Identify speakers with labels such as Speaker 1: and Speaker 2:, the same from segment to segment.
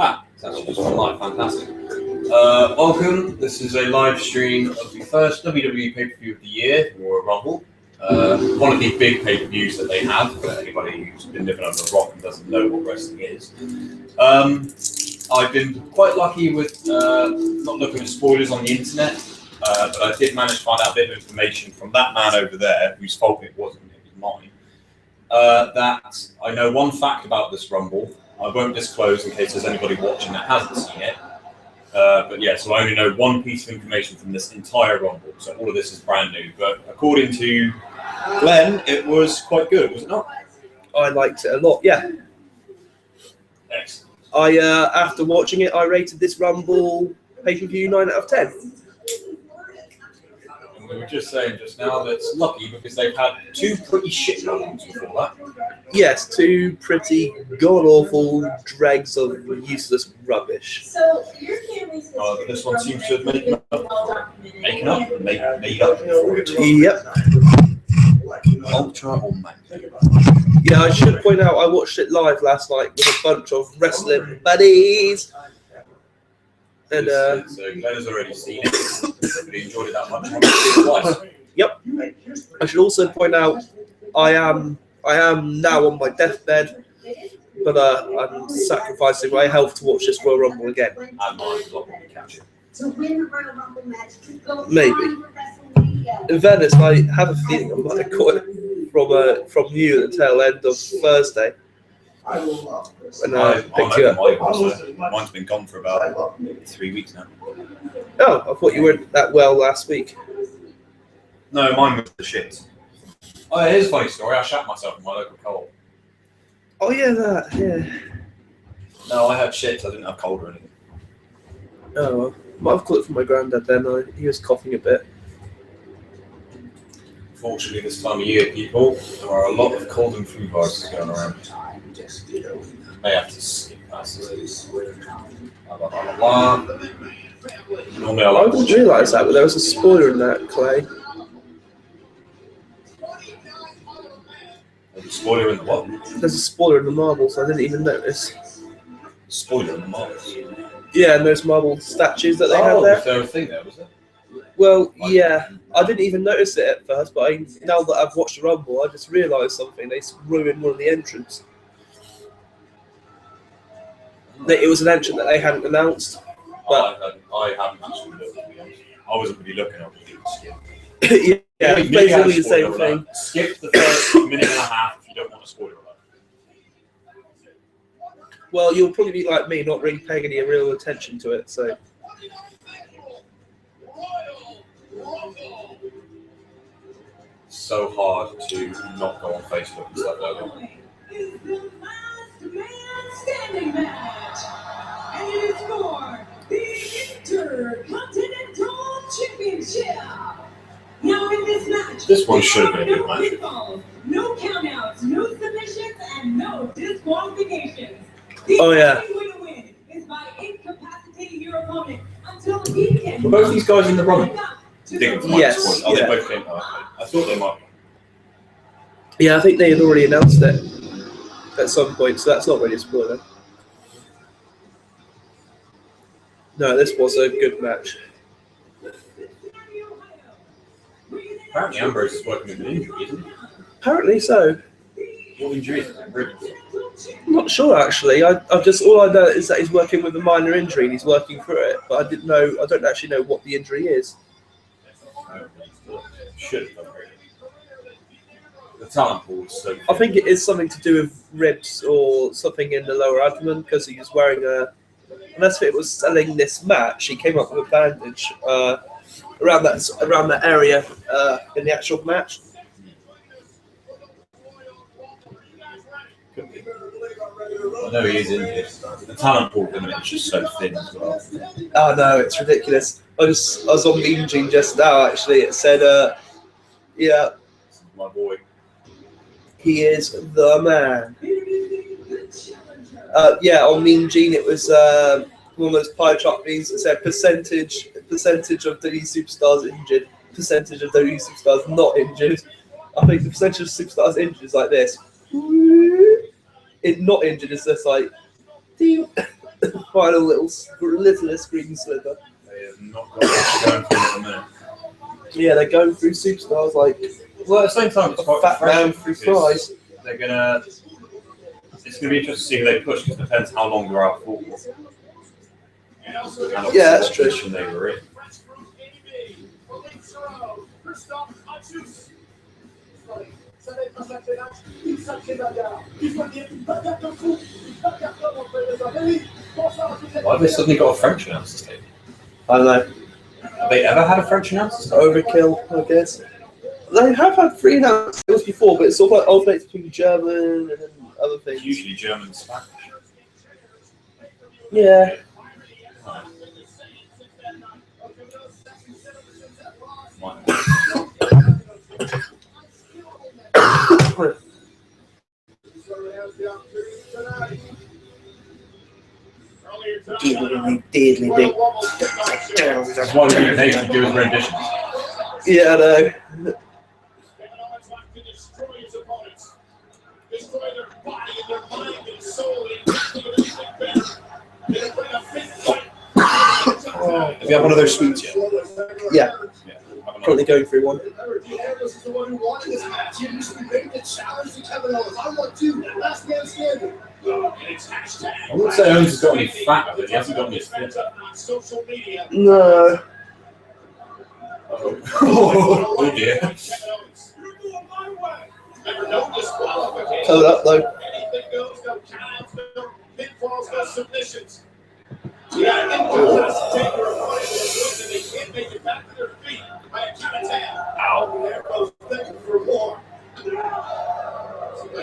Speaker 1: It's actually just online. Fantastic. Welcome. This is a live stream of the first WWE pay-per-view of the year, Royal Rumble. One of the big pay-per-views that they have, for anybody who's been living under a rock and doesn't know what wrestling is. I've been quite lucky with not looking at spoilers on the internet, but I did manage to find out a bit of information from that man over there, whose fault it wasn't, it was mine, that I know one fact about this Rumble. I won't disclose in case there's anybody watching that hasn't seen it. But yeah, so I only know one piece of information from this entire Rumble, so all of this is brand new. But according to Glenn, it was quite good, was it not?
Speaker 2: I liked it a lot, yeah.
Speaker 1: Excellent.
Speaker 2: After watching it, I rated this Rumble pay-per-view 9 out of 10.
Speaker 1: And we were just saying just now that it's lucky because they've had two pretty shit Rumbles before that.
Speaker 2: Yes, two pretty god-awful dregs of useless rubbish.
Speaker 3: So your family's
Speaker 1: But this one seems to have made up for it.
Speaker 2: Yep.
Speaker 1: Ultra or Mac.
Speaker 2: Yeah, I should point out I watched it live last night with a bunch of wrestling buddies. And
Speaker 1: So Glenn has already seen it. But he enjoyed it that much. I want to see it twice.
Speaker 2: Yep. I should also point out I am now on my deathbed, but I'm sacrificing my health to watch this Royal Rumble again.
Speaker 1: And mine will probably catch it.
Speaker 3: to win the Royal Rumble match to go
Speaker 2: Maybe.
Speaker 3: on with WrestleMania.
Speaker 2: In fairness, I have a feeling I might have caught it from you at the tail end of Thursday. When I picked you up.
Speaker 1: Mine's been gone for about 3 weeks now.
Speaker 2: Oh, I thought you weren't that well last week.
Speaker 1: No, mine was the shit. Oh, here's a funny story. I shat myself in my local co-op.
Speaker 2: Oh yeah, that, yeah.
Speaker 1: No, I had shit. I didn't have cold or anything.
Speaker 2: Oh, well. Might have caught it from my granddad then. He was coughing a bit.
Speaker 1: Fortunately, this time of year, people, there are a lot of cold and flu viruses going around. May have to skip past this. Blah, blah, blah, blah, blah. Normally, I
Speaker 2: I
Speaker 1: like
Speaker 2: didn't realise that, but there was a spoiler in that, Clay.
Speaker 1: Spoiler in the what?
Speaker 2: There's a spoiler in the marbles, I didn't even notice.
Speaker 1: Spoiler in the marbles.
Speaker 2: Yeah, and those marble statues that they have
Speaker 1: Was
Speaker 2: there.
Speaker 1: there a thing there, was there?
Speaker 2: Well, yeah, I didn't even notice it at first, but now that I've watched the Rumble, I just realised something. They ruined one of the entrants. It was an entrant that they hadn't announced. But
Speaker 1: I haven't actually looked, to be honest. I wasn't really looking, I was doing skip.
Speaker 2: yeah, it's basically the same thing.
Speaker 1: Skip the first minute and a half if you don't want a spoiler alert.
Speaker 2: Well, you'll probably be like me, not really paying any real attention to it, so...
Speaker 1: So hard to not go on Facebook and stuff like that.
Speaker 3: Is the last man standing match, and it is for the Intercontinental Championship. Now in this match,
Speaker 1: This one should have been a good
Speaker 3: no
Speaker 1: match.
Speaker 3: pinfalls, no countouts, no submissions, and no disqualifications. The
Speaker 2: Oh, yeah.
Speaker 3: only way to win is by incapacitating your opponent until he can.
Speaker 1: Were both these guys in the running?
Speaker 2: Yes,
Speaker 1: Oh, they
Speaker 2: yeah.
Speaker 1: both came. I thought they might.
Speaker 2: Yeah, I think they had already announced it at some point, so that's not really a spoiler. No, this was a good match.
Speaker 1: Apparently Ambrose is working with an injury, isn't he?
Speaker 2: Apparently so.
Speaker 1: What injury is it? Ribs.
Speaker 2: I'm not sure actually. I just all I know is that he's working with a minor injury and he's working through it. But I don't actually know what the injury is.
Speaker 1: Should have done really. The talent pool is so.
Speaker 2: I think it is something to do with ribs or something in the lower abdomen because he was wearing a. Unless it was selling this match, he came up with a bandage around that area in the actual match.
Speaker 1: Could be. I know he is injured. The talent pool at the minute is just so thin as well.
Speaker 2: Oh no, it's ridiculous. I was on Mean Gene just now actually. It said, yeah,
Speaker 1: This is my boy.
Speaker 2: he is the man. Yeah, on Mean Gene it was one of those pie chart things that said percentage of WWE superstars injured, percentage of WWE superstars not injured. I think the percentage of superstars injured is like this. It not injured is just like, Final littlest green sliver.
Speaker 1: They have not got much going for them at the minute.
Speaker 2: Yeah, they're going through superstars like
Speaker 1: Well, at the same time, it's quite
Speaker 2: fat man through
Speaker 1: because
Speaker 2: fries.
Speaker 1: they're gonna. It's gonna be interesting to see who they push because it depends how long they're out for. And obviously
Speaker 2: Yeah, that's
Speaker 1: what
Speaker 2: true.
Speaker 1: position they were in. Why have they suddenly got a French announcer table?
Speaker 2: I don't know.
Speaker 1: Have they ever had a French announcer table?
Speaker 2: Overkill, I guess. They have had 3 announcers before, but it's sort of like alternates between German and then other
Speaker 1: It's
Speaker 2: things.
Speaker 1: usually German and Spanish.
Speaker 2: Yeah. Deadly big.
Speaker 1: That's why we get paid to do his renditions.
Speaker 2: Yeah, I know.
Speaker 1: Have you had one of those sweets yet?
Speaker 2: Yeah,
Speaker 1: Yeah. Haven't
Speaker 2: currently going through one.
Speaker 4: Ambrose is the one who wanted this match. He initially made the challenge to Kevin Owens. I want to. Last man standing.
Speaker 1: I wouldn't say Owens has got any fat, but he hasn't got any fit.
Speaker 2: No.
Speaker 1: Oh dear.
Speaker 2: Hold up though.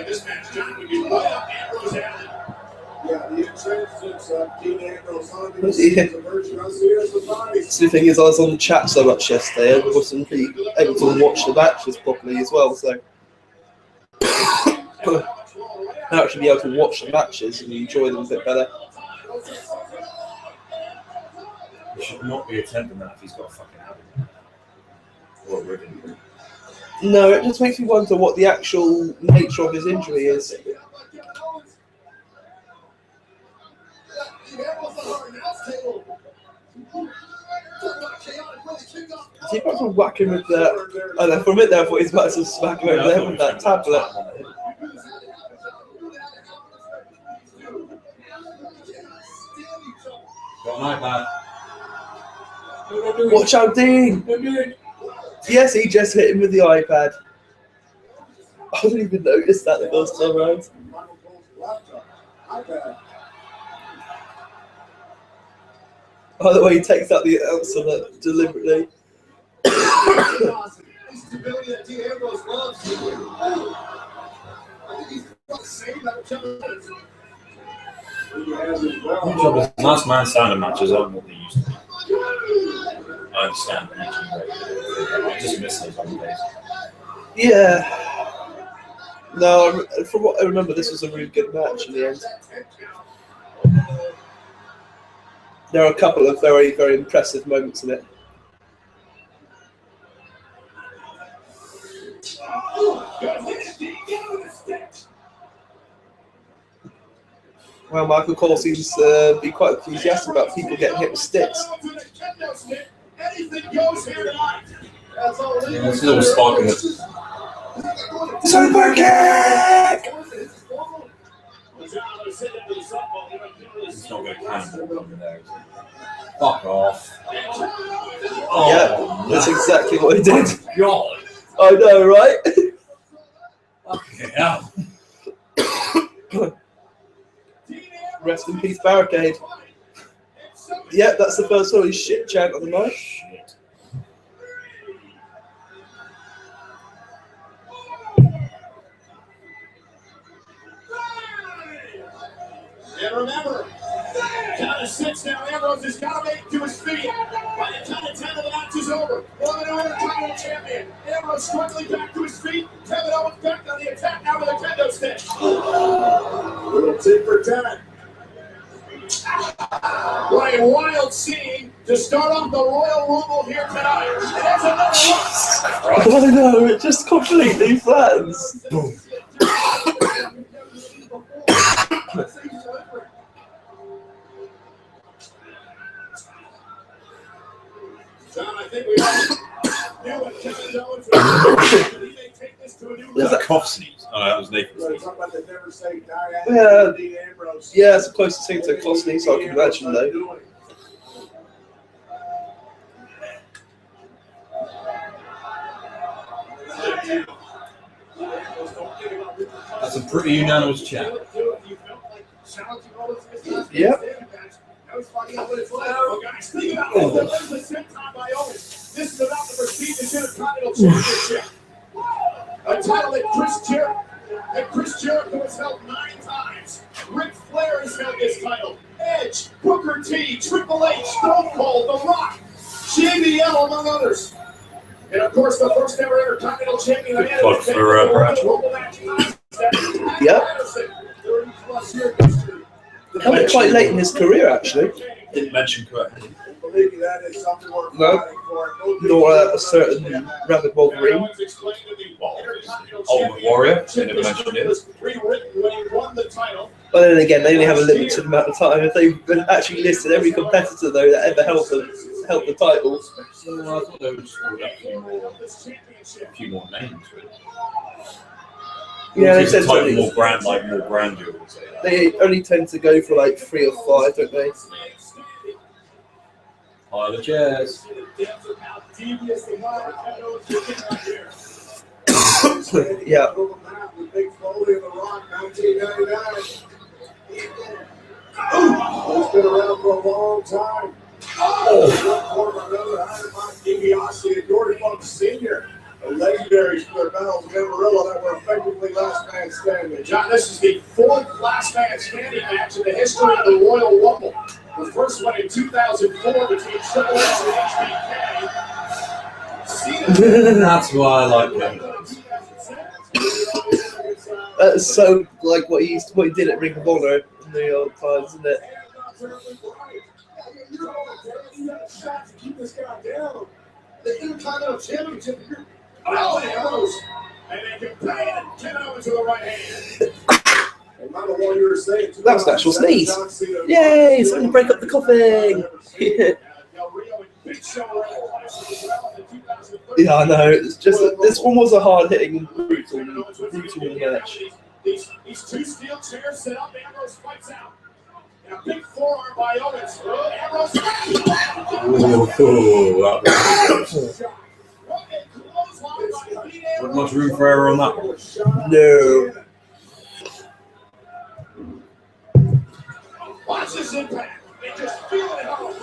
Speaker 4: This match, John, would be right up Ambrose alley. Yeah, the entrance, Dean Ambrose on the version of the body.
Speaker 2: So the thing is, I was on the chat so much yesterday, I wasn't really able to watch the matches properly as well. So I'll actually be able to watch the matches and enjoy them a bit better.
Speaker 1: He should not be attempting that if he's got a fucking habit. Or a ribbon.
Speaker 2: No, it just makes me wonder what the actual nature of his injury is. Is he about to whack him with the... I don't know, for a minute there I thought he was about to smack him over the head with that tablet.
Speaker 1: Got an iPad.
Speaker 2: Watch out, Dean! Yes, he just hit him with the iPad. I didn't even notice that the first time around. By the way, he takes out the announcer deliberately.
Speaker 1: Last man standing matches aren't what they used to be. I understand. I just miss those old days.
Speaker 2: Yeah. No, from what I remember, this was a really good match in the end. There are a couple of very, very impressive moments in it. Well, Michael Cole seems to be quite enthusiastic about people getting hit with sticks.
Speaker 4: Anything goes here tonight. That's all it is.
Speaker 1: It's a little spark in it.
Speaker 2: Super kick!
Speaker 1: It's not going to cannonball over there. Fuck off.
Speaker 2: Yeah, that's exactly what he did.
Speaker 1: God.
Speaker 2: I know, right?
Speaker 1: Fucking hell.
Speaker 2: Rest in peace, Barricade. Yeah, that's the first holy shit chant of the night.
Speaker 1: Shit.
Speaker 4: And remember, count of 6 now. Ambrose has got to make it to his feet. By the count of 10 of the match is over. Well, the Intercontinental Champion. Ambrose struggling back to his feet. Kevin Owens back on the attack now with a kendo stick. Little tit for tat. What a wild scene to start off the Royal Rumble here tonight. And there's another one.
Speaker 2: I know, it just completely flattens.
Speaker 4: think we all knew what Kevin Owens was doing. He may take this to a new
Speaker 1: Was
Speaker 4: level.
Speaker 1: that cough sneeze? Oh, that was Nathan's sneeze.
Speaker 2: Yeah, it's the closest thing to a cough sneeze I can imagine, though.
Speaker 1: That's a pretty unanimous chat.
Speaker 2: Yep.
Speaker 4: This is about to receive the Intercontinental Championship. A title that Chris Jericho has held 9 times. Ric Flair has held this title. Edge, Booker T, Triple H, Stone Cold, The Rock, JBL, among others. And of course, the first ever Intercontinental Champion.
Speaker 1: Good plug for Bradshaw.
Speaker 2: Yep. Coming quite late in his career, actually.
Speaker 1: Didn't mention Kurt.
Speaker 2: No, nor a certain Rabbit Wolverine.
Speaker 1: Ultimate Warrior. Didn't mention it.
Speaker 2: But then again, they only have a limited amount of time. If they actually listed every competitor though that ever held the title,
Speaker 1: So I thought they would just call that a few more names. Really.
Speaker 2: yeah, they
Speaker 1: It's
Speaker 2: said
Speaker 1: a type
Speaker 2: something.
Speaker 1: more brand you would say that.
Speaker 2: They only tend to go for like 3 or 5, don't they?
Speaker 1: Pile of chairs.
Speaker 2: Yeah.
Speaker 4: It's been around for a long time. DiBiase and Dory Funk Sr., the legendary split battles of Amarillo that were effectively last man standing. John, this is the 4th last man standing match in the history of the Royal Rumble. The first one in 2004 between Triple H and HBK.
Speaker 1: That's why I like him.
Speaker 2: That's so like what he did at Ring of Honor in the old times, isn't it?
Speaker 4: The Intercontinental Championship. Oh, arrows. And they can pay it. Kevin Owens to the right hand.
Speaker 2: That was an actual sneeze. Yay! It's time to break up the coughing. Yeah, I know. It's just this one was a hard-hitting, brutal match.
Speaker 4: These 2 steel chairs set up. Ambrose fights out. And a big forearm by Owens. Ambrose.
Speaker 1: Not much room for error on that one.
Speaker 2: No.
Speaker 4: Watch this impact. They just feel it out.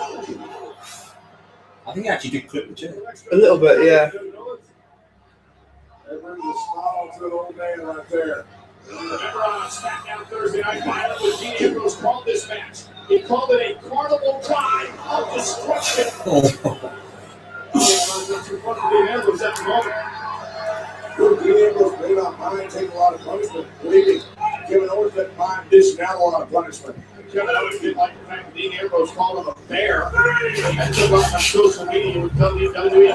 Speaker 1: I think he actually did clip the chair.
Speaker 2: A little bit, yeah.
Speaker 4: That brings a smile to an old man right there. Remember on SmackDown Thursday Night Violence when Dean Ambrose called this match? He called it a carnival ride of destruction. Dean Ambrose at the moment. Dean Ambrose may not mind taking a lot of punishment. Believe me, Kevin Owens didn't mind dishing out a lot of punishment. Kevin Owens didn't like the fact that Dean Ambrose called him a bear. And took off on social media with WWE.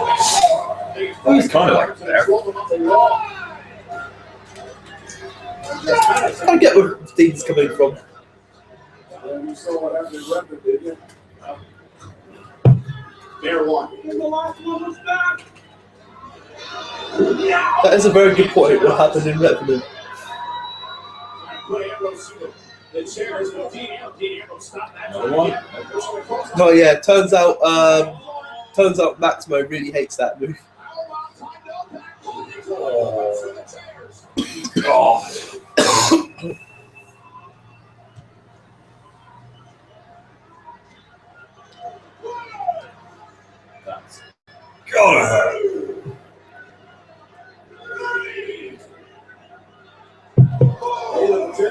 Speaker 1: Well, he's kind of like a bear.
Speaker 2: I get where Dean's coming from.
Speaker 4: You saw what happened in Redmond, didn't you? Bear one.
Speaker 2: That is a very good point. What happened in Redmond?
Speaker 4: The chairs with Dean Ambrose stop that.
Speaker 1: Another one.
Speaker 2: Oh yeah, turns out Maximo really hates that move.
Speaker 1: God. That's gotta hurt.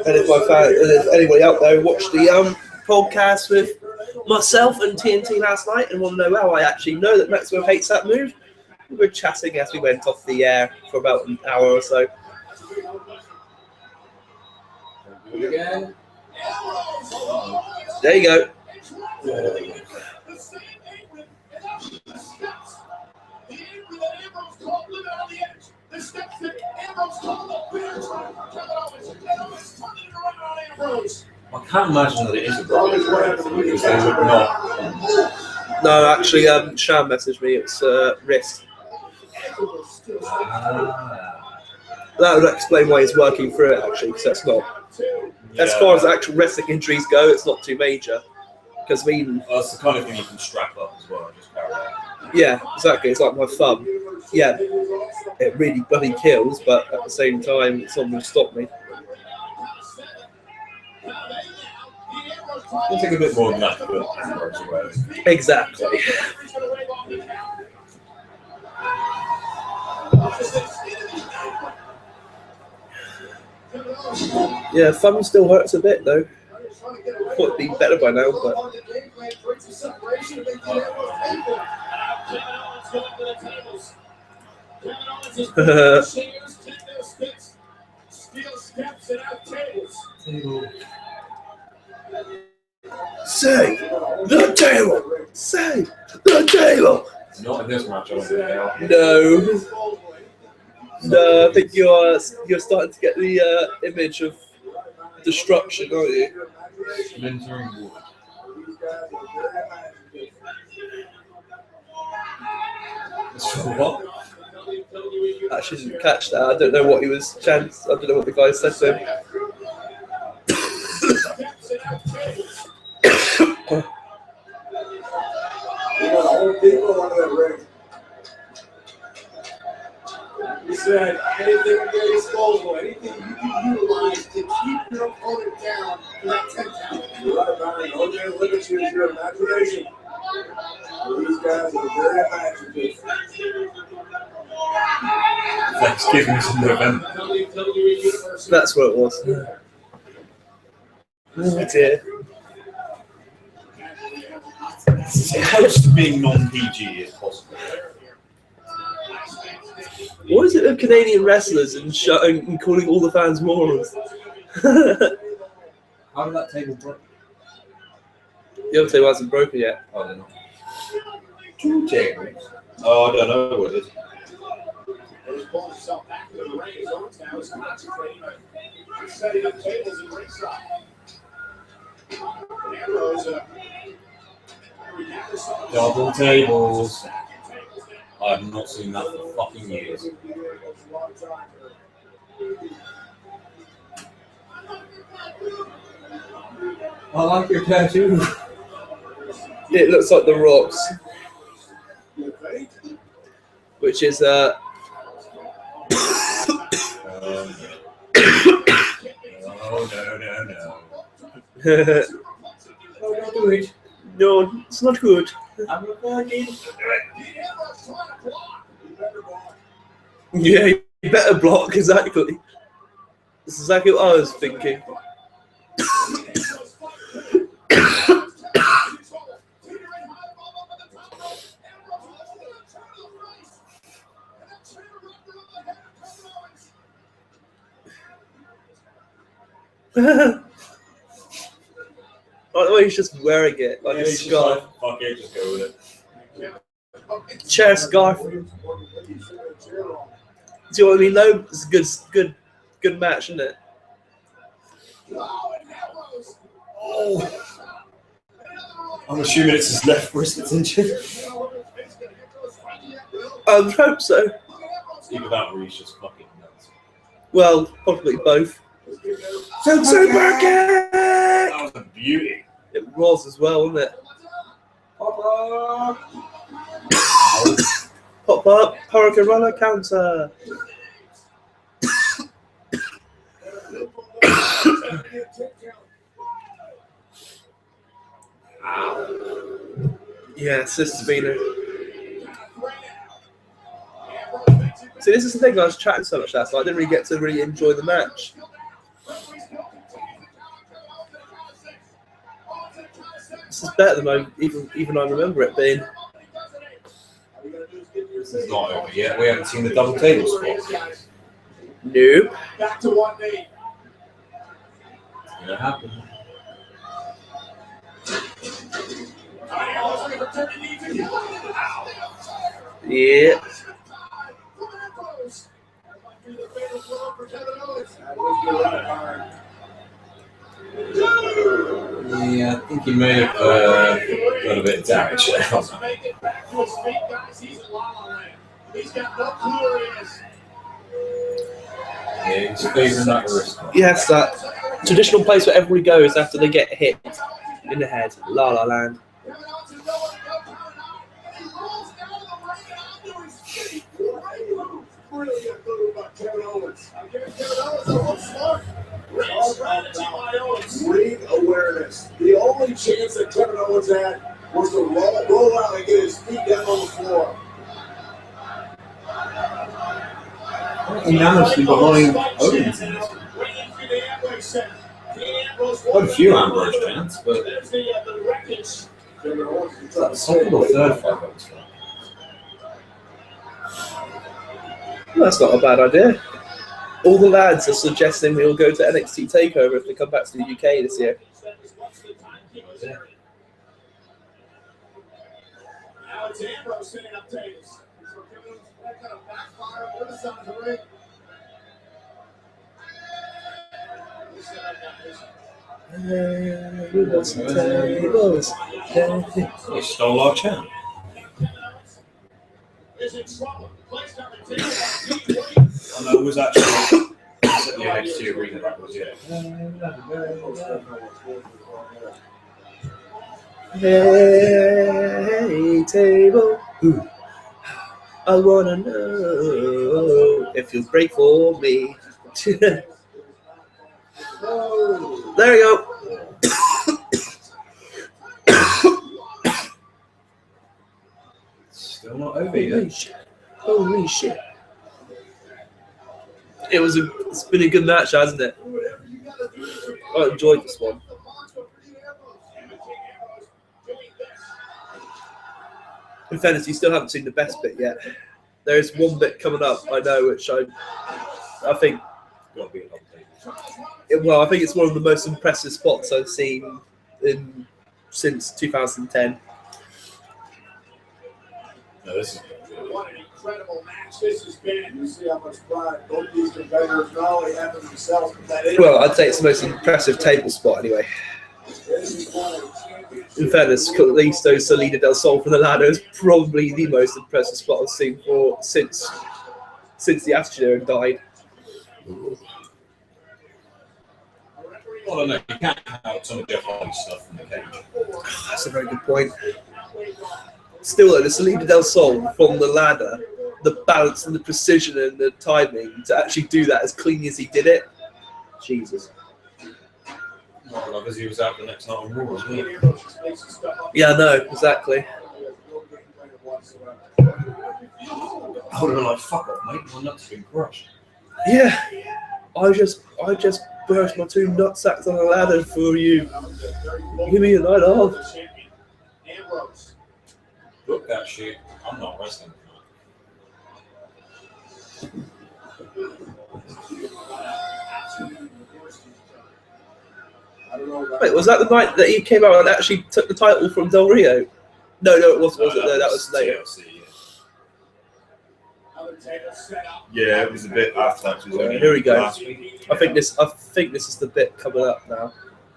Speaker 2: And if anybody out there watched the podcast with myself and TNT last night and want to know how I actually know that Maxwell hates that move, we were chatting as we went off the air for about an hour or so.
Speaker 1: Again.
Speaker 2: There you go.
Speaker 4: The steps that Ambrose called the bear trap for Kevin Owens. And Owens turning it around on Ambrose.
Speaker 1: I can't imagine that it is a problem because they would not.
Speaker 2: No, actually, Sham messaged me. It's wrist. That would explain why he's working through it, actually, because that's not. As far as actual wrestling injuries go, it's not too major. Because I mean,
Speaker 1: that's the kind of thing you can strap up as well. Just carry on.
Speaker 2: Yeah, exactly. It's like my thumb. Yeah, it really bloody kills, but at the same time, it's not going to stop me.
Speaker 1: It'll take a bit more than that to put Ambrose away.
Speaker 2: Exactly. Yeah, thumb still hurts a bit though. Thought it'd be better by now, but say the table. Say the table.
Speaker 1: Not in this match, I don't think they are.
Speaker 2: No, I think you're starting to get the image of destruction, aren't you?
Speaker 1: Splintering wood. What?
Speaker 2: I actually didn't catch that. I don't know what he was chanting. I don't know what the guy said to him.
Speaker 4: He said, anything at your disposal, anything you can utilize to keep your opponent down for that 10 count. You're right about it. No man limits you to your imagination. These guys are very imaginative.
Speaker 1: Thanksgiving's in November.
Speaker 2: That's what it was. Oh dear.
Speaker 1: It's as close to being non-PG as possible.
Speaker 2: What is it with Canadian wrestlers and calling all the fans morons?
Speaker 1: How did that table break?
Speaker 2: The other table hasn't broken yet.
Speaker 1: Oh, they're not. Two tables? Oh, I don't know what it is.
Speaker 4: He's pulling himself back to the ring. His arms now is concentrating on setting up tables in ringside. Ambrose,
Speaker 1: Double tables. I have not seen that for fucking years. I like your tattoo.
Speaker 2: It looks like the Rocks, which is
Speaker 1: No,
Speaker 2: no,
Speaker 1: don't do it.
Speaker 2: no, it's not good.
Speaker 1: I'm not going to do it.
Speaker 2: Yeah, you better block, exactly. This is exactly what I was thinking. Like the way he's just wearing it, like a
Speaker 1: He's just
Speaker 2: scarf.
Speaker 1: like, fuck it, just go with it.
Speaker 2: Chair scarf. Do you know what I mean? Though it's a good match, isn't it?
Speaker 1: Oh. I'm assuming it's his left wrist that's injured.
Speaker 2: I hope so.
Speaker 1: Either that or he's just fucking nuts.
Speaker 2: Well, probably both. Super kick!
Speaker 1: That was a beauty.
Speaker 2: It was as well, wasn't it? Pop up, Hurricane Runner counter. Yes, this has been a. See, this is the thing. I was chatting so much last night. I didn't really get to really enjoy the match. This is better than I even I remember it being.
Speaker 1: This is not over yet. We haven't seen the double table spot.
Speaker 2: Nope.
Speaker 4: Back to 1 knee.
Speaker 1: It's gonna happen.
Speaker 2: Yeah.
Speaker 1: Yeah, Yeah, I think he may have got a bit damaged.
Speaker 4: To make it back to his feet, guys, he's in La La Land. He's got no clue where he is.
Speaker 1: Yeah, he's favouring that wrist.
Speaker 2: Yes, that traditional place where everybody goes after they get hit in the head. La La Land.
Speaker 4: Kevin Owens is nowhere to go, count it out, and he rolls out of the ring and onto his feet. Great move. Brilliant move by Kevin Owens. I'm giving Kevin Owens a little smart. Great strategy by Owens. Ring awareness. The only chance that Kevin Owens had was to roll out and get his feet down on the floor.
Speaker 1: Unanimously behind Owens in this. Quite a few Ambrose chants, but is that the second or third fight that was for?
Speaker 2: Well, that's not a bad idea. All the lads are suggesting we'll go to NXT TakeOver if they come back to the UK this year.
Speaker 4: Now it's Ambrose setting up tables. So Kevin Owens, that kind of backfire on the side of the ring.
Speaker 1: He stole our chant.
Speaker 4: Is in trouble. Placed on the table.
Speaker 1: I know it was actually at the NXT arena, that was, yeah.
Speaker 2: Hey, table. I wanna know if you'll break for me. There you go.
Speaker 1: Still not over yet.
Speaker 2: Holy shit. It's been a good match, hasn't it? I enjoyed this one. In fairness, you still haven't seen the best bit yet. There is one bit coming up, I know, which I think.
Speaker 1: Got to be an update.
Speaker 2: Well, I think it's one of the most impressive spots I've seen since 2010.
Speaker 1: No, this is
Speaker 4: What an incredible match this has been. You see how much pride both these competitors not only have in themselves, but that is.
Speaker 2: Well, I'd say it's the most impressive table spot anyway. In fairness, Kalisto Salida del Sol from the ladder is probably the most impressive spot I've seen since the Attitude Era died.
Speaker 1: I don't know. You can't have some of Jeff Hardy's stuff from the cage.
Speaker 2: That's a very good point. Still, though, the Salida del Sol from the ladder, the balance and the precision and the timing to actually do that as clean as he did it. Jesus.
Speaker 1: Not because he was out the next night on Raw, wasn't he?
Speaker 2: Yeah, I know, exactly.
Speaker 1: I would have been like, fuck off, mate. My nuts have been crushed.
Speaker 2: Yeah, I just burst my two nutsacks on the ladder for you. Give me a night off.
Speaker 1: Look that shit. I'm not wrestling.
Speaker 2: Wait, was that the night that he came out and actually took the title from Del Rio? No, it wasn't. No, that was later.
Speaker 1: TLC, yeah, it was a bit after that.
Speaker 2: Here we go.
Speaker 1: Last week.
Speaker 2: I think this is the bit coming up now.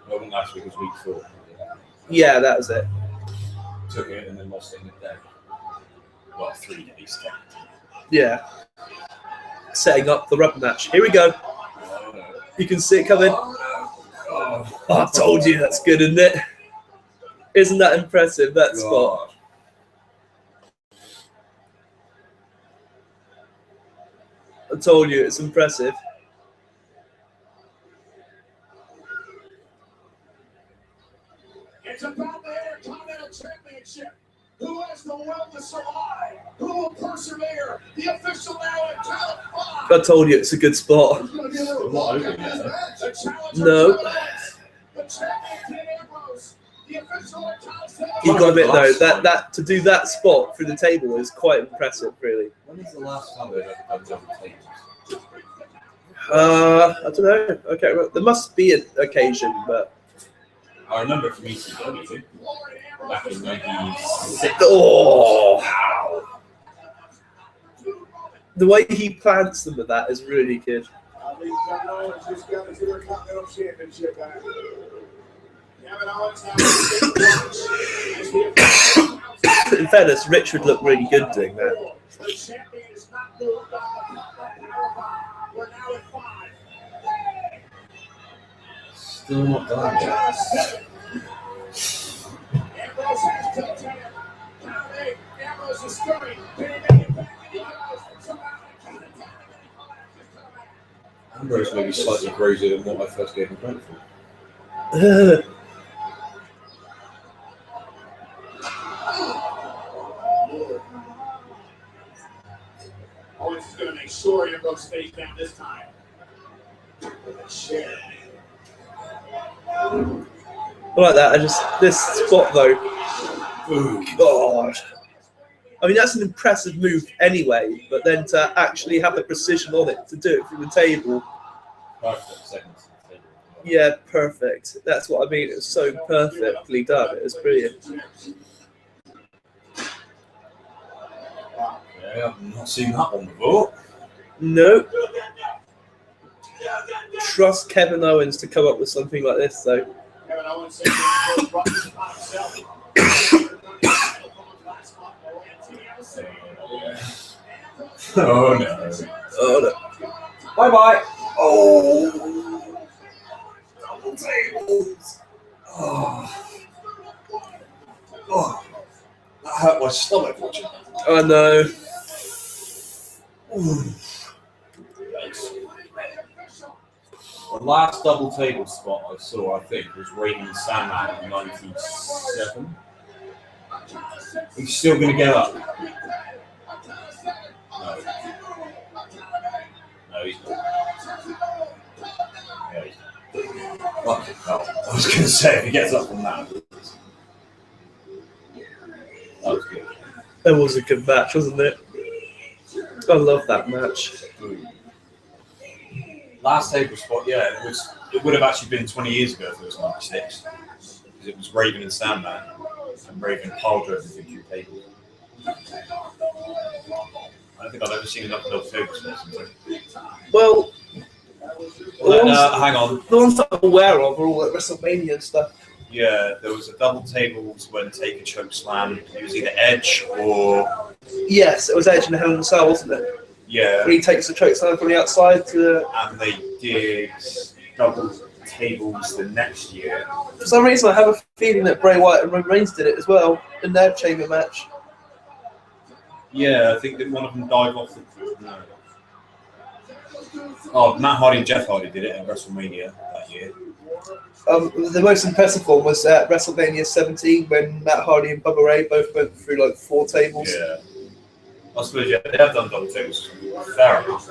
Speaker 1: Well, last week was week 4.
Speaker 2: Yeah, that was it.
Speaker 1: Took it and then lost it in a day. Well, 3 days.
Speaker 2: Yeah. Setting up the rubber match. Here we go. You can see it coming. Oh, I told you that's good, isn't it? Isn't that impressive, that spot? I told you it's impressive.
Speaker 4: It's about the Intercontinental Championship. Who has the will to survive? Who will persevere? The official now at count 5.
Speaker 2: I told you it's a good spot.
Speaker 4: The challenger
Speaker 2: No.
Speaker 4: Kevin Owens, the champion Dean Ambrose, the official at count 7.
Speaker 2: You've got to admit though, that to do that spot through the table is quite impressive, really.
Speaker 1: When is the last time they've ever done double tables?
Speaker 2: I don't know. Okay, well, there must be an occasion, but
Speaker 1: I remember from ECW back in 96.
Speaker 2: oh, the way he plants them with that is really good.
Speaker 4: I think Kevin Owens just got his Intercontinental Championship back. Kevin Owens now with a big punch.
Speaker 2: In fairness, Rich would look really good doing that.
Speaker 4: The champion is not moved off that power bomb. We're now at 5.
Speaker 1: Still not done yet.
Speaker 4: Count of 7. Ambrose has till 10. Count of 8. Ambrose is starting. Can he make it back? And he goes. Somehow, count of 10. And then he collapses to the mat.
Speaker 1: Ambrose may be slightly crazier than what I first gave him credit for.
Speaker 4: Owens is going to make sure Ambrose stays down this time. With a chair.
Speaker 2: I like that. This spot though. Oh God. I mean, that's an impressive move anyway, but then to actually have the precision on it to do it from the table.
Speaker 1: 5 seconds.
Speaker 2: Yeah, perfect. That's what I mean. It's so perfectly done. It was brilliant.
Speaker 1: Yeah, I've not seen that one before.
Speaker 2: Nope. Trust Kevin Owens to come up with something like this, though.
Speaker 4: Kevin Owens says he's going to run himself.
Speaker 1: Oh no.
Speaker 2: Oh no.
Speaker 1: Bye bye.
Speaker 2: Oh. Double tables.
Speaker 1: Oh. Oh. That hurt my stomach watching that.
Speaker 2: I know.
Speaker 1: The last double table spot I saw, I think, was Raven Sandman in 97. He's still going to get up. No. No, he's not. Yeah, he's not. Oh, no. I was going to say, if he gets up from that. That was good.
Speaker 2: That was a good match, wasn't it? I love that match.
Speaker 1: Last table spot, yeah, it would have actually been 20 years ago if it was 96. Because it was Raven and Sandman. And Raven pile drove the two tables. I don't think I've ever seen enough double table spots.
Speaker 2: Well,
Speaker 1: Hang on.
Speaker 2: the ones that I'm aware of are all at WrestleMania and stuff.
Speaker 1: Yeah, there was a double tables when Taker choke slam. It was either Edge or
Speaker 2: Yes, it was Edge in Hell in a Cell, wasn't it?
Speaker 1: yeah,
Speaker 2: Where he takes the choke slam from the outside to.
Speaker 1: and they did double tables the next year.
Speaker 2: For some reason, I have a feeling that Bray Wyatt and Roman Reigns did it as well in their chamber match.
Speaker 1: Yeah, I think that one of them dive off the. No. Oh, Matt Hardy and Jeff Hardy did it at WrestleMania that year.
Speaker 2: The most impressive one was at WrestleMania 17 when Matt Hardy and Bubba Ray both went through like 4 tables.
Speaker 1: Yeah. I suppose, yeah, they have done double tables. Fair enough.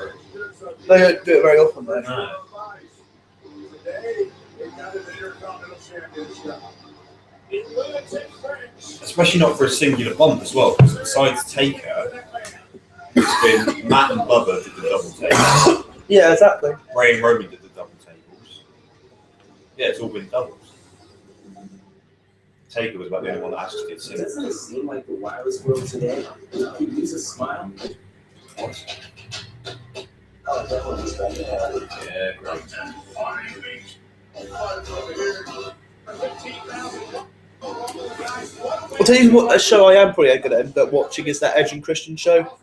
Speaker 2: They don't do it very often, though.
Speaker 1: No. Especially not for a singular bump as well, because besides Taker, it's been Matt and Bubba did the double tables.
Speaker 2: Yeah, exactly.
Speaker 1: Ray and Roman did the double tables. Yeah, it's all been doubles. Taker was about the only one that actually did singles.
Speaker 5: Doesn't it seem like the wireless world today could use a smile?
Speaker 1: What?
Speaker 5: Oh, that one was better.
Speaker 1: Yeah, great.
Speaker 2: I'll tell you what, a show I am probably going to end up watching is that Edge and Christian show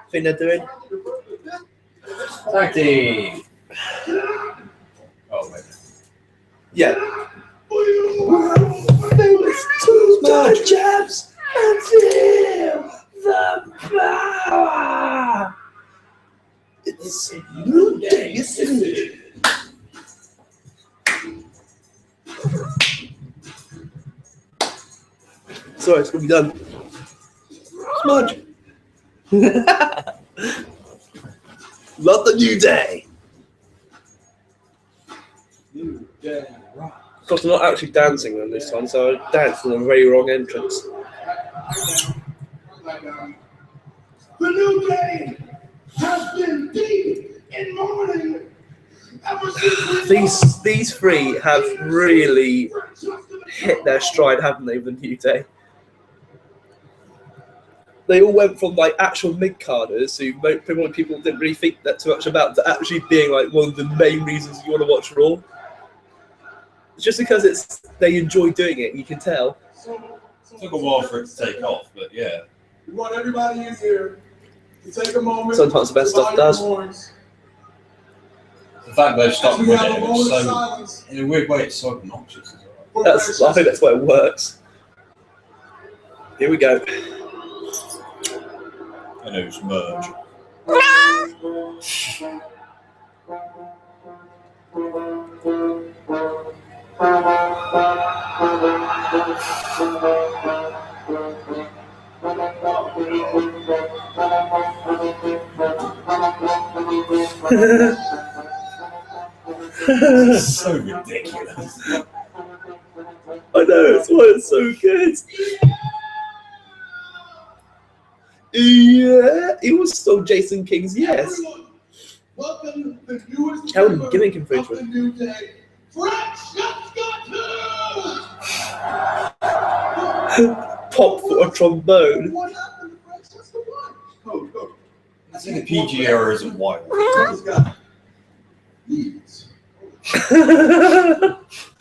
Speaker 2: thing they're doing.
Speaker 1: Tag team. Oh, wait.
Speaker 2: Yeah. Famous two jabs and feel the power. It's a new day, isn't it? Sorry, it's gonna be done. Smudge. Love the new day.
Speaker 1: New day.
Speaker 2: Of course, I'm not actually dancing on this time, so I danced in a very wrong entrance.
Speaker 4: The new day has been deep in mourning. Ever since
Speaker 2: These three have really hit their stride, haven't they, with the New Day? They all went from like actual mid-carders who probably people didn't really think that too much about to actually being like one of the main reasons you want to watch Raw. Just because they enjoy doing it, you can tell.
Speaker 1: It took a while for it to take off, but yeah.
Speaker 4: We want everybody in here to take a moment.
Speaker 2: Sometimes the best stuff does.
Speaker 1: The fact they've stopped with it, it's so, in a weird way, it's so obnoxious as well.
Speaker 2: I think that's why it works. Here we go.
Speaker 1: And it was merge. So ridiculous.
Speaker 2: I know, it's why it's so good. Yeah, it was still Jason King's yes.
Speaker 4: Welcome the newest
Speaker 2: How
Speaker 4: member
Speaker 2: gimmick
Speaker 4: of
Speaker 2: infringement.
Speaker 4: the New Day, French
Speaker 2: Pop for a trombone.
Speaker 4: What happened to French? That's the one. Oh,
Speaker 1: I think the PG era isn't wild.
Speaker 4: He's got needs.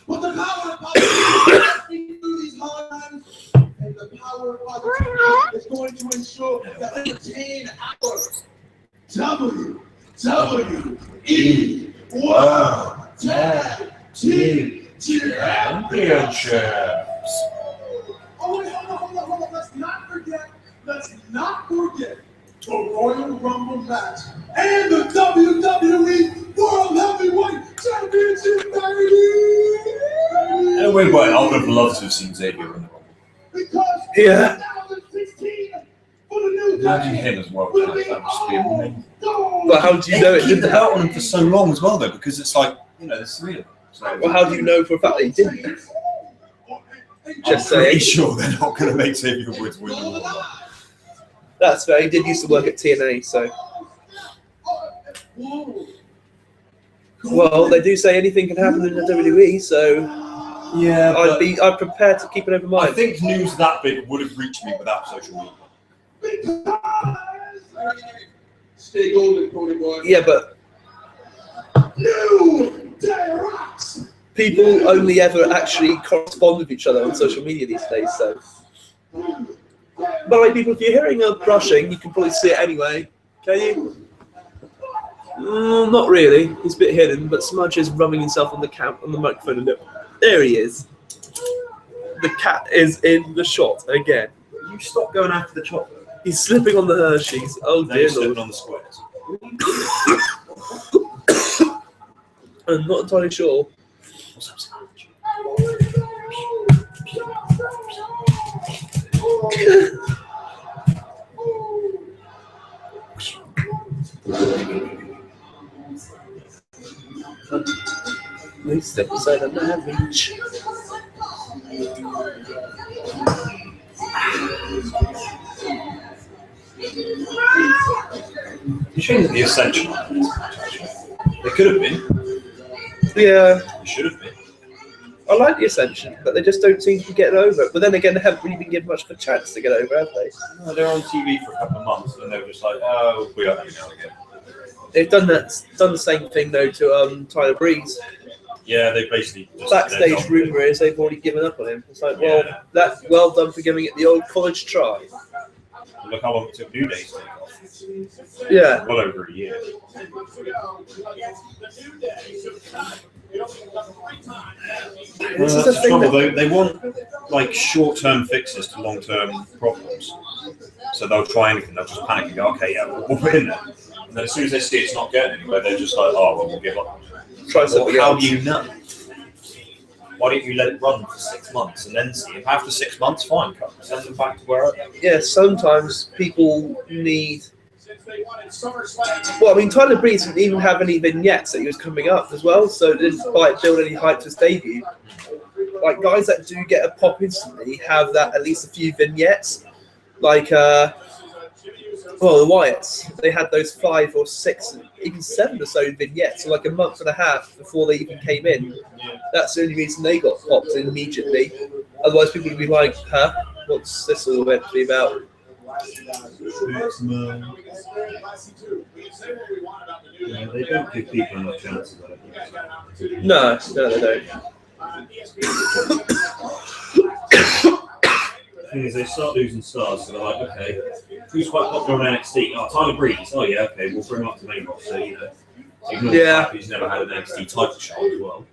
Speaker 4: But the power of positivity through these hard times, and the power of positivity is going to ensure that we retain our WWE World Tag Team Championships. Oh, wait, hold on. Let's not forget the Royal Rumble match and the WWE World Heavyweight Championship, baby!
Speaker 1: In a weird way, I would have loved to have seen Xavier in the Rumble.
Speaker 4: Because
Speaker 2: Yeah.
Speaker 4: 2016 for the New
Speaker 1: Imagine
Speaker 4: Day
Speaker 1: him as world
Speaker 4: will
Speaker 1: champ,
Speaker 4: be
Speaker 1: that would just be amazing.
Speaker 4: all
Speaker 2: But how do you know it
Speaker 1: Keep
Speaker 2: didn't
Speaker 1: the
Speaker 2: happen?
Speaker 1: belt on him for so long as well, though, because it's like, there's three of them. So
Speaker 2: Well, how do you know for a fact that he didn't?
Speaker 1: I'm
Speaker 2: Just
Speaker 1: pretty
Speaker 2: saying.
Speaker 1: sure they're not going to make Xavier Woods win the Rumble.
Speaker 2: That's fair. He did used to work at TNA, so. Well, they do say anything can happen in the WWE, so
Speaker 1: Yeah,
Speaker 2: I'm prepared to keep an open
Speaker 1: I
Speaker 2: mind.
Speaker 1: think news that big would have reached me without social media.
Speaker 4: Stay golden, Cody boy.
Speaker 2: Yeah, but
Speaker 4: New Day rocks.
Speaker 2: people only ever actually correspond with each other on social media these days, so. By the way, people, if you're hearing a brushing, you can probably see it anyway. Can you? Not really. He's a bit hidden, but Smudge is rubbing himself on the microphone. And there he is. The cat is in the shot again.
Speaker 1: You stop going after the chocolate.
Speaker 2: He's slipping on the Hershey's. Oh
Speaker 1: Now
Speaker 2: dear
Speaker 1: you're slipping
Speaker 2: Lord.
Speaker 1: on the squares.
Speaker 2: I'm not entirely sure. We step inside the marriage.
Speaker 1: You shouldn't be essential. They could have been.
Speaker 2: Yeah,
Speaker 1: They should have been.
Speaker 2: I like the Ascension, but they just don't seem to be getting over it. But then again, they haven't really been given much of a chance to get over, have they?
Speaker 1: No, they're on TV for a couple of months, and they were just like, "Oh, we are now again."
Speaker 2: They've done the same thing though to Tyler Breeze.
Speaker 1: Yeah, they basically just
Speaker 2: Backstage rumor is they've already given up on him. It's like, well, that's well done for giving it the old college try.
Speaker 1: Look how long it took New Day to take off.
Speaker 2: Yeah.
Speaker 1: Well over a year.
Speaker 2: This is the
Speaker 1: That's the
Speaker 2: thing
Speaker 1: trouble.
Speaker 2: that-
Speaker 1: They want like short-term fixes to long-term problems. So they'll try anything. They'll just panic and go, "Okay, yeah, we'll put in there." And then as soon as they see it's not getting anywhere, they're just like, "Oh, well, we'll give up."
Speaker 2: Try
Speaker 1: Well,
Speaker 2: something
Speaker 1: how
Speaker 2: else.
Speaker 1: do you know? Why don't you let it run for 6 months and then see? If after 6 months, fine, send them back to wherever.
Speaker 2: Yeah, sometimes people need. Well, I mean, Tyler Breeze didn't even have any vignettes that he was coming up as well, so it didn't quite build any hype to his debut. Like guys that do get a pop instantly have that at least a few vignettes. Like, the Wyatts, they had those 5 or 6, even 7 or so vignettes, so like a month and a half before they even came in. That's the only reason they got popped in immediately. Otherwise, people would be like, "Huh? What's this all meant to be about?"
Speaker 1: Yeah, they don't give people enough chances.
Speaker 2: No, they don't.
Speaker 1: The thing is, they start losing stars, so they're like, okay, who's quite popular on NXT? Oh, Tyler Breeze. Oh, yeah, okay, we'll bring him up to main roster, you know. Ignore the fact that he's never had an NXT title shot as well.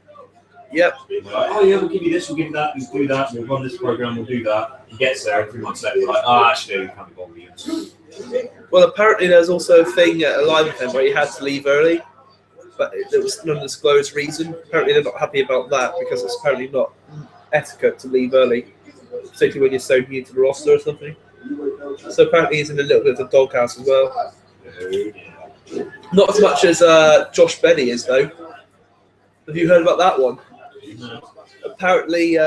Speaker 2: Yep.
Speaker 1: We're like, oh, yeah, we'll give you this, we'll give you that, we'll do that, we'll run this program, we'll do that. He gets there, and 3 months later, we're like, oh, actually, we can't be bothered with you.
Speaker 2: Well, apparently there's also a thing at a live event where he had to leave early, but there was an undisclosed reason. Apparently they're not happy about that because it's apparently not etiquette to leave early, particularly when you're so new to the roster or something. So apparently he's in a little bit of a doghouse as well. Not as much as Josh Benny is, though. Have you heard about that one? Apparently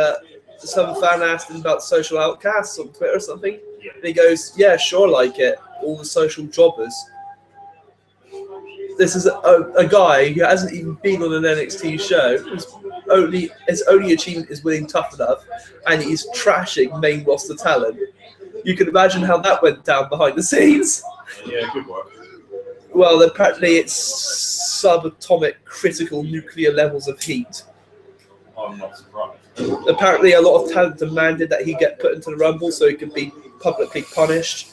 Speaker 2: some fan asked him about social outcasts on Twitter or something. And he goes, yeah, sure, like it. All the social jobbers. This is a guy who hasn't even been on an NXT show. His only achievement is winning Tough Enough, and he's trashing main roster talent. You can imagine how that went down behind the scenes.
Speaker 1: Yeah, good work.
Speaker 2: Well, apparently it's subatomic critical nuclear levels of heat.
Speaker 1: I'm not surprised.
Speaker 2: Apparently a lot of talent demanded that he get put into the Rumble so he could be publicly punished.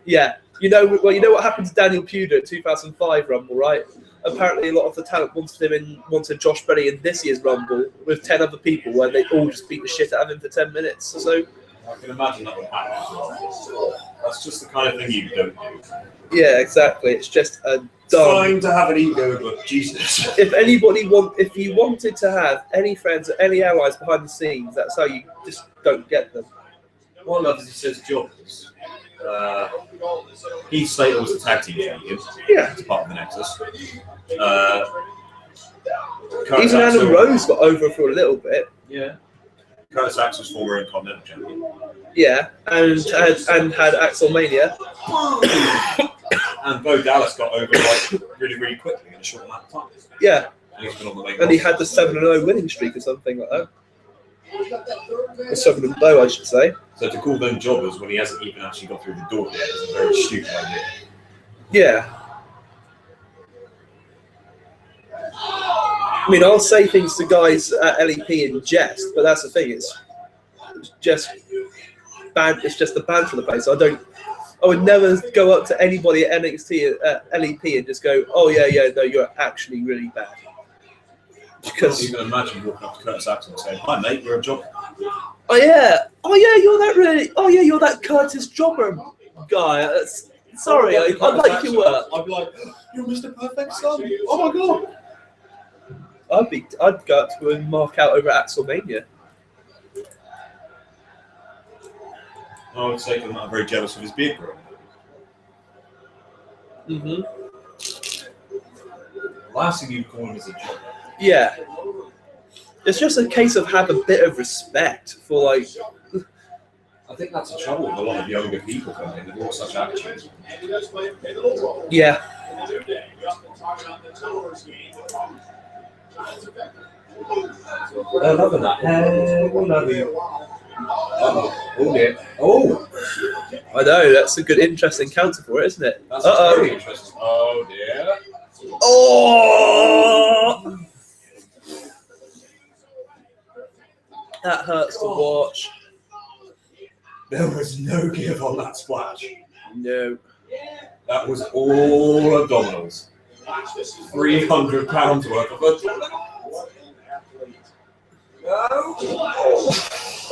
Speaker 2: Yeah. You know what happened to Daniel Puder at 2005 Rumble, right? Apparently a lot of the talent wanted Josh Benny in this year's Rumble with 10 other people where they all just beat the shit out of him for 10 minutes or so.
Speaker 1: I can imagine that would happen. That's just the kind of thing you don't do.
Speaker 2: Yeah, exactly. It's just a
Speaker 1: It's fine to have an ego, but Jesus.
Speaker 2: If you wanted to have any friends or any allies behind the scenes, that's how you just don't get them.
Speaker 1: What I love is he says jobbers. Heath Slater was the tag team champion.
Speaker 2: Yeah.
Speaker 1: As part of the Nexus.
Speaker 2: Even Adam Rose got over for a little bit.
Speaker 1: Yeah. Curtis Axel's former Intercontinental champion.
Speaker 2: Yeah, and had Axelmania.
Speaker 1: And Bo Dallas got over really, really quickly in a short amount of time.
Speaker 2: Yeah.
Speaker 1: And he's been on the main
Speaker 2: And he
Speaker 1: roster.
Speaker 2: had the 7-0 winning streak or something like that. Or 7-0, I should say.
Speaker 1: So to call them jobbers when he hasn't even actually got through the door yet is a very stupid idea.
Speaker 2: Yeah. I mean, I'll say things to guys at LEP in jest, but that's the thing. It's just bad. It's just the band for the place. I would never go up to anybody at NXT at LEP and just go, "Oh yeah, no, you're actually really bad." Because
Speaker 1: you can imagine walking up to Curtis Axel and saying, "Hi mate, you're a jobber."
Speaker 2: Oh yeah, you're that Curtis Jobber guy. Sorry, I like your work.
Speaker 1: I'd be like, "You're Mr. Perfect Son." Oh my god.
Speaker 2: I'd go up to him and mark out over Axelmania.
Speaker 1: I would say that I'm very jealous of his beard growing.
Speaker 2: Mm-hmm.
Speaker 1: Last thing you'd call him is a jobber.
Speaker 2: Yeah. It's just a case of have a bit of respect for like.
Speaker 1: I think that's the trouble with a lot of younger people coming in. They've got such attitudes.
Speaker 2: Yeah.
Speaker 1: They're loving that. Hey, we love you. Oh dear. Oh.
Speaker 2: I know, that's a good, interesting counter for it, isn't it?
Speaker 1: That's very interesting. Oh dear.
Speaker 2: Oh! That hurts to watch.
Speaker 1: There was no give on that splash.
Speaker 2: No.
Speaker 1: That was all abdominals. 300 pounds worth of abdominals.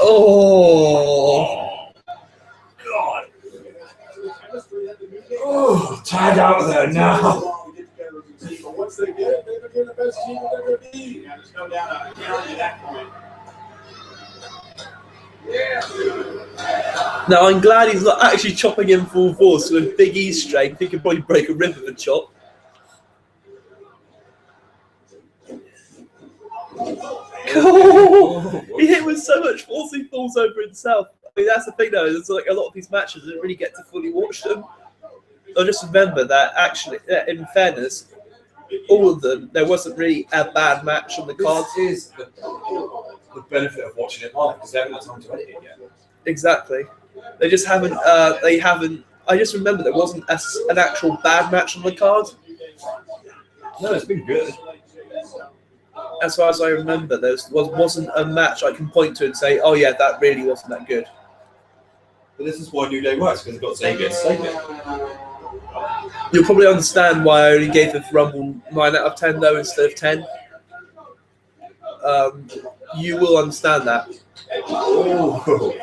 Speaker 2: Oh.
Speaker 1: God. Oh, tag out of there now.
Speaker 4: Once they get it, they become the best team in WWE. There's no doubt I guarantee that point.
Speaker 2: Now, I'm glad he's not actually chopping in full force with Big E's strength. He could probably break a rib with a chop. Oh, he hit with so much force he falls over himself. I mean, that's the thing though, it's like a lot of these matches, I didn't really get to fully watch them. I just remember that actually, in fairness, all of them, there wasn't really a bad match on the card.
Speaker 1: This is the benefit of watching it live because they haven't had time to edit it yet.
Speaker 2: Exactly. They just haven't, I just remember there wasn't an actual bad match on the card.
Speaker 1: No, it's been good.
Speaker 2: as far as I remember, there wasn't a match I can point to and say, "Oh yeah, that really wasn't that good."
Speaker 1: But this is why New Day works, because they've got Xavier to save it.
Speaker 2: You'll probably understand why I only gave the Rumble 9 out of 10 though instead of 10. You will understand that.
Speaker 1: Oh.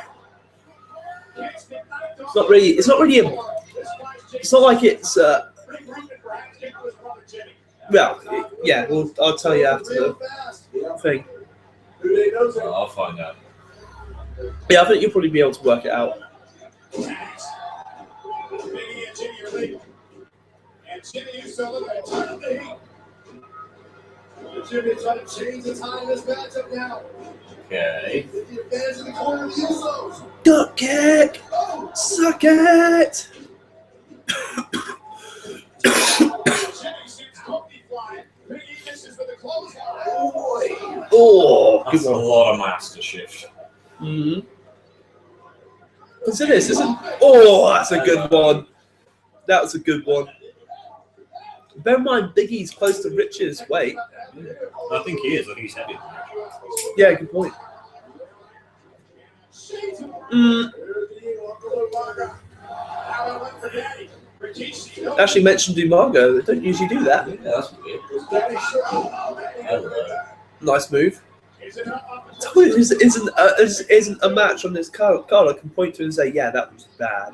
Speaker 2: It's not really. It's not like it's. Well, yeah. Well, I'll tell you after the thing.
Speaker 1: I'll find out.
Speaker 2: Yeah, I think you'll probably be able to work it out.
Speaker 4: And Jimmy Uso looking at turn up the heat. Jimmy trying to change the time of this matchup now.
Speaker 1: Okay.
Speaker 4: With the advantage in the corner of the Usos.
Speaker 2: Gut kick! Suck it!
Speaker 4: Jimmy seems comfy flying. Biggie misses with the clothesline.
Speaker 2: Oh,
Speaker 1: That's
Speaker 2: good
Speaker 1: a
Speaker 2: one.
Speaker 1: lot of master shift.
Speaker 2: Mm-hmm. Consider this, isn't? Oh, that's a good one. That was a good one. Bear in mind, Biggie's close to Rich's weight.
Speaker 1: I think he is. I think he's heavy.
Speaker 2: Yeah, good point. Actually mentioned Umago. They don't usually do that.
Speaker 1: Yeah, that's weird.
Speaker 2: Nice move. It isn't a match on this card I can point to and say, yeah, that was bad.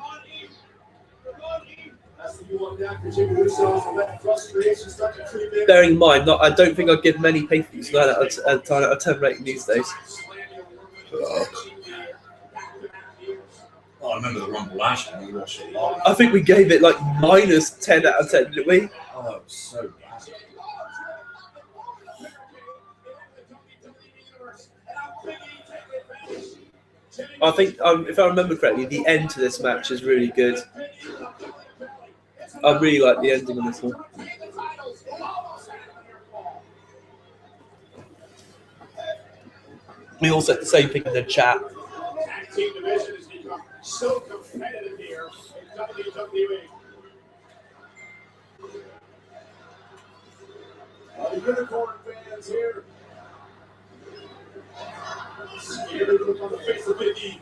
Speaker 2: Bearing in mind, I don't think I'd give many pay-per-views 9 out of 10 rating these days.
Speaker 1: Oh, I remember the Rumble last year. We watched it live.
Speaker 2: I think we gave it like minus 10 out of 10, didn't we?
Speaker 1: Oh, it was so bad.
Speaker 2: I think, if I remember correctly, the end to this match is really good. I really like the ending of this one. We all said the same thing in the chat.
Speaker 4: Tag team division has become so competitive here in WWE. The Unicorn fans here. Scary look on the face of Big E.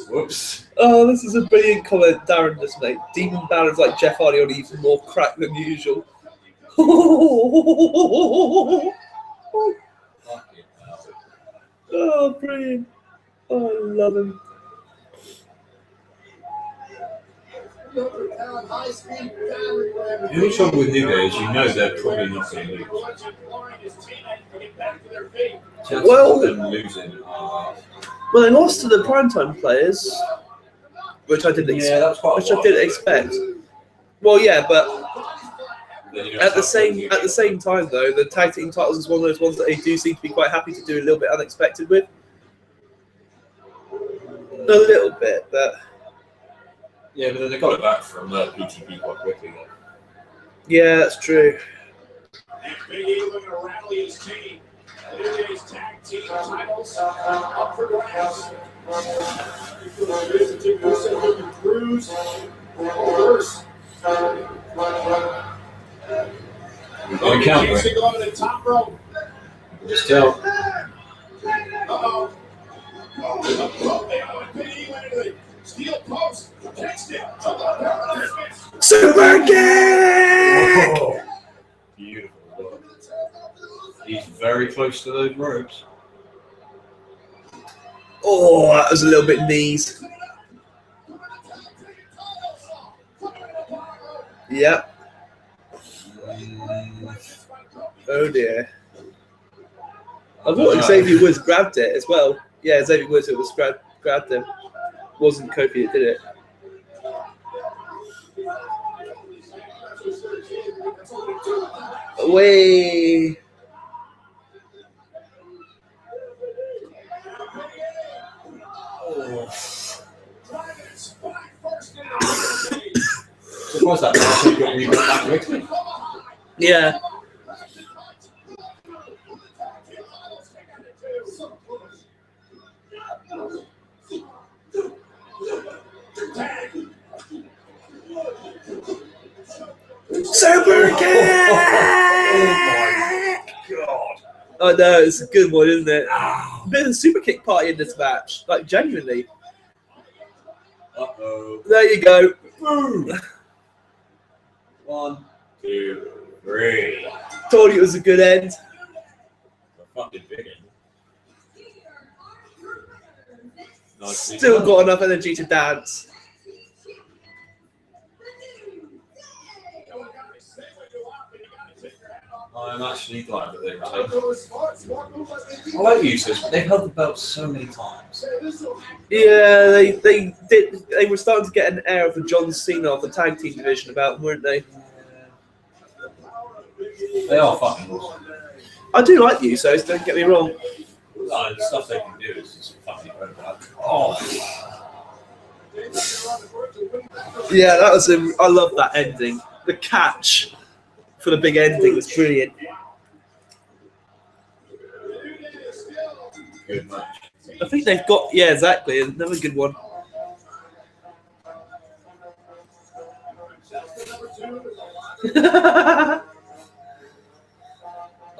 Speaker 1: Whoops.
Speaker 2: Oh, this is a brilliant comment Darren just made. Demon Balor's like Jeff Hardy on even more crack than usual. Oh, brilliant. Oh, I love him.
Speaker 1: The only trouble with New Day is you know they're probably not going to lose. Chances
Speaker 2: Well-
Speaker 1: of them losing are...
Speaker 2: Well, they lost to the primetime players, which I didn't
Speaker 1: Yeah, that's quite a
Speaker 2: which I
Speaker 1: while
Speaker 2: didn't
Speaker 1: ago.
Speaker 2: expect. Well, yeah, but
Speaker 1: Then you know
Speaker 2: at the
Speaker 1: it's
Speaker 2: same time though, the tag team titles is one of those ones that they do seem to be quite happy to do a little bit unexpected with. A little bit, but
Speaker 1: Yeah, but then they got it back from PTP quite quickly. Though.
Speaker 2: yeah, that's true.
Speaker 4: Big E looking to rally his team. Today's tag team titles up for grabs. Looking bruised or worse.
Speaker 1: We've got to count
Speaker 4: Kingston
Speaker 1: it.
Speaker 4: going to the top rope.
Speaker 1: Just tell.
Speaker 4: Uh-oh. Big E went into the steel post. Kingston.
Speaker 2: Super kick!
Speaker 1: Oh, beautiful. He's very close to those ropes.
Speaker 2: Oh, that was a little bit knees. Yep. Oh dear. I thought Xavier Woods grabbed it as well. Yeah, Xavier Woods it was grabbed him. Wasn't Kofi that did it. Away.
Speaker 1: Surprised that match got rebooked that quickly.
Speaker 2: Yeah. Super kick!
Speaker 1: God.
Speaker 2: I know, it's a good one, isn't it?
Speaker 1: Ow.
Speaker 2: A bit of a super kick party in this match, like genuinely.
Speaker 1: Uh-oh.
Speaker 2: There you go.
Speaker 1: Boom. 1, 2, 3.
Speaker 2: Told you it was a good end.
Speaker 1: The fucking big end. Nicely
Speaker 2: Still
Speaker 1: done.
Speaker 2: got enough energy to dance.
Speaker 1: I'm actually glad that they retained. I like Usos, but they've held the belt so many times.
Speaker 2: Yeah, they did. They were starting to get an air of the John Cena of the tag team division about them, weren't they?
Speaker 1: They are fucking awesome.
Speaker 2: I do like the Usos, don't get me wrong.
Speaker 1: No, the stuff they can do is just fucking incredible. Oh,
Speaker 2: Yeah, that was I love that ending. The catch for the big ending was brilliant.
Speaker 1: good match.
Speaker 2: I think they've got exactly another good one.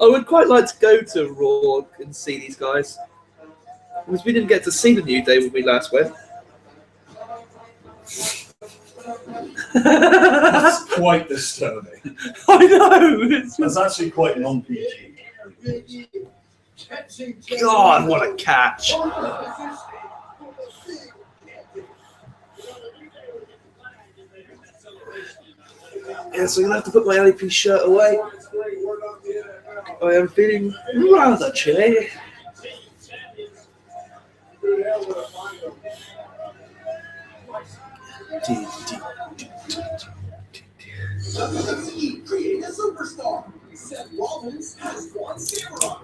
Speaker 2: I would quite like to go to Raw and see these guys because we didn't get to see the New Day when we last went.
Speaker 6: That's quite disturbing.
Speaker 2: I know. It's
Speaker 6: That's actually quite non-PG.
Speaker 2: God, what a catch! Yeah, so I'm gonna have to put my LAP shirt away. I am feeling rather chilly.
Speaker 4: WWE created a superstar. Seth Rollins has gone samurai,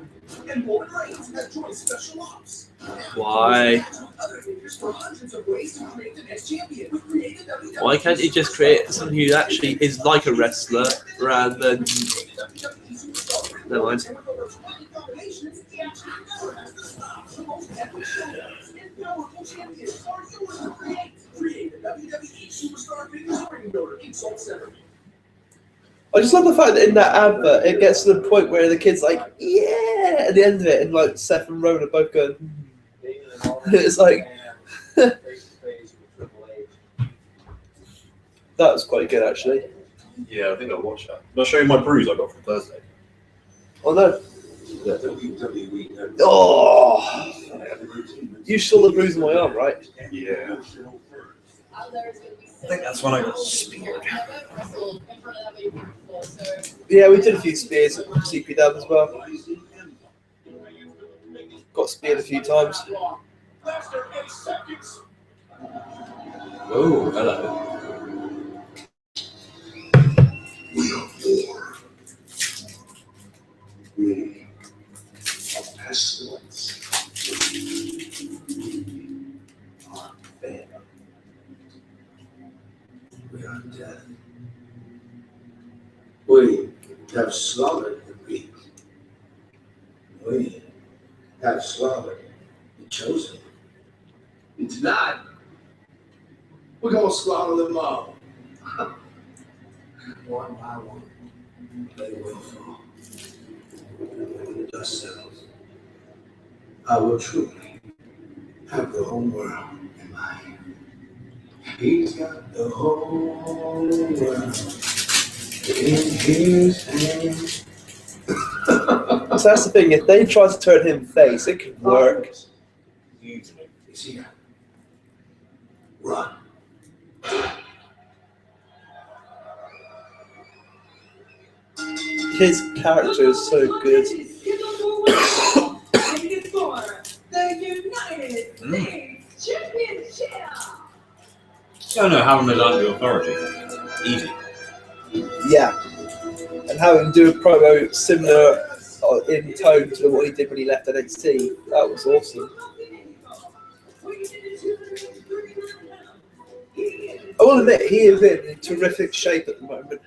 Speaker 4: and Roman Reigns has joined Special Ops.
Speaker 2: Why?
Speaker 4: Other figures for hundreds of ways to create the next champion. We created WWE.
Speaker 2: Why can't you just create someone who actually is like a wrestler rather than? Never mind.
Speaker 4: Create the WWE Superstar Figures Ring Builder Insult Center.
Speaker 2: I just love the fact that in that advert it gets to the point where the kid's like, yeah, at the end of it, and like Seth and Rowan are both going. It's like that was quite good actually.
Speaker 6: Yeah, I think I'll watch that. I'll show you my bruise I got from Thursday.
Speaker 2: Oh no!
Speaker 4: WWE.
Speaker 2: Oh, you saw the bruise on my arm, right?
Speaker 6: Yeah. I think that's when I got speared.
Speaker 2: Yeah, we did a few spears at CPW as well. Got speared a few times.
Speaker 1: Oh, hello.
Speaker 4: We are war. We are pestilence. We are famine. We are death. We have slaughtered the weak. We have slaughtered the chosen. And tonight, we're going to slaughter them all. One by one, they will fall. And the dust settles. I will truly have the whole world in my hand. He's got the whole world in his hand.
Speaker 2: So that's the thing. If they try to turn him face, it could work.
Speaker 4: He's here. Run.
Speaker 2: His character is so good.
Speaker 1: I don't know how to land the authority. Easy.
Speaker 2: Yeah, and having him do a promo similar in tone to what he did when he left NXT, that was awesome. I will admit, he is in terrific shape at the moment.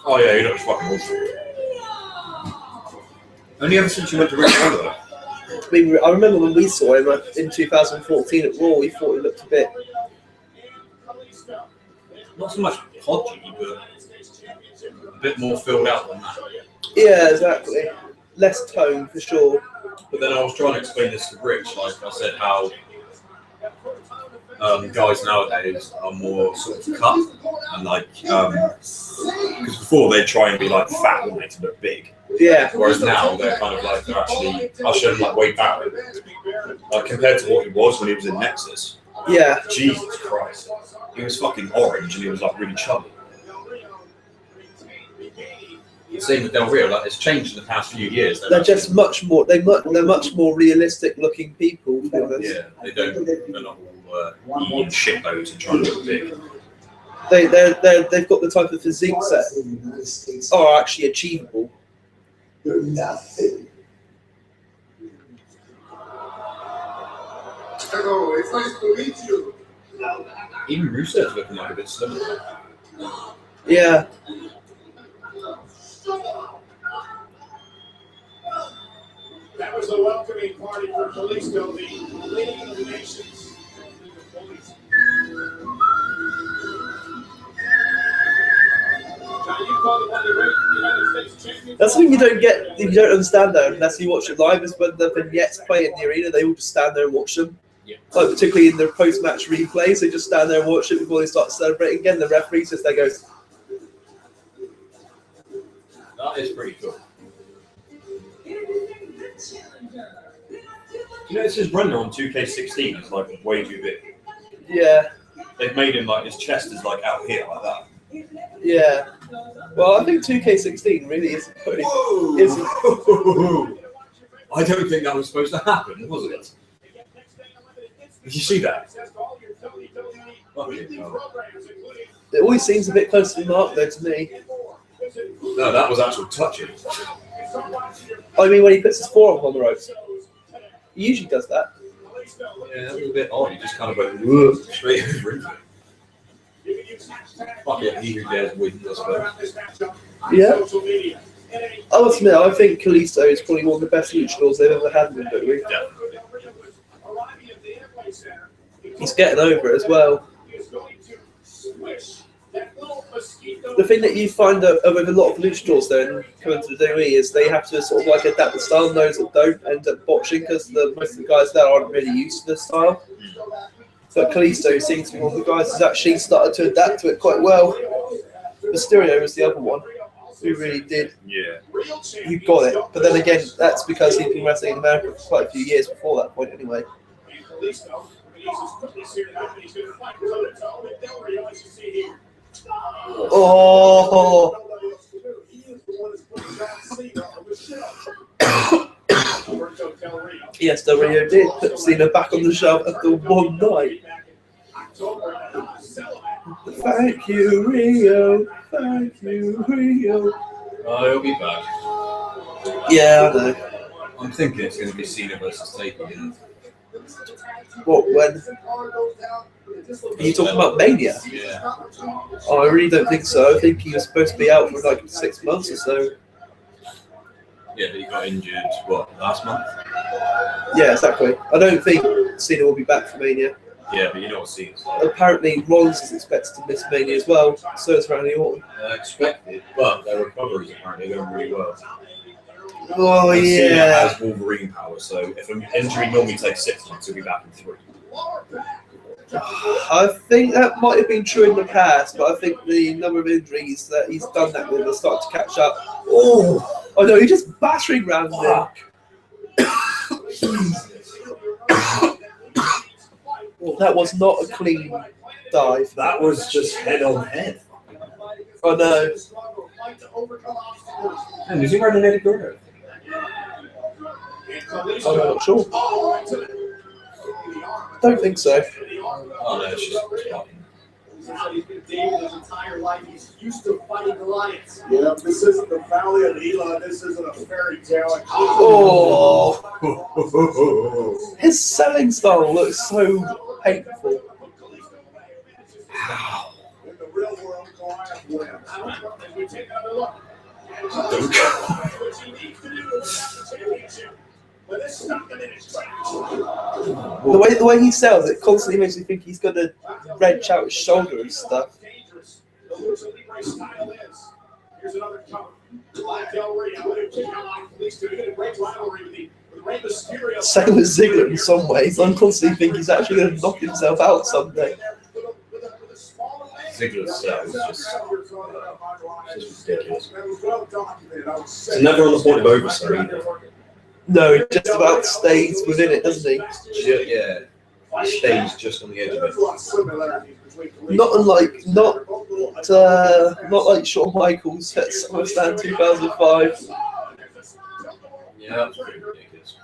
Speaker 1: Oh yeah, he looks fucking awesome. Only ever since you went to Wrestlemania.
Speaker 2: I remember when we saw him in 2014 at Raw, we thought he looked a bit.
Speaker 1: Not so much podgy, but bit more filled out than that.
Speaker 2: Yeah, exactly. Less tone for sure.
Speaker 1: But then I was trying to explain this to Rich, like I said, how guys nowadays are more sort of cut and like because before they'd try and be like fat and make to look big.
Speaker 2: Yeah.
Speaker 1: Whereas now they're kind of like they're actually I'll show them like way back like compared to what he was when he was in Nexus.
Speaker 2: Yeah.
Speaker 1: Jesus Christ. He was fucking orange and he was like really chubby. Same with Del Rio, like it's changed in the past few years.
Speaker 2: They're just much more. They're much more realistic looking people. To be honest.
Speaker 1: Yeah, they're not all eating shitloads and trying to look big.
Speaker 2: They've got the type of physiques that are actually achievable.
Speaker 5: You're nothing. Hello, it's nice to meet you.
Speaker 1: Even Rusev's looking like a bit slimmer.
Speaker 2: Yeah.
Speaker 4: That was the welcoming party for Kalisto, the League of the Nations. John, you called it one of the great United States champions.
Speaker 2: That's something you don't understand though, unless you watch it live. Is when the vignettes play in the arena, they all just stand there and watch them.
Speaker 1: Yeah.
Speaker 2: Like particularly in the post-match replays, they just stand there and watch it before they start celebrating again. The referee just there goes.
Speaker 1: That is pretty cool. You know, this is running on 2K16 is like way too big.
Speaker 2: Yeah.
Speaker 1: They've made him like his chest is like out here like that.
Speaker 2: Yeah. Well, I think 2K16 really isn't.
Speaker 1: Whoa. I don't think that was supposed to happen, was it? Did you see that?
Speaker 2: It always seems a bit close to the mark though to me.
Speaker 1: No, that was actual touching.
Speaker 2: I mean, when he puts his forearm on the ropes, he usually does that.
Speaker 1: Yeah, that was a bit odd. He just kind of went whoop, straight over into it. Fuck it, he who dares wins, I suppose.
Speaker 2: Yeah. I must admit, I think Kalisto is probably one of the best luchadors they've ever had in WWE. He's getting over it as well. The thing that you find with a lot of luchadors then coming to the WWE is they have to sort of like adapt the style, and those that don't end up botching because most of the guys there aren't really used to this style. But Kalisto seems to be one of the guys who's actually started to adapt to it quite well. Mysterio was the other one who really did.
Speaker 1: Yeah.
Speaker 2: You got it. But then again, that's because he'd been wrestling in America for quite a few years before that point anyway. Oh! Yes, Del Rio did put Cena back on the shelf after one night. Thank you, Rio. Thank you, Rio.
Speaker 1: Oh, he'll be back.
Speaker 2: Yeah, I know.
Speaker 1: I'm thinking it's going to be Cena versus Taker.
Speaker 2: What, when? Are you talking about Mania?
Speaker 1: Yeah.
Speaker 2: Oh, I really don't think so. I think he was supposed to be out for like 6 months or so.
Speaker 1: Yeah, but he got injured, what, last month?
Speaker 2: Yeah, exactly. I don't think Cena will be back for Mania.
Speaker 1: Yeah, but you know what Cena's like.
Speaker 2: Apparently, Rollins is expected to miss Mania as well. So is Randy Orton.
Speaker 1: Expected, but their recoveries apparently are going really well.
Speaker 2: Oh,
Speaker 1: And Cena
Speaker 2: yeah.
Speaker 1: has Wolverine power, so if an injury normally takes 6 months, he'll be back in 3.
Speaker 2: I think that might have been true in the past, but I think the number of injuries that he's done that with are starting to catch up. Oh, no, he's just battering round him. That was not a clean dive.
Speaker 1: That was just head on head.
Speaker 2: Oh, no.
Speaker 1: And is he running Eddie Guerrero?
Speaker 2: I'm not sure. Don't think so.
Speaker 1: Oh no, it's just fucking.
Speaker 4: He's been David his entire life. He's used to fighting Goliaths.
Speaker 5: Yeah, this isn't the Valley of Elah. This isn't a fairy tale.
Speaker 2: Oh, his selling style looks so painful.
Speaker 5: In the real world, Goliath wins.
Speaker 4: As we take another look. Which he needs to do to win the championship. But this stopped him in his tracks.
Speaker 2: The way he sells it constantly makes me think he's going to wrench out his shoulder and stuff.
Speaker 4: The Lucha Libre style is. Here's another cover. Del Rio, kick out like Kalisto. You get a great rivalry with Rey Mysterio.
Speaker 2: Same with Ziggler in some ways. I constantly think he's actually going to knock himself out someday.
Speaker 6: Ziggler's set was just ridiculous. He's never on the point of overstay either.
Speaker 2: No, he just about stays within it, doesn't he?
Speaker 6: Yeah. He stays just on the edge of it.
Speaker 2: Not like Shawn Michaels at SummerSlam 2005.
Speaker 6: Yeah, that's pretty ridiculous.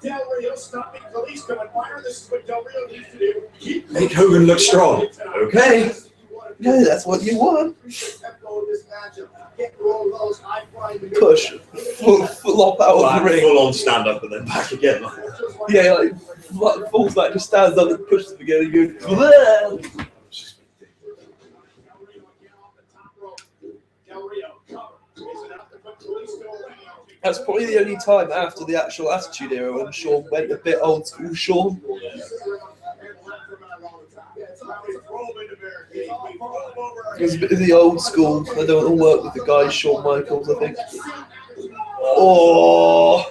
Speaker 4: Del Rio stopping Kalisto, and Byron, this is what Del Rio needs to do.
Speaker 6: Make Hogan look strong. Okay.
Speaker 2: Yeah, that's what you want. Push. Flop out of the ring.
Speaker 6: Full on stand up and then back again.
Speaker 2: Yeah, like falls back, just stands up and pushes them again and goes, That's probably the only time after the actual Attitude Era when Shawn went a bit old school Shawn. It was a bit of the old school. I don't want to work with the guy Shawn Michaels, I think. Oh!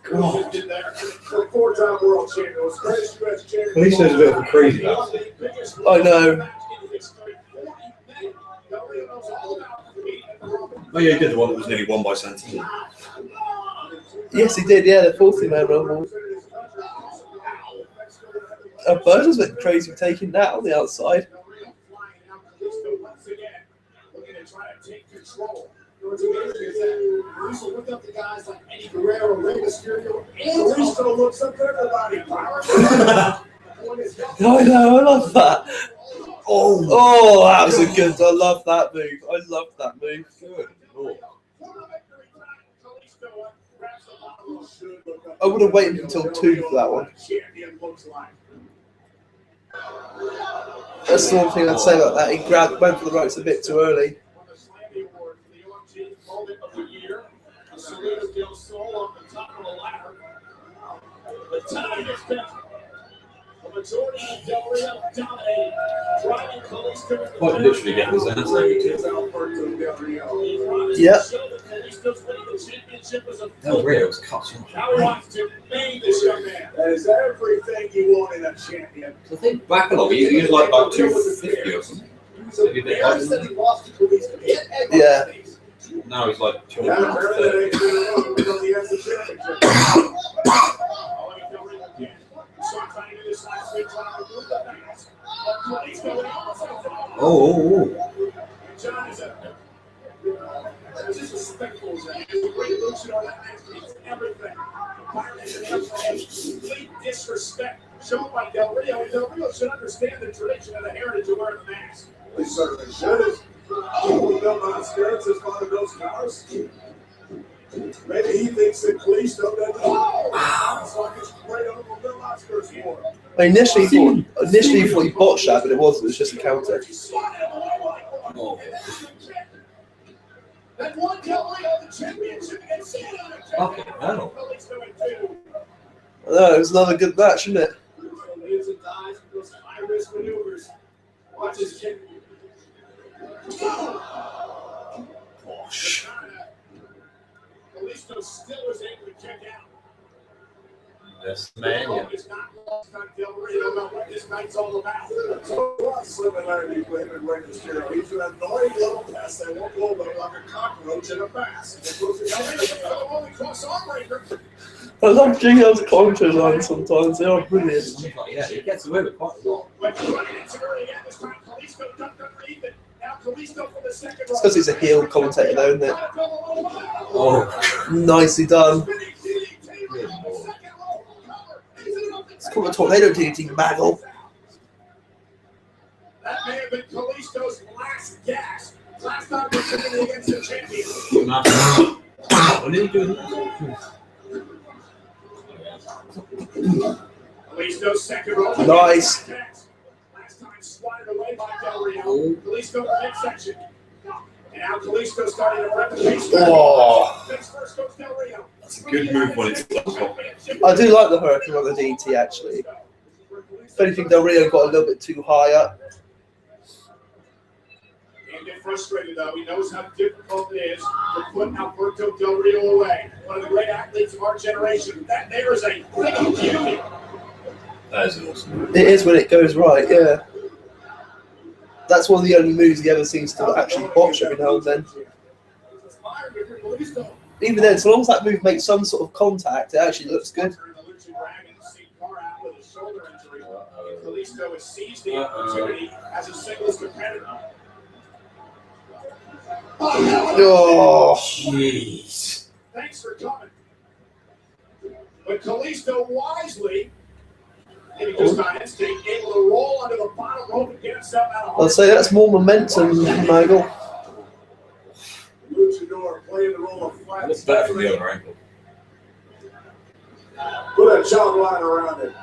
Speaker 6: God.
Speaker 4: Four-time world champion.
Speaker 6: Kalisto's a bit of a crazy bastard.
Speaker 2: I know.
Speaker 6: Oh yeah, he did the one that was nearly won by Santino.
Speaker 2: Yes, he did, yeah, the 40-man Rumble. Burton's a bit crazy for taking that on the outside.
Speaker 4: What's amazing is that Russo looked up to guys like Eddie Guerrero, Rey Mysterio, and Russo looks up to everybody.
Speaker 2: I know, I love that. Oh, that was a good. I love that move. I love that move.
Speaker 6: Good Lord.
Speaker 2: I would have waited until 2 for that one. That's the one thing I'd say about that. He went for the ropes a bit too early.
Speaker 1: Quite literally getting his ass handed to him.
Speaker 2: Yep.
Speaker 1: Del Rio was cut so much.
Speaker 4: That is everything you want in a champion.
Speaker 1: I think back along, he was like 250 or something. Maybe a bit higher than that.
Speaker 2: Yeah.
Speaker 1: Now he's like 230. Oh.
Speaker 4: Disrespectful as that. Great illusion on that next piece. Everything. Complete disrespect shown by Del Rio. And Del Rio should understand the tradition and the heritage of wearing the mask. They certainly should. People built on skirts as one of those cars. Maybe he thinks that Kalisto doesn't know. It's like it's great Uncle Bill Oscar's war.
Speaker 2: I initially thought he botched that, but it wasn't. It was just a counter.
Speaker 1: Oh.
Speaker 4: That one Del Rio the championship against
Speaker 1: Fucking hell.
Speaker 2: No, it was another good match, isn't it?
Speaker 4: Lives and dies with those high-risk maneuvers. Watch his kick.
Speaker 2: Gosh.
Speaker 4: Kalisto still is able to check out.
Speaker 1: Wrestlemania.
Speaker 4: It's not lost on Del Rio about what this night's all about. So what similarity with him and Rey Mysterio? He's an annoying little pest that won't go away like a cockroach in a mask. Only cross-arm breaker.
Speaker 2: I love JL's contours on sometimes. They are brilliant.
Speaker 1: Yeah, he gets away with quite a lot.
Speaker 4: But it's early again. This time Kalisto ducked underneath it. Now Kalisto for the second
Speaker 2: It's because he's a heel commentator, though, isn't it?
Speaker 1: Oh.
Speaker 2: Nicely done. It's called a tornado DDT, Maggle.
Speaker 4: That may have been Kalisto's last gas. Last time we're competing against the champion.
Speaker 1: What did he do?
Speaker 4: Kalisto's second roll.
Speaker 2: Nice.
Speaker 4: Last time swatted away by Del Rio. Kalisto in the midsection. And now Kalisto starting to replicate.
Speaker 2: Oh.
Speaker 4: First goes Del Rio.
Speaker 6: That's a good move when it's done.
Speaker 2: I do like the Hurricane on the DDT, actually. If anything, Del Rio got a little bit too high up.
Speaker 4: get frustrated, though. He knows how difficult it is to put Alberto Del Rio away. One of the great athletes of our generation. That there is a thing of beauty.
Speaker 6: That is awesome.
Speaker 2: It is when it goes right, yeah. That's one of the only moves he ever seems to actually botch every now and then. Even then, so long as that move makes some sort of contact, it actually looks good.
Speaker 4: Kalisto has seized the opportunity as a singles competitor.
Speaker 2: Oh,
Speaker 1: Jeez.
Speaker 4: Thanks for coming. But Kalisto wisely, maybe just on instinct, able to roll under the bottom rope and get himself out of
Speaker 2: I'd say that's more momentum, Michael.
Speaker 4: Luchador playing the role of flat.
Speaker 1: Looks better from the other angle.
Speaker 4: Put a jump line around it.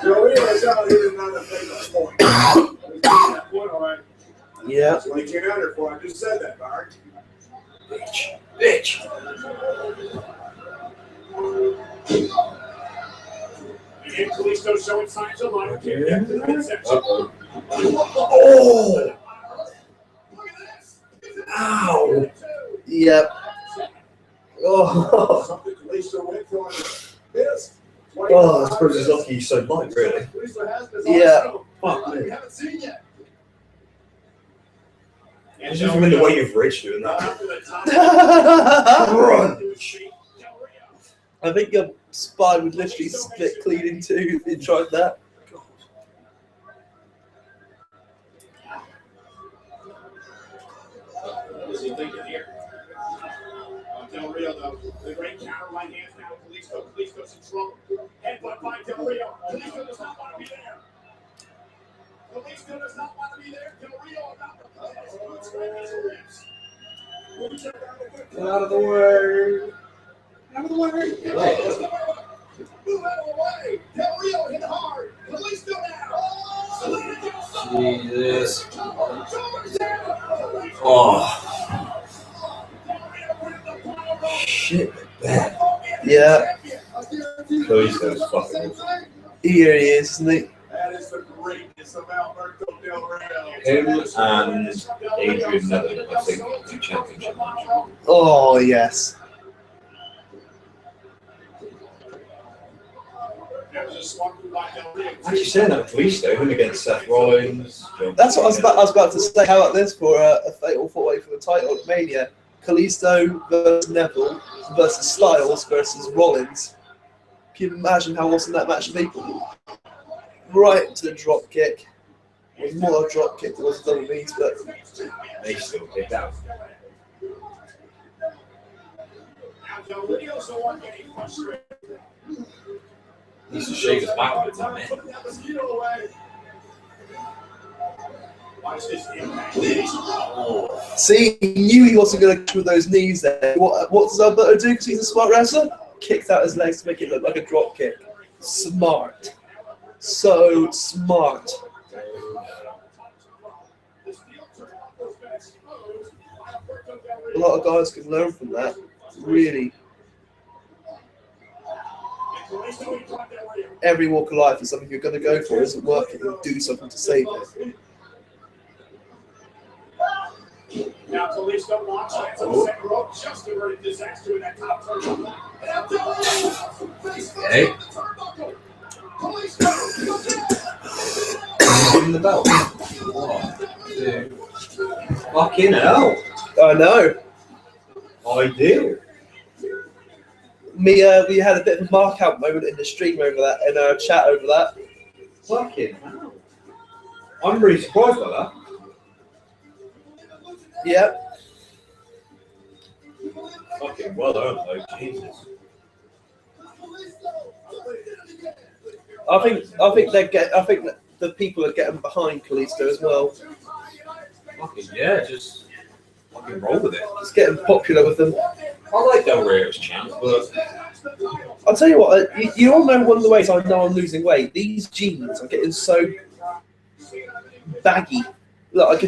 Speaker 4: Joey is out here tonight to make a point. That point, all right.
Speaker 2: Yeah.
Speaker 4: That's what he came out here for. I just said that, Bart.
Speaker 1: Bitch.
Speaker 4: Again, Kalisto showing signs of life.
Speaker 1: Uh-oh.
Speaker 2: Oh!
Speaker 4: Look at this.
Speaker 1: Ow.
Speaker 2: Yep. Oh.
Speaker 4: Something Kalisto went through on this.
Speaker 6: Oh, I suppose it's lucky he's so light, really.
Speaker 2: Yeah.
Speaker 6: Fuck
Speaker 4: We
Speaker 6: me.
Speaker 4: haven't seen yet.
Speaker 6: It's just in the way you've reached doing that.
Speaker 2: I think your spine would literally split clean in two if you tried that.
Speaker 4: What is he thinking here? Del Rio, though, the great counter right hands now. Kalisto's in trouble. Headbutt by Del Rio. Kalisto does not want to be there. Kalisto does not want to be there. Del Rio about to put his boots right his ribs.
Speaker 1: Get out of the way.
Speaker 4: Out of the way. Move out of the way. Del Rio hit hard. Kalisto now.
Speaker 1: Jesus. Oh. Shit, bad.
Speaker 2: Yeah.
Speaker 6: Kalisto's fucking awesome.
Speaker 2: Here he is, isn't he?
Speaker 4: That is the greatness of Alberto Del Rio.
Speaker 6: Him and Adrian Neville, I think, do championship match.
Speaker 2: Oh, yes.
Speaker 6: Actually, saying that Kalisto, him against Seth Rollins.
Speaker 2: That's what I was about to say. How about this for a fatal four-way for the title at Mania? Kalisto versus Neville versus Styles versus Rollins. Can you imagine how awesome that match would be? Right to the drop kick. It was more a drop kick than it was a double knees, but
Speaker 6: They still kicked out.
Speaker 1: Needs to shake his back a bit, doesn't it?
Speaker 4: Watch this impact.
Speaker 2: see, he knew he wasn't going to kick with those knees there. What does Alberto do because he's a smart wrestler? Kicked out his legs to make it look like a drop kick. Smart. So smart. A lot of guys can learn from that. Really. Every walk of life is something you're going to go for. Isn't working and do something to save it.
Speaker 4: Now Kalisto launch lands on the second rope, just averted disaster in that top turnbuckle. And now Del Rio face first
Speaker 1: Hey.
Speaker 4: on the turnbuckle. Kalisto,
Speaker 1: Give him the belt. What? Dude. Fucking hell.
Speaker 2: I know.
Speaker 6: Ideal.
Speaker 2: We had a bit of a mark out moment in the stream over that, in our chat over that.
Speaker 6: Fucking hell. I'm really surprised by that.
Speaker 2: Yep.
Speaker 6: Fucking well done, though. Jesus.
Speaker 2: I think that the people are getting behind Kalisto as well.
Speaker 1: Fucking yeah, just fucking roll with it.
Speaker 2: It's getting popular with them.
Speaker 1: I like Del Rio's champ, but
Speaker 2: I'll tell you what, you all know one of the ways I know I'm losing weight. These jeans are getting so baggy. Look,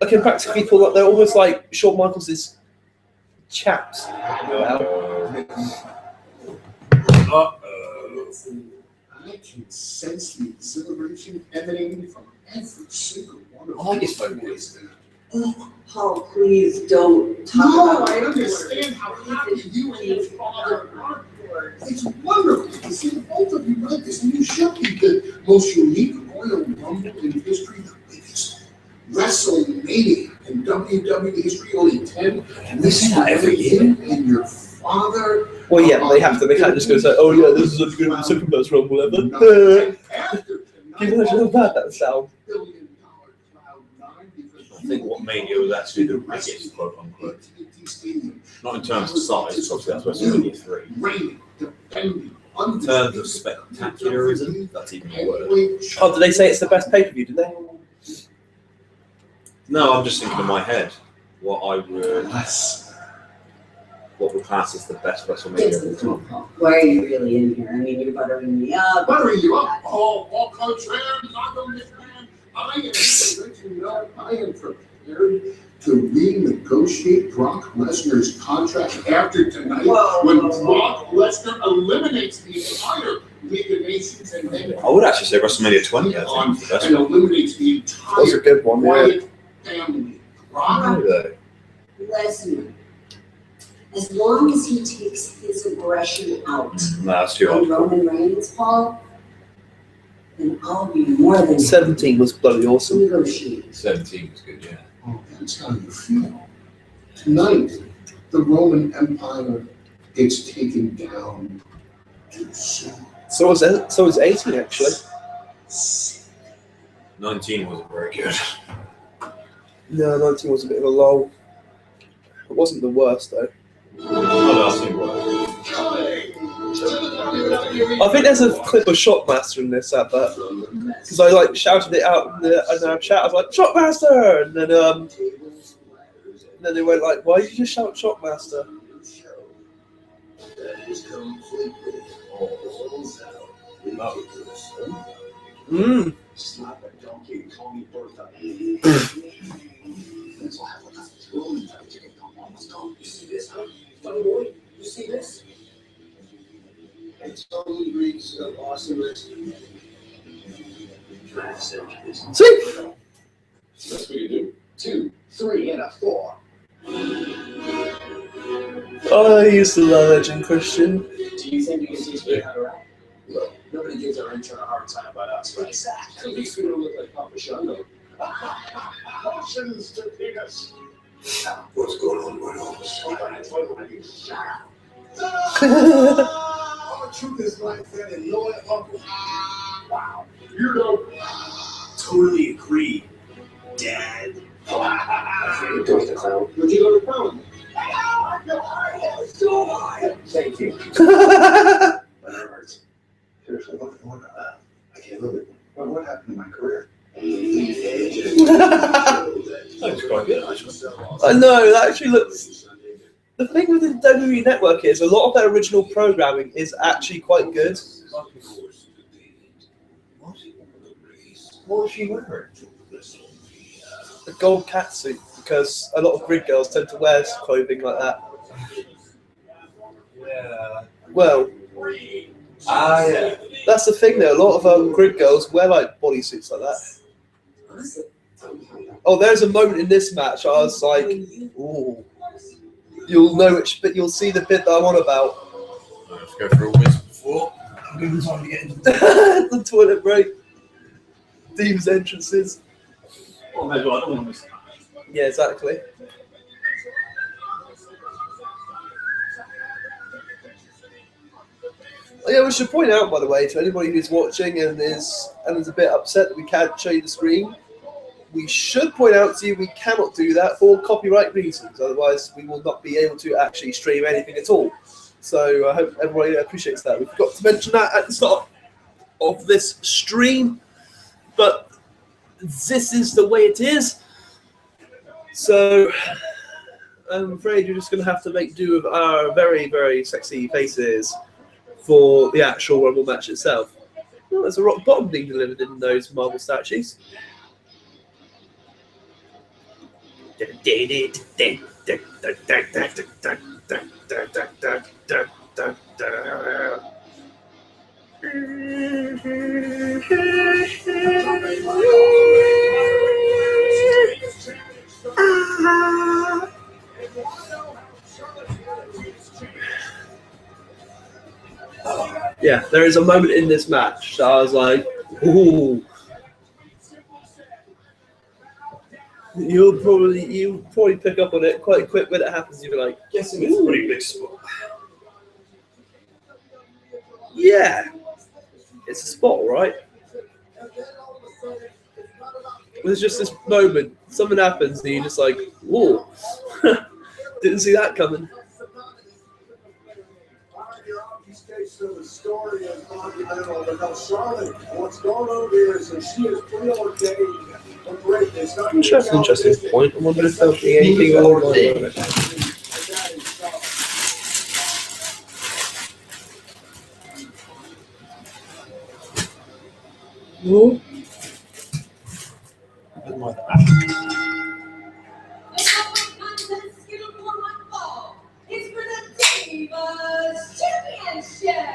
Speaker 2: I can practically pull up. They're almost like Shawn Michaels' chaps.
Speaker 4: I can sense the exhilaration emanating from every single one of
Speaker 1: I like his focus.
Speaker 3: Oh, Paul, please don't talk
Speaker 4: No,
Speaker 3: about
Speaker 4: I
Speaker 3: it.
Speaker 4: understand how happy you and your father are. It's wonderful to see the both of you write this new show. The most unique Royal Rumble in history, the biggest Wrestlemania in WWE history, only 10.
Speaker 1: We see that every year.
Speaker 4: And your father.
Speaker 2: Well, yeah, they have to. They can't just go say, "Oh yeah, this is as good as the second best Rumble ever." Can you imagine how bad that sound?
Speaker 6: I think what Mania was actually the biggest, quote unquote. Not in terms of size, because obviously that's WrestleMania 3. In terms of spectacularism, that's even a word.
Speaker 2: Oh, did they say it's the best pay-per-view? Did they?
Speaker 6: No, I'm just thinking in my head what would class as the best WrestleMania of all time.
Speaker 3: Why are you really in here? I mean, you're buttering me up.
Speaker 4: Buttering you up? Oh, all contrary, not on this man. I am let you know I am prepared to renegotiate Brock Lesnar's contract after tonight when Brock Lesnar eliminates the entire League of Nations and then
Speaker 6: I would actually say WrestleMania 20, I think, is the best
Speaker 4: and
Speaker 6: one.
Speaker 4: eliminates the entire
Speaker 2: That was a good one, yeah.
Speaker 4: Wyatt family. Brock
Speaker 3: Lesnar. As long as he takes his aggression out
Speaker 6: No, that's too
Speaker 3: on
Speaker 6: hard.
Speaker 3: Roman Reigns, Paul, then I'll be more than
Speaker 2: 17 was bloody awesome.
Speaker 3: negotiate.
Speaker 1: 17 was good, yeah.
Speaker 4: Oh, that's how you feel. Tonight, the Roman Empire gets taken down too soon.
Speaker 2: So was 18 actually.
Speaker 6: 19 wasn't very good.
Speaker 2: No, 19 was a bit of a lull. It wasn't the worst though.
Speaker 6: Oh, that's too worse.
Speaker 2: I think there's a clip of Shockmaster in this advert because I shouted it out in the chat. I was like, "Shockmaster!" And then they went like, "Why did you just shout Shockmaster?" Mm.
Speaker 4: You see this? It's only reads of awesomeness.
Speaker 2: See?
Speaker 4: That's what you do. 2, 3, and a 4.
Speaker 2: I used to love Edge and Christian.
Speaker 5: Do you think you can teach me how to rap? Look, nobody gives our intern a hard time about us, right? Exactly. At least we don't look like Papa Shango.
Speaker 4: Motions to penis.
Speaker 6: What's going on, my office?
Speaker 4: Shut up. All the truth is like that and know it, Uncle. Wow. You don't.
Speaker 5: Totally agree, Dad.
Speaker 4: You go to the clown. Would you go to the clown? Thank you.
Speaker 2: That's
Speaker 4: My heart hurts. Seriously, what I can't live it. What happened to my career?
Speaker 6: That's quite good, actually.
Speaker 2: I know, that actually looks. The thing with the WWE Network is a lot of their original programming is actually quite good.
Speaker 1: What was she wearing?
Speaker 2: The gold catsuit, because a lot of grid girls tend to wear clothing like that.
Speaker 1: Yeah.
Speaker 2: Well,
Speaker 1: Yeah.
Speaker 2: that's the thing though. A lot of grid girls wear like bodysuits like that. Oh, there's a moment in this match I was like, ooh. You'll know which bit, you'll see the bit that I'm on about.
Speaker 1: Let's go through all this before. I'm going to time to get into
Speaker 2: The toilet break. Dean's entrances.
Speaker 6: Well, maybe I don't want to.
Speaker 2: Yeah, exactly. Oh, yeah, we should point out, by the way, to anybody who's watching and is a bit upset that we can't show you the screen, we should point out to you we cannot do that for copyright reasons. Otherwise, we will not be able to actually stream anything at all. So I hope everybody appreciates that. We forgot to mention that at the start of this stream, but this is the way it is. So I'm afraid you're just going to have to make do with our very, very sexy faces for the actual Rumble match itself. Oh, there's a rock bottom being delivered in those marble statues. Yeah, there is a moment in this match that I was like, ooh. You'll probably pick up on it quite quick when it happens. You'll be like,
Speaker 1: Guessing it's a pretty big spot.
Speaker 2: yeah, it's a spot, right? There's just this moment, something happens, and you're just like, whoa, didn't see that coming.
Speaker 4: The story is monumental because Charlotte, what's going on here is that she is preordained for greatness.
Speaker 2: Interesting point. I wonder if there'll be anything along the Ooh.
Speaker 3: It's for the Divas Championship.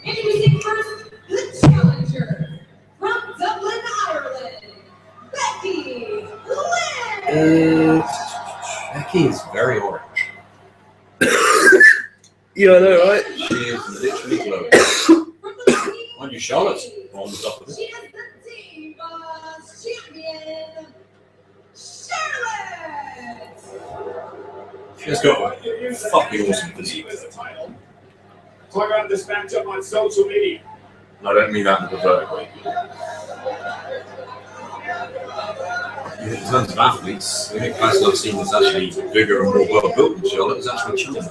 Speaker 3: Introducing first, the challenger from Dublin, Ireland, Becky Lynch.
Speaker 1: Becky is very orange.
Speaker 2: Yeah, I know, right?
Speaker 1: She is literally glowing. Mind you, Charlotte's on the top of it.
Speaker 3: She is the Divas Champion, Charlotte.
Speaker 1: She's got a fucking awesome physique.
Speaker 4: Talk about this matchup on social media.
Speaker 1: I don't mean that in a perverted way. In terms of athletes, the only person I've seen that's actually bigger and more well built than Charlotte is actually Chun.
Speaker 4: It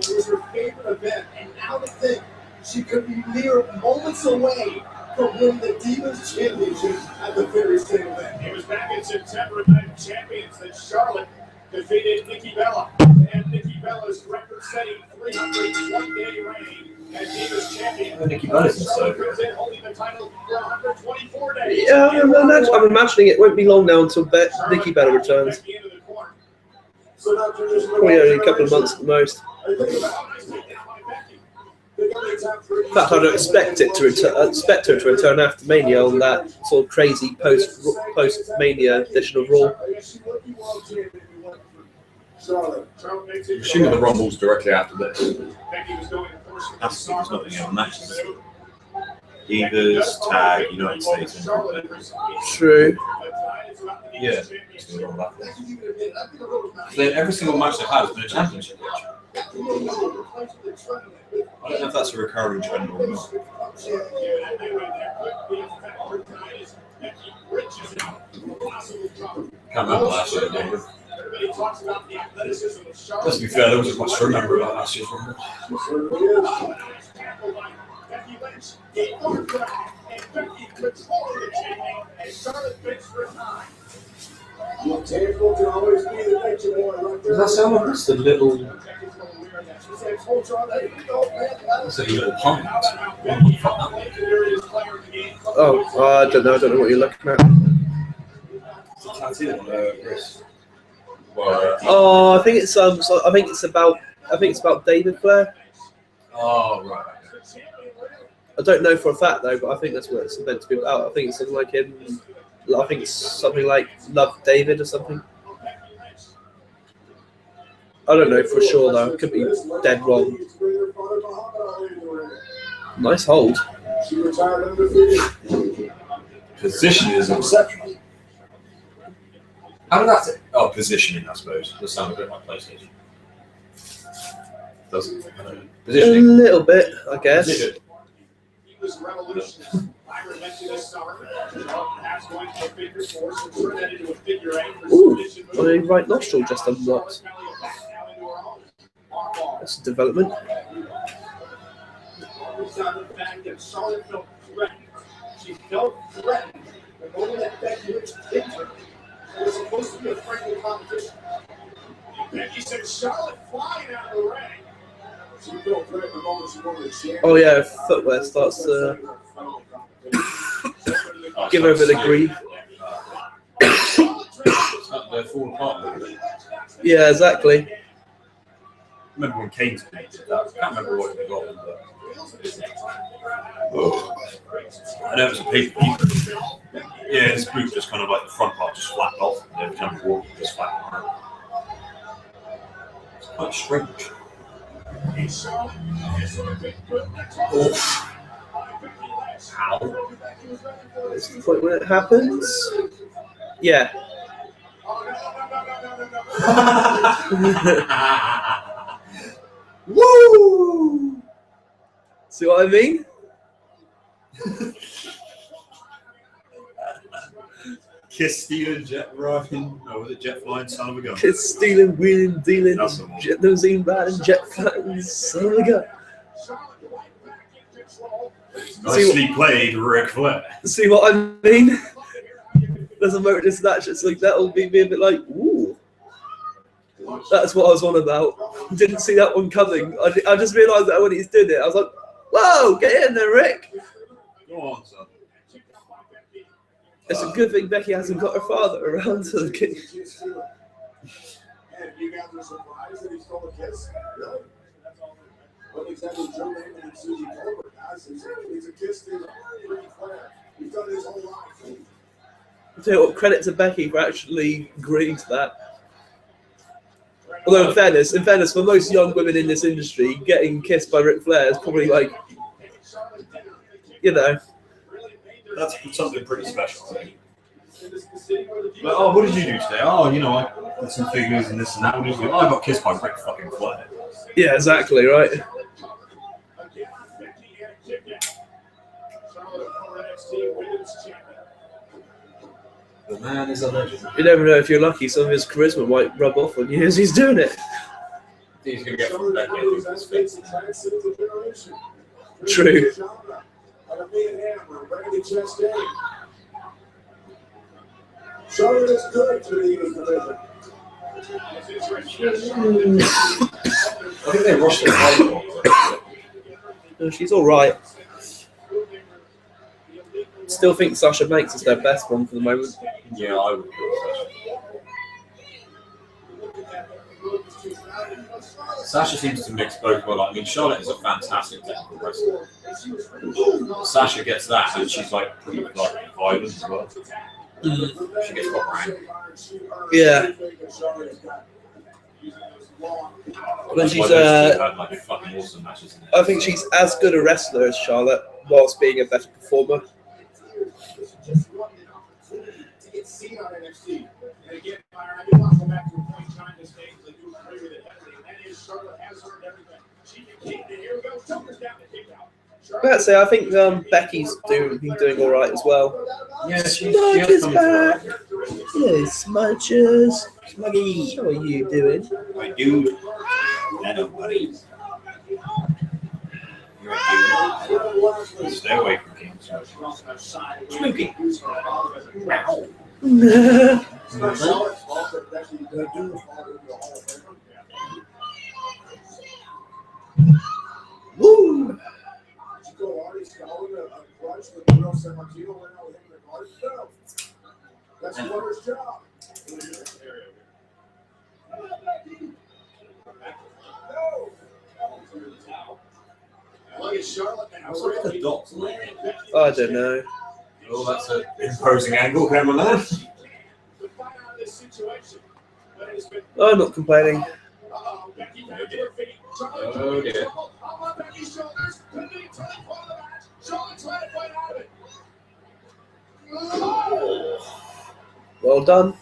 Speaker 4: was her favorite event, and now to think she could be mere moments away from winning the Divas Championship at the very same event. It was back in September at Night of Champions that Charlotte defeated Nikki Bella, and Nikki Bella's record-setting 301-day reign as Divas Champion.
Speaker 1: Nikki Bella's so
Speaker 4: comes in holding the title for 124 days.
Speaker 2: Yeah, I'm imagining it won't be long now until Nikki Bella returns. Probably only a couple of months at the most. In fact, I don't expect it to return. Expect her to return after Mania on that sort of crazy post Mania edition of Raw.
Speaker 1: I'm assuming the Rumble's directly after this. That's there's nothing in matches. Divas, Tag, United States, and
Speaker 2: True.
Speaker 1: yeah. Then every single match they've had has been a championship match. I don't know if that's a recurring trend or not. Can't remember last year, David. Let's be fair, there wasn't much to remember about last year's Rumble. Does that sound like it's the little... It's a little pond.
Speaker 2: Oh, I don't know. I don't know what you're looking at.
Speaker 1: It's a tattoo on Chris.
Speaker 2: Oh, I think it's about David Flair.
Speaker 1: Oh, right.
Speaker 2: I don't know for a fact though, but I think that's what it's meant to be about. I think it's something like him. I think it's something like Love David or something. I don't know for sure though. It could be dead wrong. Nice hold.
Speaker 1: Positioning is exceptional. How did that say? Oh, positioning, I suppose. Does sound a bit like PlayStation. Doesn't it?
Speaker 2: A
Speaker 1: Positioning.
Speaker 2: little bit, I guess.
Speaker 1: Position.
Speaker 4: was revolutionary. I remember this summer, perhaps going to a figure four, so turn that into a figure eight.
Speaker 2: Ooh, my right nostril just unlocked. That's a development.
Speaker 4: It's on the fact that Charlotte felt threatened. She felt threatened. The moment that Becky Lynch kicked her, it was supposed to be a friendly competition. Becky said Charlotte flying out of the ring. She felt threatened the moment she won the championship.
Speaker 2: Oh yeah, footwear starts to give her a bit of grief.
Speaker 1: They're falling apart.
Speaker 2: Yeah, exactly.
Speaker 6: remember when Kane's did that. I can't remember what it got, but I know it was a pay-per-view. Yeah, this group just kind of like the front part just flapped off, and every time you walk, it just flapped on. It's quite strange. How?
Speaker 2: It's the point when it happens. Yeah. Woo! See what I mean?
Speaker 6: Kiss stealing, jet riding, was it jet flying, son of a gun?
Speaker 2: Kiss stealing, wheeling, dealing,
Speaker 6: That's the one.
Speaker 2: jet limousine riding, jet flying, son of a gun.
Speaker 6: Nicely played, Ric Flair.
Speaker 2: See what I mean? There's a moment in this match, it's like that'll be me a bit like, ooh. That's what I was on about. Didn't see that one coming. I just realised that when he's doing it, I was like, whoa, get in there, Rick.
Speaker 6: Go on, son.
Speaker 2: It's a good thing Becky hasn't got her father around to the king.
Speaker 4: And you guys are surprised that he stole a kiss? Really? What exactly Joe Heyman and Susie Goldberg, guys? He's a kiss stealer. Ric Flair. He's done his whole life.
Speaker 2: So credit to Becky for actually agreeing to that. Although in fairness, for most young women in this industry, getting kissed by Ric Flair is probably like, you know.
Speaker 6: That's something pretty special, I think. Like, oh, what did you do today? Oh, you know, I did some figures and this and that. What did you do? Oh, I got kissed by Ric fucking Flair.
Speaker 2: Yeah, exactly, right?
Speaker 6: The man is a legend.
Speaker 2: You never know, if you're lucky, some of his charisma might rub off on you as he's doing it.
Speaker 6: He's going to get from Becky. I think
Speaker 2: True.
Speaker 4: Charlotte is good to the division.
Speaker 6: I think they rushed the
Speaker 2: No, she's all right. Still think Sasha Banks is their best one for the moment.
Speaker 6: Yeah, I would. Sasha seems to mix both well. I mean, Charlotte is a fantastic technical wrestler. Sasha gets that, and she's like pretty like violent as well. She gets proper angry.
Speaker 2: Yeah. When she's
Speaker 6: had like fucking awesome matches.
Speaker 2: I think she's as good a wrestler as Charlotte, whilst being a better performer.
Speaker 4: To get seen on NXT. And again, Byron, I do want to go back to a point trying to stage that you agree with it heavily, and that is Charlotte has heard everything. She can keep it. Here we go. Shoulders down to kick out.
Speaker 2: I'd say I think Becky's been doing all right as well.
Speaker 6: Yeah,
Speaker 2: Smudge is back. Hello, Smudges. Smuggy, how are you doing?
Speaker 6: My dude. Hello, buddy. You're a dude. Stay away from King Smokey. Wow.
Speaker 2: Woo!
Speaker 4: That's Warner's job.
Speaker 2: I don't know.
Speaker 6: Oh, that's an imposing angle, camera man.
Speaker 2: I'm not complaining.
Speaker 6: Oh, dear.
Speaker 2: Well done.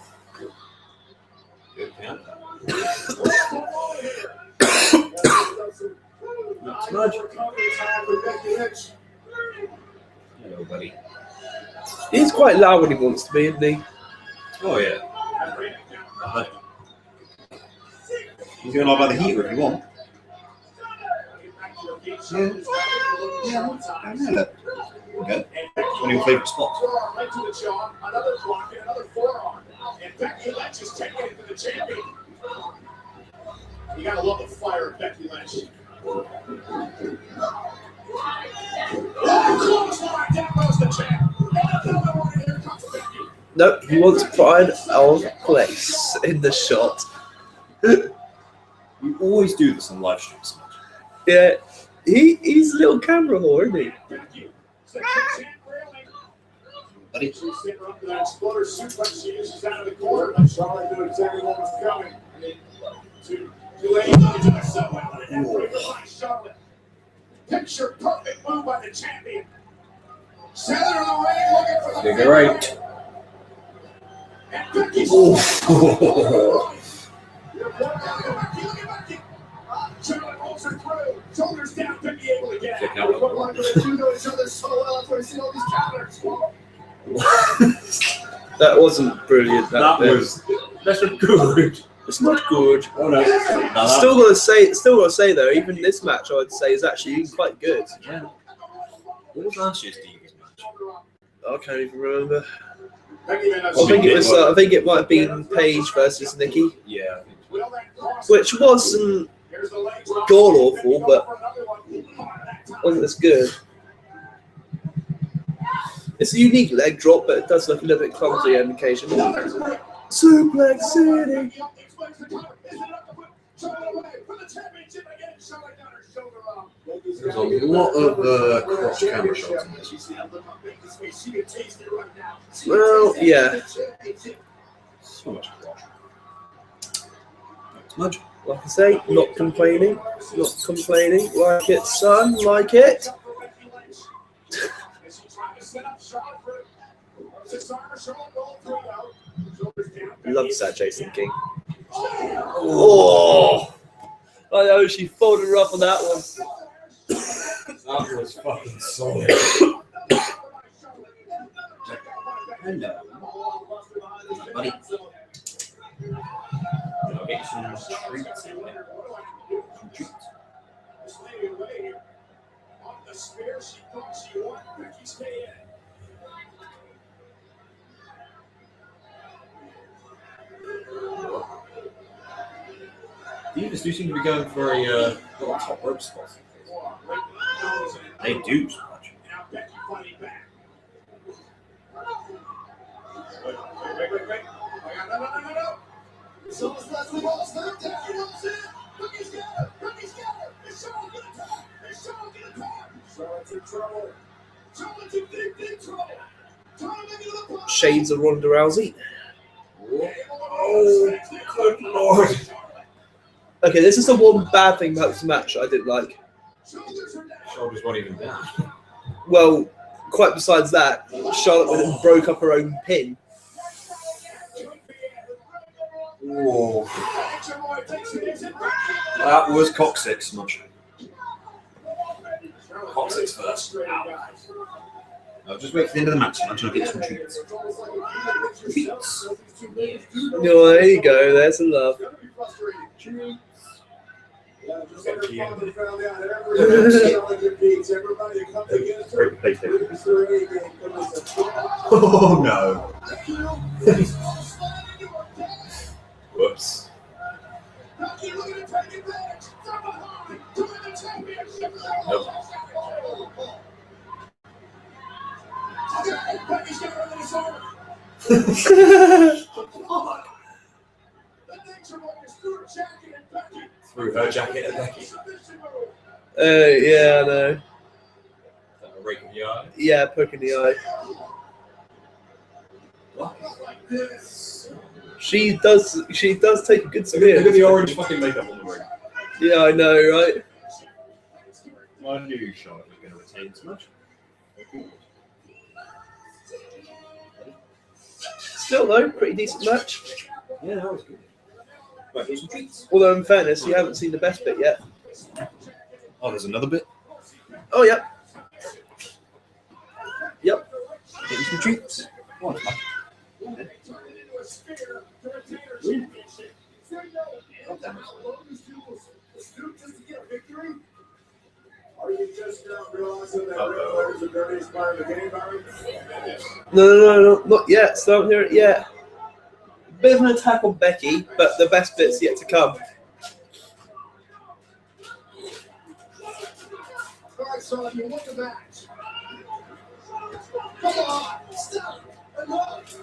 Speaker 6: Good count. Hello, buddy.
Speaker 2: He's quite loud when he wants to be, isn't he?
Speaker 6: Oh, yeah. You can go by the heater if you want. Yeah. I know that. Okay. One of your favourite spots.
Speaker 4: Right to the jaw, another block and another forearm. And Becky Lynch is taking it to the champion. You gotta love the fire of Becky Lynch. Oh, clothesline, down goes the champ. And another one, and here comes Becky.
Speaker 2: Nope, he wants pride of place in the shot.
Speaker 6: You always do this on live streams.
Speaker 2: Yeah, he's a little camera whore, isn't he?
Speaker 6: Buddy.
Speaker 4: She's sitting up to that exploder suplex she uses out of the corner. And Charlotte knew exactly what was coming. Two ladies on each other somewhere. But an effort by Charlotte. Picture perfect move by the champion. Center of the ring looking for the
Speaker 1: Figure right.
Speaker 4: And Becky's
Speaker 1: Oh.
Speaker 4: Charlotte holds her through. Shoulders down, Becky able to get
Speaker 1: Kick
Speaker 4: out.
Speaker 1: out.
Speaker 4: They put one to the two to each other so well. That's why we see all these counters.
Speaker 2: That wasn't brilliant.
Speaker 6: That's good.
Speaker 2: It's not good.
Speaker 6: Oh no.
Speaker 2: Still gotta say though, even this match I would say is actually quite good.
Speaker 6: Yeah. What was last year's Divas match?
Speaker 2: I can't even remember.
Speaker 4: Becky then
Speaker 2: I think it was. I think it might have been Paige versus Nikki,
Speaker 6: Yeah.
Speaker 2: which wasn't god awful, but wasn't as good. It's a unique leg drop, but it does look a little bit clumsy on occasion. Suplex City.
Speaker 1: There's a lot of cross camera shots in this.
Speaker 2: Well, yeah.
Speaker 6: So much cross.
Speaker 1: Much.
Speaker 2: Like I say, not complaining. Not complaining. Like it, son. Like it. Loves that Jason King. Oh! I know she folded her up on that one.
Speaker 1: That was fucking solid.
Speaker 6: Hello. Buddy. I'll get you some treats in there. Some treats. Divas do seem to be going for a little top rope spot. They do so much.
Speaker 2: Shades of Ronda Rousey.
Speaker 1: Oh, good lord.
Speaker 2: Okay, this is the one bad thing about this match I didn't like.
Speaker 1: Shoulders weren't even down.
Speaker 2: Well, quite besides that, Charlotte went and broke up her own pin.
Speaker 1: Whoa. That was coccyx much. Coccyx first. I'll just wait for the end of the match until I get some treats. Treats.
Speaker 2: Oh, there you go. There's some love.
Speaker 6: Oh no. Whoops. Nope. Threw her jacket at Becky.
Speaker 2: Yeah, I know.
Speaker 6: A rake in the eye.
Speaker 2: Yeah, poke in the eye.
Speaker 6: What?
Speaker 2: She does take a good
Speaker 6: Look at the
Speaker 2: spear.
Speaker 6: orange fucking makeup on the ring.
Speaker 2: Yeah, I know, right?
Speaker 6: I knew Charlotte was going to retain so much.
Speaker 2: Still though, pretty decent match.
Speaker 6: Yeah, that was good. Right, here's some treats.
Speaker 2: Although in fairness, you haven't seen the best bit yet.
Speaker 6: Oh, there's another bit.
Speaker 2: Oh, yep. Yep.
Speaker 6: Get you some treats. What?
Speaker 4: Are you just now realizing that Red Flag is the dirtiest part of the game, Barry?
Speaker 2: No, not yet. Still haven't heard it yet. Bit of an attack on Becky, but the best bit's yet to come.
Speaker 4: All right, so you look at that. Come on, stop, enough.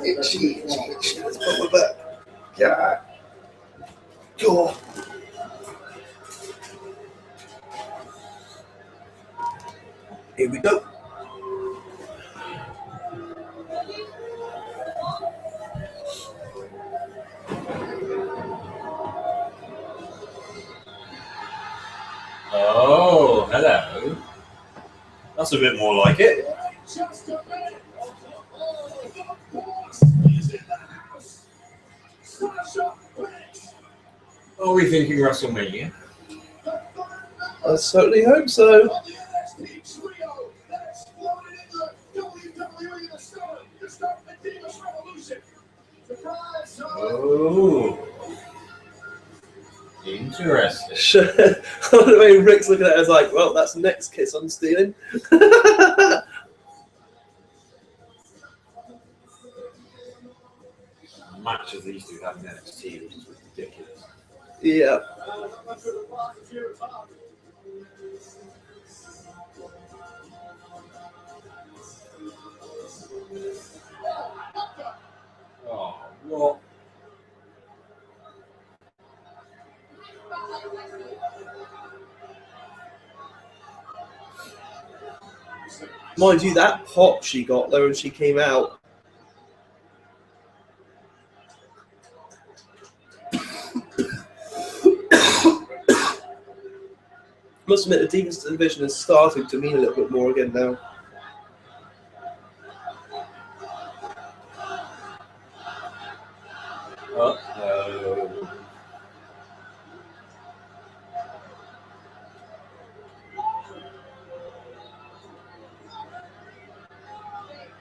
Speaker 2: Itchy. Let's put my back. Yeah. Go. Here we go.
Speaker 1: Oh, hello. That's a bit more like it.
Speaker 4: Just a minute.
Speaker 1: Are we thinking WrestleMania?
Speaker 2: I certainly hope so.
Speaker 1: Oh. Interesting.
Speaker 2: The way Rick's looking at it is like, well, that's the next kiss I'm stealing.
Speaker 1: Matches these two have in NXT, which is ridiculous.
Speaker 2: Yeah.
Speaker 1: Oh, what?
Speaker 2: Mind you, that pop she got there when she came out. Must admit, the Divas division is starting to mean a little bit more again now.
Speaker 1: Uh-oh.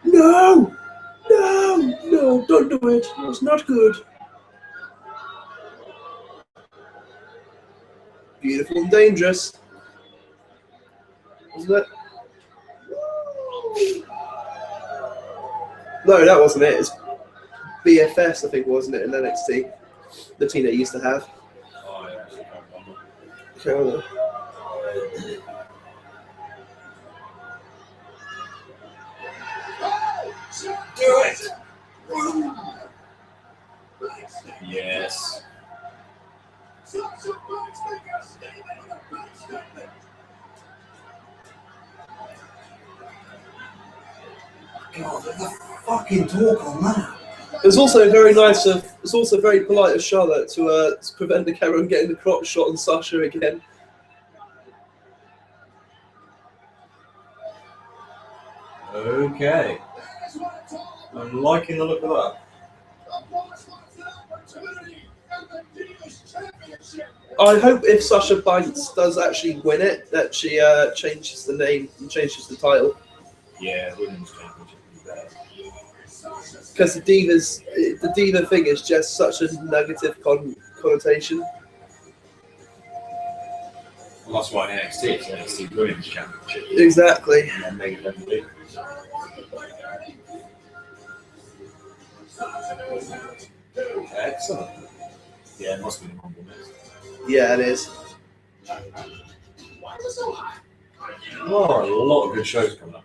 Speaker 2: No! No! No! Don't do it! It's not good. Beautiful and dangerous. Wasn't it? No, that wasn't it. It's BFS, I think, wasn't it, in NXT? The team they used to have.
Speaker 1: Oh, yeah.
Speaker 2: Okay, hold on.
Speaker 1: Do it! Yes. God, the fucking talk on that.
Speaker 2: It's also very nice of. It's also very polite of Charlotte to prevent the camera from getting the crotch shot on Sasha again.
Speaker 1: Okay. I'm liking the look of that.
Speaker 2: I hope if Sasha Banks does actually win it, that she changes the name and changes the title.
Speaker 1: Yeah, women's championship is better.
Speaker 2: Because the diva thing is just such a negative connotation.
Speaker 1: Well, that's why NXT is NXT Women's Championship.
Speaker 2: Exactly.
Speaker 1: And then make them big. Excellent. Yeah, it must be the Rumble next.
Speaker 2: Yeah, it is.
Speaker 1: There are a lot of good shows coming up.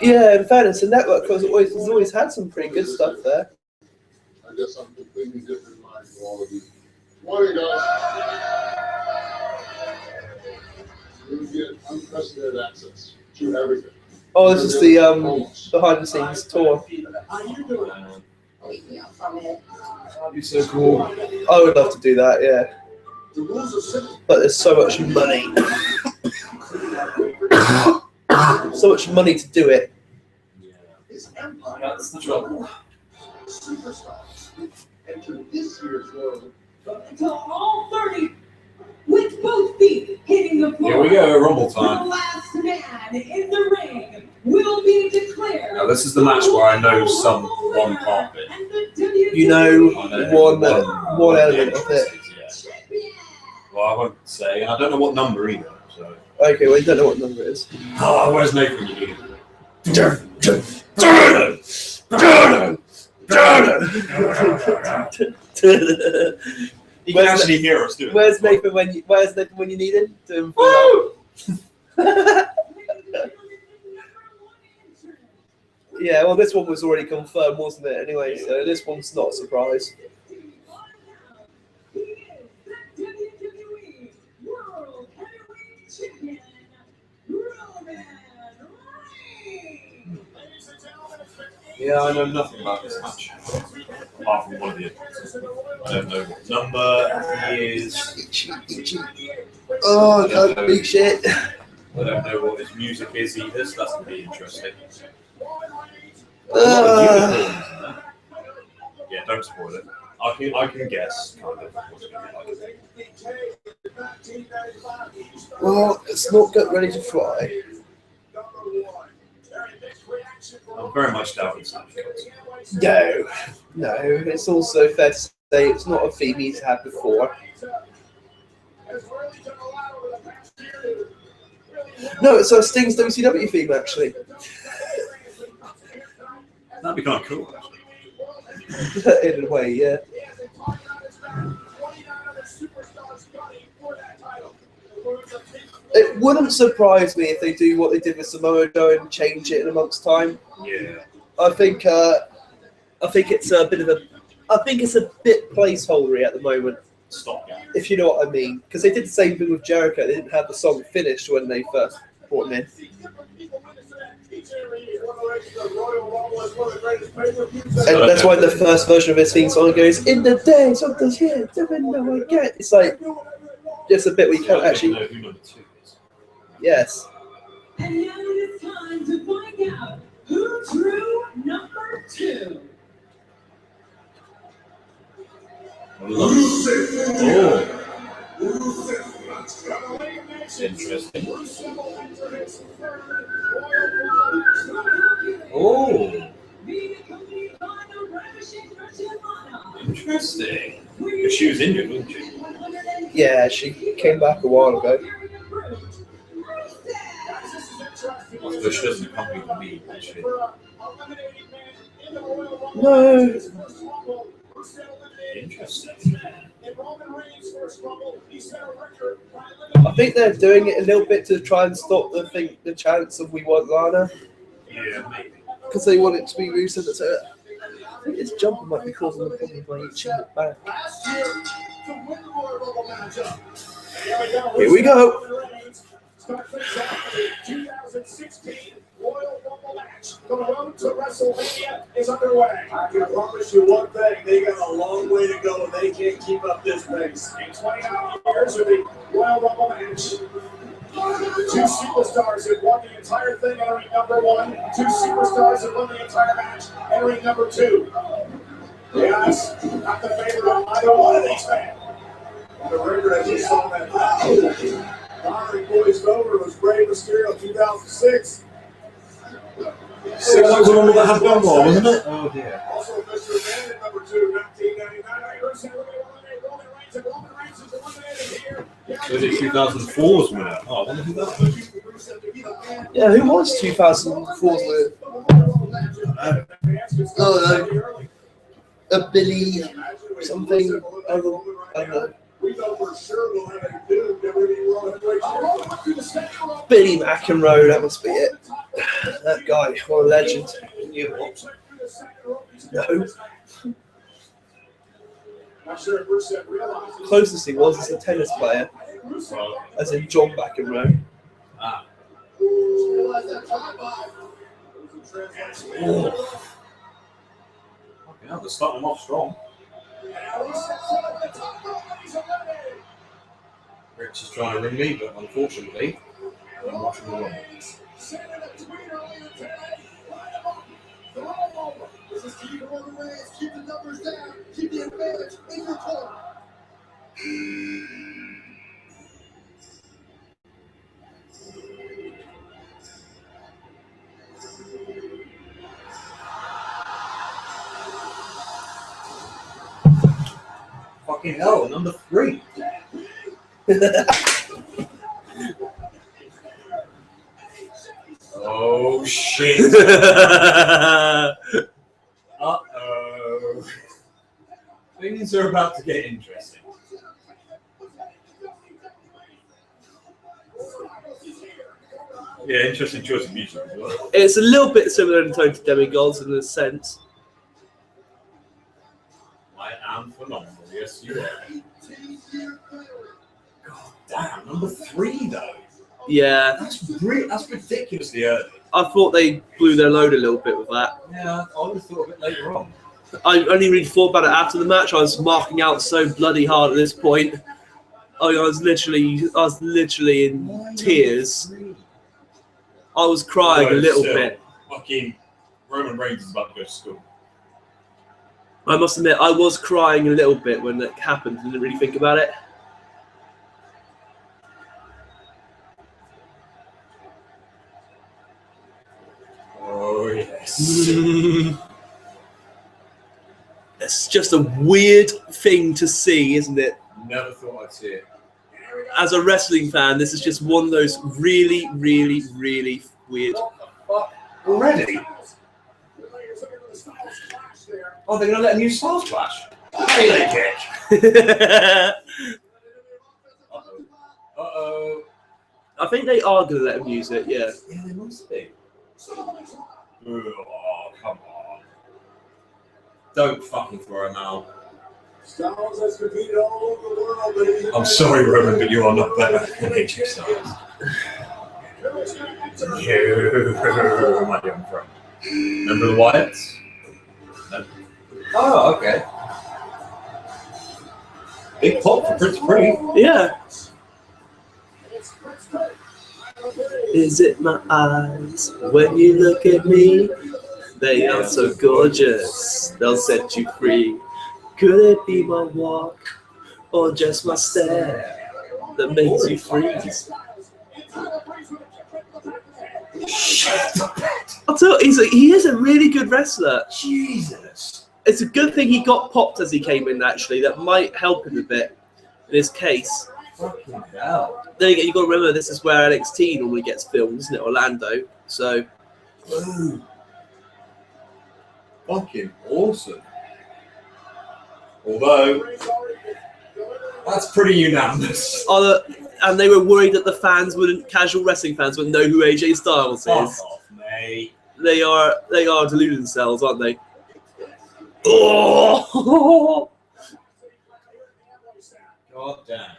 Speaker 2: Yeah, in fairness, the network has always had some pretty good stuff there.
Speaker 7: I guess I'm completely different mind from all of you. Morning, guys. You get unprecedented access to everything.
Speaker 2: Oh, this is the behind the scenes tour.
Speaker 7: How you doing?
Speaker 1: That'd be so cool.
Speaker 2: I would love to do that, yeah.
Speaker 7: The rules are simple.
Speaker 2: But there's so much money. So much money to do it.
Speaker 7: His empire.
Speaker 1: That's the trouble.
Speaker 7: Superstars enter this year's world.
Speaker 3: Until all 30 with both feet hitting the floor.
Speaker 1: Here we go, Rumble
Speaker 3: The
Speaker 1: time.
Speaker 3: last man in the ring will be declared.
Speaker 1: Now, this is the match where I know one part of it.
Speaker 2: You know
Speaker 1: I know
Speaker 2: one
Speaker 1: the
Speaker 2: element of it.
Speaker 1: entrances, yeah. Well, I won't say, and I don't know what number either. So.
Speaker 2: Okay, well, you don't know what number it is.
Speaker 1: Oh, where's Nathan? You need him. You can actually hear us doing
Speaker 2: Where's Nathan when you need him? Yeah, well, this one was already confirmed, wasn't it? Anyway, so this one's not a surprise.
Speaker 3: He is the WWE World Heavyweight Champion, Roman Reigns.
Speaker 6: Yeah, I know nothing about this match. Apart from one of the entrances. I don't know what number he is.
Speaker 2: Oh, I can't speak shit.
Speaker 6: I don't know what his music is either, so that's going to be interesting. Yeah, don't spoil it. I can guess kind of what's going to be like.
Speaker 2: Well, it's not get ready to fly.
Speaker 6: I'm very much doubting something.
Speaker 2: No. It's also fair to say it's not a theme he's had before. No, it's a Sting's WCW theme, actually.
Speaker 6: That'd be kind of cool, actually.
Speaker 2: In a way, yeah. It wouldn't surprise me if they do what they did with Samoa Joe and change it in a month's time.
Speaker 6: Yeah.
Speaker 2: I think it's a bit of a. I think it's a bit placeholdery at the moment,
Speaker 6: Stop.
Speaker 2: if you know what I mean. Because they did the same thing with Jericho. They didn't have the song finished when they first brought him in. And that's why the first version of his theme song goes, "In the days of the year, never know again." It's like just a bit we can't actually.
Speaker 6: Know who number 2 is.
Speaker 2: Yes.
Speaker 3: And now it is time to find out who drew number 2.
Speaker 6: Oh. Interesting. Oh. Interesting. Because she was injured, wasn't she?
Speaker 2: Yeah, she came back a while ago.
Speaker 6: So she doesn't accompany the lead, actually.
Speaker 2: No.
Speaker 6: Interesting.
Speaker 2: I think they're doing it a little bit to try and stop the chance of we want Lana.
Speaker 6: Yeah, maybe.
Speaker 2: Because they want it to be Rusev. So I think his jumper might be causing the problem by itching it back. Here we go.
Speaker 4: 2016 Royal Rumble match. The road to WrestleMania is underway. I can promise you one thing: they got a long way to go, and they can't keep up this pace. In 29 years of the Royal Rumble match, 2 superstars have won the entire thing, entering number 1. 2 superstars have won the entire match, entering number 2. Yes, not the favorite of either one of these men. The record I just saw that Connery poised over was Rey Mysterio 2006.
Speaker 6: It was the one that had one more, wasn't it? Oh dear.
Speaker 4: Also, Mr. Man at number 2, 1999. Roman Reigns is eliminated here.
Speaker 6: So is it 2004's winner? Oh, I wonder who that was.
Speaker 2: Yeah, who was 2004's winner? Oh, a Billy something. I don't know.
Speaker 4: We know for sure we'll have a new WWE World Heavyweight.
Speaker 2: Billy McEnroe, that must be it. That guy, what a legend. No.
Speaker 4: Not sure if Rusev realizes.
Speaker 2: Closest he was is a tennis player, as in John McEnroe.
Speaker 6: Ah.
Speaker 2: Oh.
Speaker 6: Okay, they're starting them off strong. Rich is trying to ring me, but unfortunately, I'm watching the wrong.
Speaker 7: This is keep Roman Reigns, keep the numbers down, keep the advantage in your corner.
Speaker 6: Fucking hell, number 3. Oh shit. Uh-oh. Things are about to get interesting. Yeah, interesting choice of music as well.
Speaker 2: It's a little bit similar in tone to Demigods in a sense.
Speaker 6: I am phenomenal. Yes, you are. God damn, number 3 though.
Speaker 2: Yeah,
Speaker 6: That's ridiculously early.
Speaker 2: I thought they blew their load a little bit with that.
Speaker 6: Yeah, I would have thought of it later on.
Speaker 2: I only really thought about it after the match. I was marking out so bloody hard at this point. I was literally in tears. I was crying a little bit.
Speaker 6: Fucking Roman Reigns is about to go to school.
Speaker 2: I must admit, I was crying a little bit when it happened. I didn't really think about it.
Speaker 6: Oh yes.
Speaker 2: It's just a weird thing to see, isn't it?
Speaker 6: Never thought I'd see it.
Speaker 2: As a wrestling fan, this is just one of those really, really, really weird.
Speaker 6: What the fuck? Already? Oh, they're gonna let a new Styles clash. Melee kick. Uh-oh.
Speaker 2: I think they are going to let him use it, yeah.
Speaker 6: Yeah, they must be. Oh, come on. Don't fucking throw him out.
Speaker 7: Styles has competed all over the world, but he's
Speaker 6: I'm sorry, Roman, but you are not better than AJ Styles. You, my young friend. Remember the Wyatts? No. Oh, okay. Big pop for Prince Pretty.
Speaker 2: Yeah. Is it my eyes when you look at me? They are so gorgeous, they'll set you free. Could it be my walk or just my stare that makes you freeze? I'll tell you, he is a really good wrestler.
Speaker 6: Jesus.
Speaker 2: It's a good thing he got popped as he came in, actually. That might help him a bit in his case.
Speaker 6: Fucking hell.
Speaker 2: Then again, you've got to remember this is where NXT normally gets filmed, isn't it? Orlando. So.
Speaker 6: Ooh. Fucking awesome. Although, that's pretty unanimous.
Speaker 2: And they were worried that the casual wrestling fans wouldn't know who AJ Styles
Speaker 6: Fuck
Speaker 2: is.
Speaker 6: off, mate.
Speaker 2: They are deluding themselves, aren't they? Oh!
Speaker 6: God damn.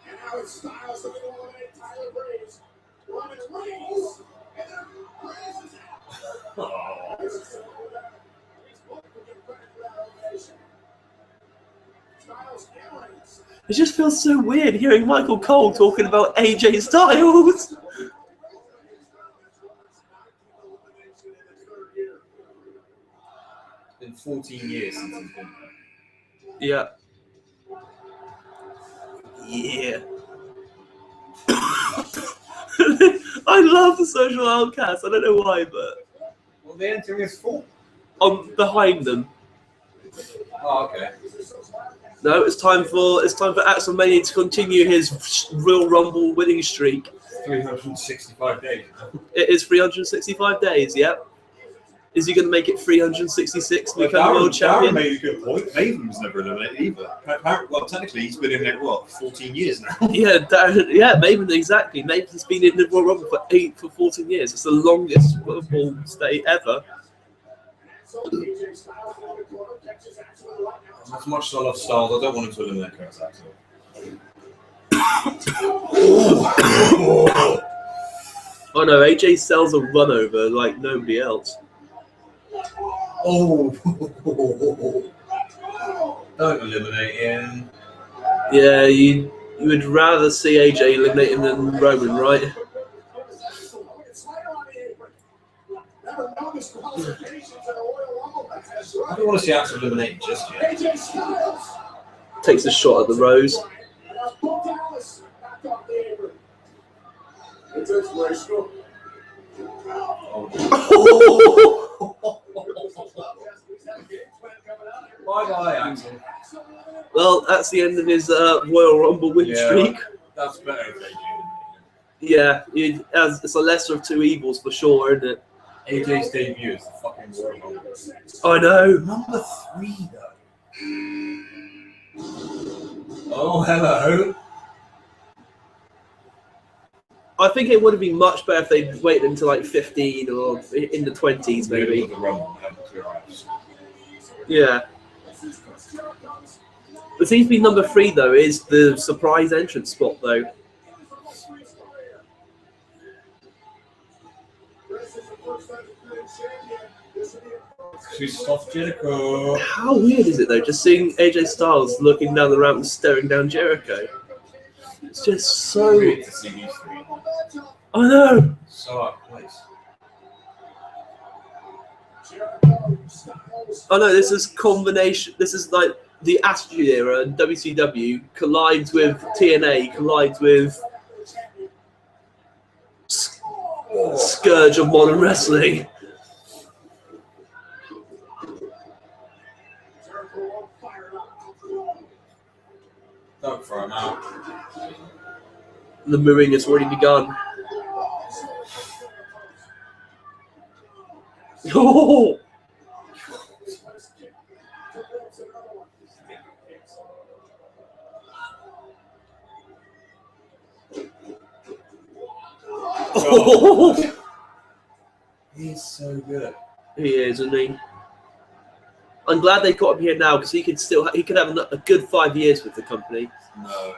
Speaker 7: And now it's Styles looking to eliminate Tyler Breeze. Roman Reigns. And then Reigns is out.
Speaker 6: Oh.
Speaker 7: He's both looking back for that elimination. Styles and Reigns.
Speaker 2: It just feels so weird hearing Michael Cole talking about AJ Styles.
Speaker 6: It's been 14 years since he's been there.
Speaker 2: Yeah. Yeah. I love the Social Outcasts. I don't know why, but
Speaker 6: Well, they're entering his fault.
Speaker 2: I'm behind them.
Speaker 6: Oh, okay.
Speaker 2: No, it's time for Wrestlemania to continue his Royal Rumble winning streak.
Speaker 6: 365 days.
Speaker 2: It is 365 days. Yep. Is he going to make it 366 to become world
Speaker 6: Darren
Speaker 2: champion?
Speaker 6: made a good point. Maven was never eliminated either. Well, technically, he's been in it, 14 years now?
Speaker 2: Yeah, Maven, exactly. Maven's been in the Royal Rumble for 14 years. It's the longest Rumble stay ever.
Speaker 6: As much as I love Styles, I don't want him to eliminate Curtis Axel.
Speaker 2: Oh no, AJ sells a run over like nobody else.
Speaker 6: Oh. Don't eliminate him.
Speaker 2: Yeah, you would rather see AJ eliminate him than Roman, right?
Speaker 6: I don't want to see Axel eliminated just yet.
Speaker 2: Takes a shot at the Rose.
Speaker 7: It's inspirational.
Speaker 6: Bye-bye, Axel.
Speaker 2: Well, that's the end of his Royal Rumble win streak.
Speaker 6: That's better if AJ.
Speaker 2: Yeah, it's a lesser of two evils for sure, isn't it?
Speaker 6: AJ's debut is the fucking Royal Rumble.
Speaker 2: I know.
Speaker 6: Number 3, though.
Speaker 1: Oh, hello.
Speaker 2: I think it would have been much better if they'd waited until like 15 or in the 20s, maybe.
Speaker 1: Middle of the Rumble, have a clear eyes.
Speaker 2: Yeah. What seems to be number 3 though is the surprise entrance spot though.
Speaker 1: Christoph Jericho.
Speaker 2: How weird is it though, just seeing AJ Styles looking down the ramp and staring down Jericho? It's just so.
Speaker 1: Weird to see these three.
Speaker 2: I know.
Speaker 1: So out of place.
Speaker 2: I know this is combination. This is like the Attitude Era, and WCW collides with TNA, collides with Scourge of modern wrestling.
Speaker 1: Don't throw him out.
Speaker 2: The mooing has already begun. Oh! Oh!
Speaker 1: He's so good.
Speaker 2: He is, isn't he? I'm glad they got him here now because he could have a good 5 years with the company.
Speaker 1: No.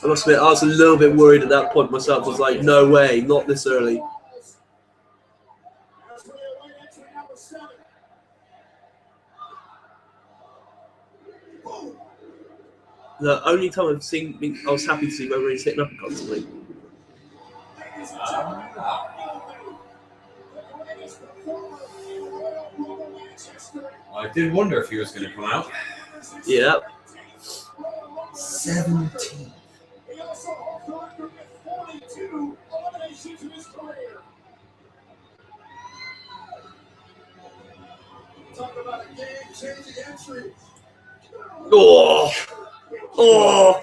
Speaker 2: I must admit, I was a little bit worried at that point myself. I was like, no way, not this early. The only time I've seen, I was happy to see whether he's hitting up constantly.
Speaker 1: I did wonder if he was going to come out.
Speaker 2: Yeah.
Speaker 1: 17.
Speaker 4: He also holds the record with 42 eliminations in his career. Talk about a game-changing entry.
Speaker 2: Oh! Oh!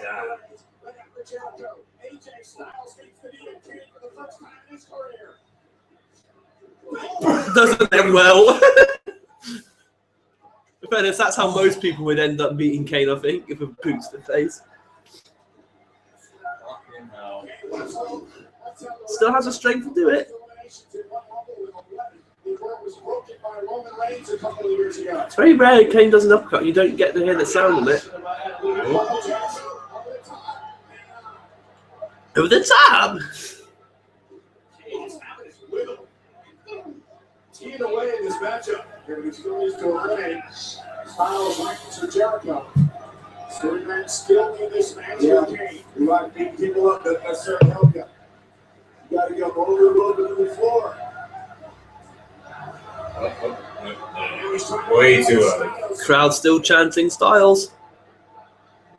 Speaker 4: AJ Styles meets the Demon King for the first time in his career.
Speaker 2: Doesn't end well. In fairness, that's how most people would end up beating Kane, I think, if a boot's the face.
Speaker 1: Fucking hell.
Speaker 2: Still has the strength to do it. It's very rare Kane does an uppercut. You don't get to hear the sound of it. Over the top!
Speaker 4: Teeing away in this matchup. He's still used to eliminate Styles like Sir Jericho. Storyman still in this match. Yeah. You like beating people up, doesn't necessarily help you. You got to go over a little bit to the floor.
Speaker 1: Way too early.
Speaker 2: Crowd still chanting Styles.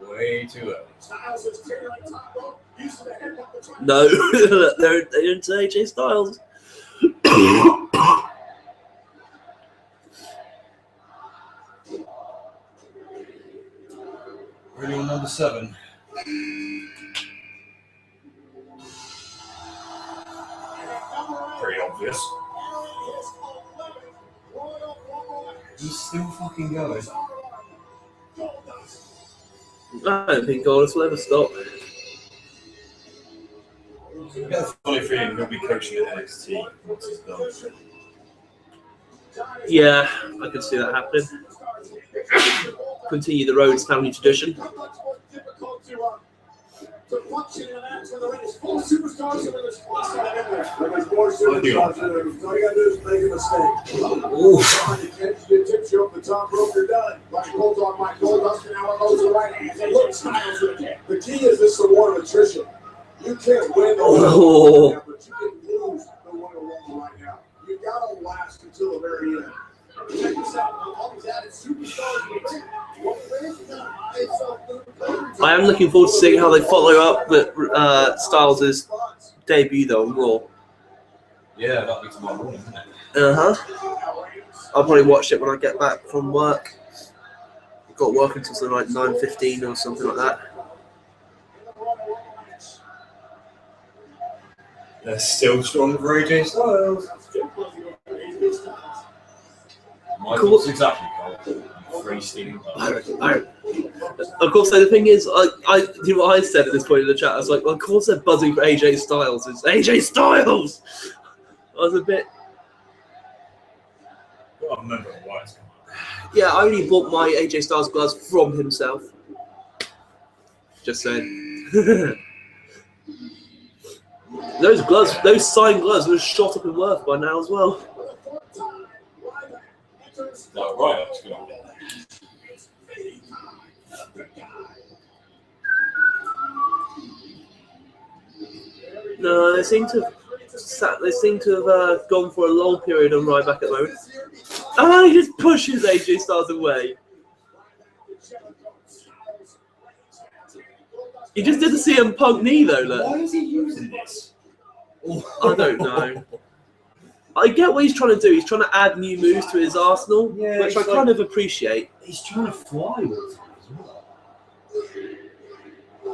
Speaker 1: Way too early.
Speaker 4: Styles is clearing top rope, using the head up the top.
Speaker 2: No, they're into AJ Styles.
Speaker 1: Ready on number 7. Pretty obvious. He's still fucking going.
Speaker 2: I don't think Goldust will ever stop.
Speaker 1: I get a funny feeling he'll be coaching at NXT once he's done.
Speaker 2: Yeah, I can see that happening. Continue the Rhodes family tradition.
Speaker 4: To function in an match where there is 4 superstars and there's 4 There's 4 superstars in there. All you gotta do is make a mistake. You tips you up the top rope, you're done. Like Bulldog, Mike Goldust, and now it goes to the right hand. AJ Styles with a kick. The key is this award of attrition. You can't win the war, but you can lose the war right now. You gotta last until the very end. Check this out. All these added superstars.
Speaker 2: I am looking forward to seeing how they follow up with Styles' debut though on Raw.
Speaker 1: Yeah, that'll be tomorrow morning, isn't it?
Speaker 2: I'll probably watch it when I get back from work. I've got work until something like 9:15 or something like that.
Speaker 1: They're still strong for AJ Styles. Michael's exactly cold.
Speaker 6: Free stealing.
Speaker 2: Of course, the thing is, I you know what I said at this point in the chat. I was like, well, of course they're buzzing for AJ Styles. It's AJ Styles. I was a bit.
Speaker 6: I remember why it's come out.
Speaker 2: Yeah, I only bought my AJ Styles gloves from himself. Just saying. Those gloves, those signed gloves, would have shot up in worth by now as well.
Speaker 6: No, right, that's good.
Speaker 2: No, they seem to have gone for a long period on Ryback at the moment. Oh, he just pushes AJ Styles away. He just did the CM Punk knee though, look.
Speaker 6: Why is he using this?
Speaker 2: I don't know. I get what he's trying to do. He's trying to add new moves to his arsenal, which I kind of appreciate.
Speaker 6: He's trying to fly all the time as well.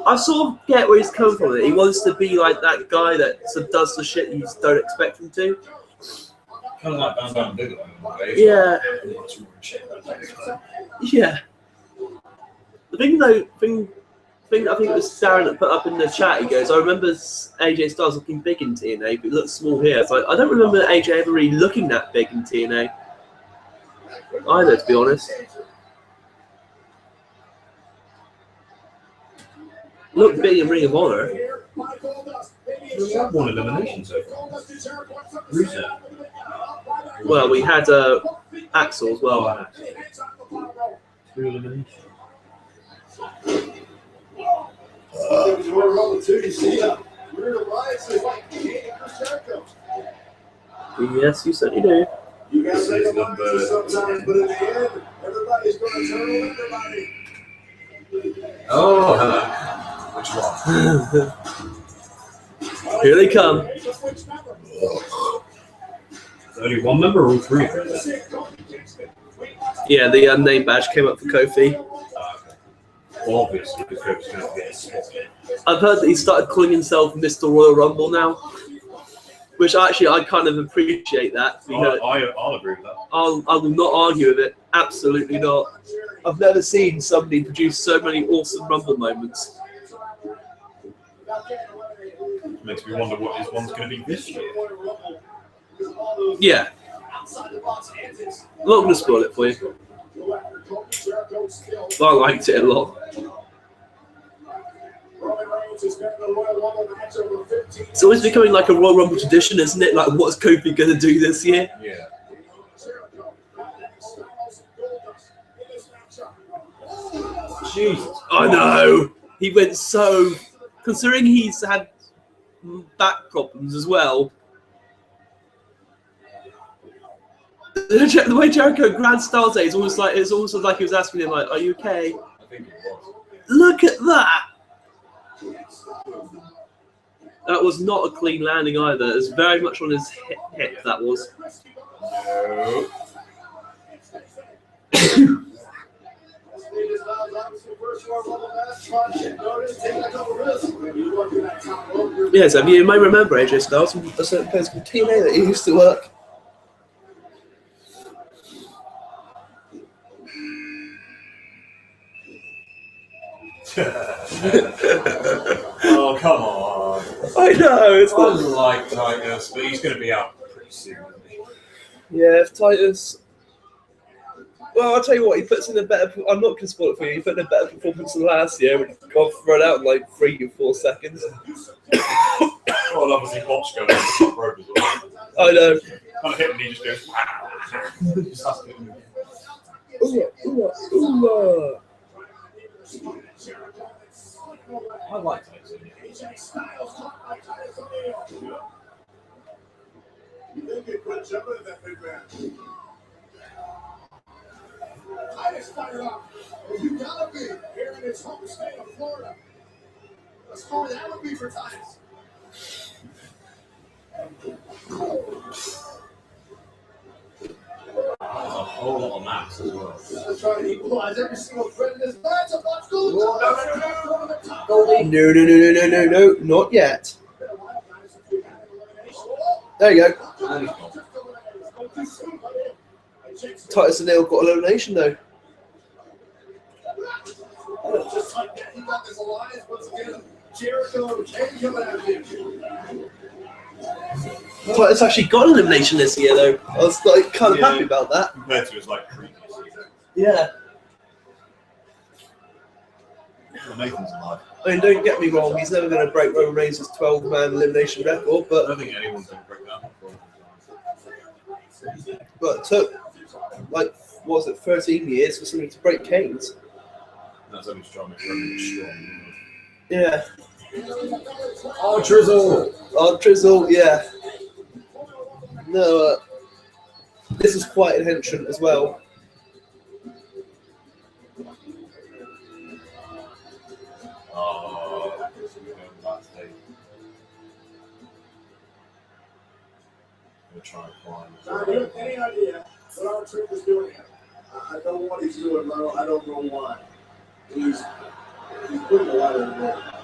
Speaker 2: I sort of get where he's coming from. He wants to be like that guy that sort of does the shit you just don't expect him to.
Speaker 6: Kind of like Bam Bam Bigelow.
Speaker 2: Yeah. Yeah. The thing though, I think it was Darren that put up in the chat. He goes, I remember AJ Styles looking big in TNA, but he looks small here. So I don't remember AJ ever really looking that big in TNA either, to be honest. Looked big in Ring of Honor.
Speaker 6: We had one elimination so far. Rusev.
Speaker 2: Well, we had Axel as well.
Speaker 6: 2 eliminations.
Speaker 2: Yes, you certainly do.
Speaker 7: You got to make a number sometimes, but in the end, everybody's going to turn on everybody.
Speaker 6: Oh, hello. Which one?
Speaker 2: Here they come.
Speaker 6: Only one member or all 3?
Speaker 2: Yeah, the name badge came up for Kofi.
Speaker 6: Well, obviously, because Kofi's going to get a spot.
Speaker 2: I've heard that he started calling himself Mr. Royal Rumble now, which actually I kind of appreciate that. You know,
Speaker 6: I'll agree with that.
Speaker 2: I will not argue with it. Absolutely not. I've never seen somebody produce so many awesome Rumble moments.
Speaker 6: Makes me wonder what his one's going to be this year.
Speaker 2: Yeah. I'm not going to spoil it for you. I liked it a lot. It's always becoming like a Royal Rumble tradition, isn't it? Like, what's Kofi going to do this year?
Speaker 6: Yeah. Jesus.
Speaker 2: I know. He went so... Considering he's had back problems as well. The way Jericho grabbed Styles is almost like it's almost like he was asking him, like, "Are you okay?"
Speaker 6: I think it was.
Speaker 2: Look at that. That was not a clean landing either. It was very much on his hip. That was.
Speaker 6: No.
Speaker 2: Yes, I mean, you may remember AJ Styles from a certain place called TNA that he used to work.
Speaker 6: Oh, come on.
Speaker 2: I know. It's
Speaker 6: I like Titus, but he's going to be out pretty soon, isn't he?
Speaker 2: Yeah, if Titus. Well, I'll tell you what, he puts in a better. I'm not going to spoil it for you. He put in a better performance than last year when he got thrown out in like 3 or 4 seconds.
Speaker 6: Well, obviously, Botch going on the top rope as well.
Speaker 2: I know.
Speaker 6: Kind of hit and he just goes. Just has to move. I like Titus.
Speaker 7: Titus fired up. You gotta be here in his home state of Florida. A score that would be for Titus.
Speaker 6: A whole lot of maps as well.
Speaker 7: Let's try to equalize every single thread in this matchup. Let's go.
Speaker 2: No, not yet. There you go.
Speaker 6: And he's gone.
Speaker 2: Titus and Neil got elimination though.
Speaker 7: like that. He got this alliance once again. Jericho and coming out of him.
Speaker 2: But it's actually got an elimination this year, though. I was like kind of happy about that.
Speaker 6: Compared to his like previous season.
Speaker 2: Yeah.
Speaker 6: Well, Nathan's alive.
Speaker 2: I mean, don't get me wrong, he's never going to break Roman Reigns' 12-man elimination record,
Speaker 6: I
Speaker 2: but
Speaker 6: don't think anyone's going to break that before.
Speaker 2: it took, like, what was it, 13 years for somebody to break Kane's.
Speaker 6: That's only strong. It's strong.
Speaker 2: Yeah.
Speaker 1: Oh, Drizzle!
Speaker 2: Oh, Drizzle, yeah. No, this is quite an entrant as well.
Speaker 6: Oh, we'll try and find.
Speaker 7: John, do you have any idea what our trip is doing here? I know what he's doing, Merle. I don't know why. He's putting a lot of work.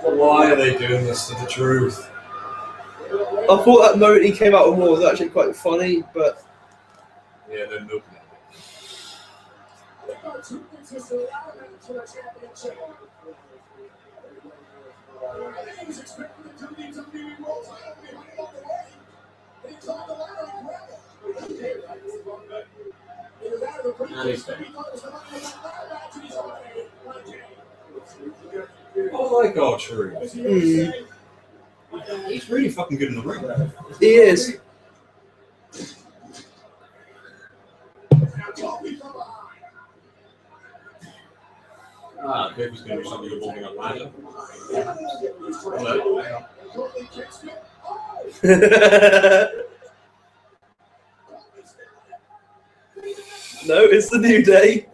Speaker 1: Why are they doing this to the truth?
Speaker 2: I thought that moment he came out with more was actually quite funny, but
Speaker 6: Yeah, they're milking it.
Speaker 7: They've got two things to allow them to the championship. I think he was expecting the WWE World title behind on the way. He climbed the ladder and grabbed it. He was out of the briefcase, but he thought it was the money in that ladder match, and he's eliminated by Kane.
Speaker 1: Oh my god, true.
Speaker 7: Was he okay?
Speaker 6: He's really fucking good in the ring.
Speaker 2: he is.
Speaker 7: Now Kofi from behind.
Speaker 1: Ah, Kofi's going to do something involving a ladder.
Speaker 6: Hello.
Speaker 7: Kofi kicks it. Oh!
Speaker 2: No, it's the New Day.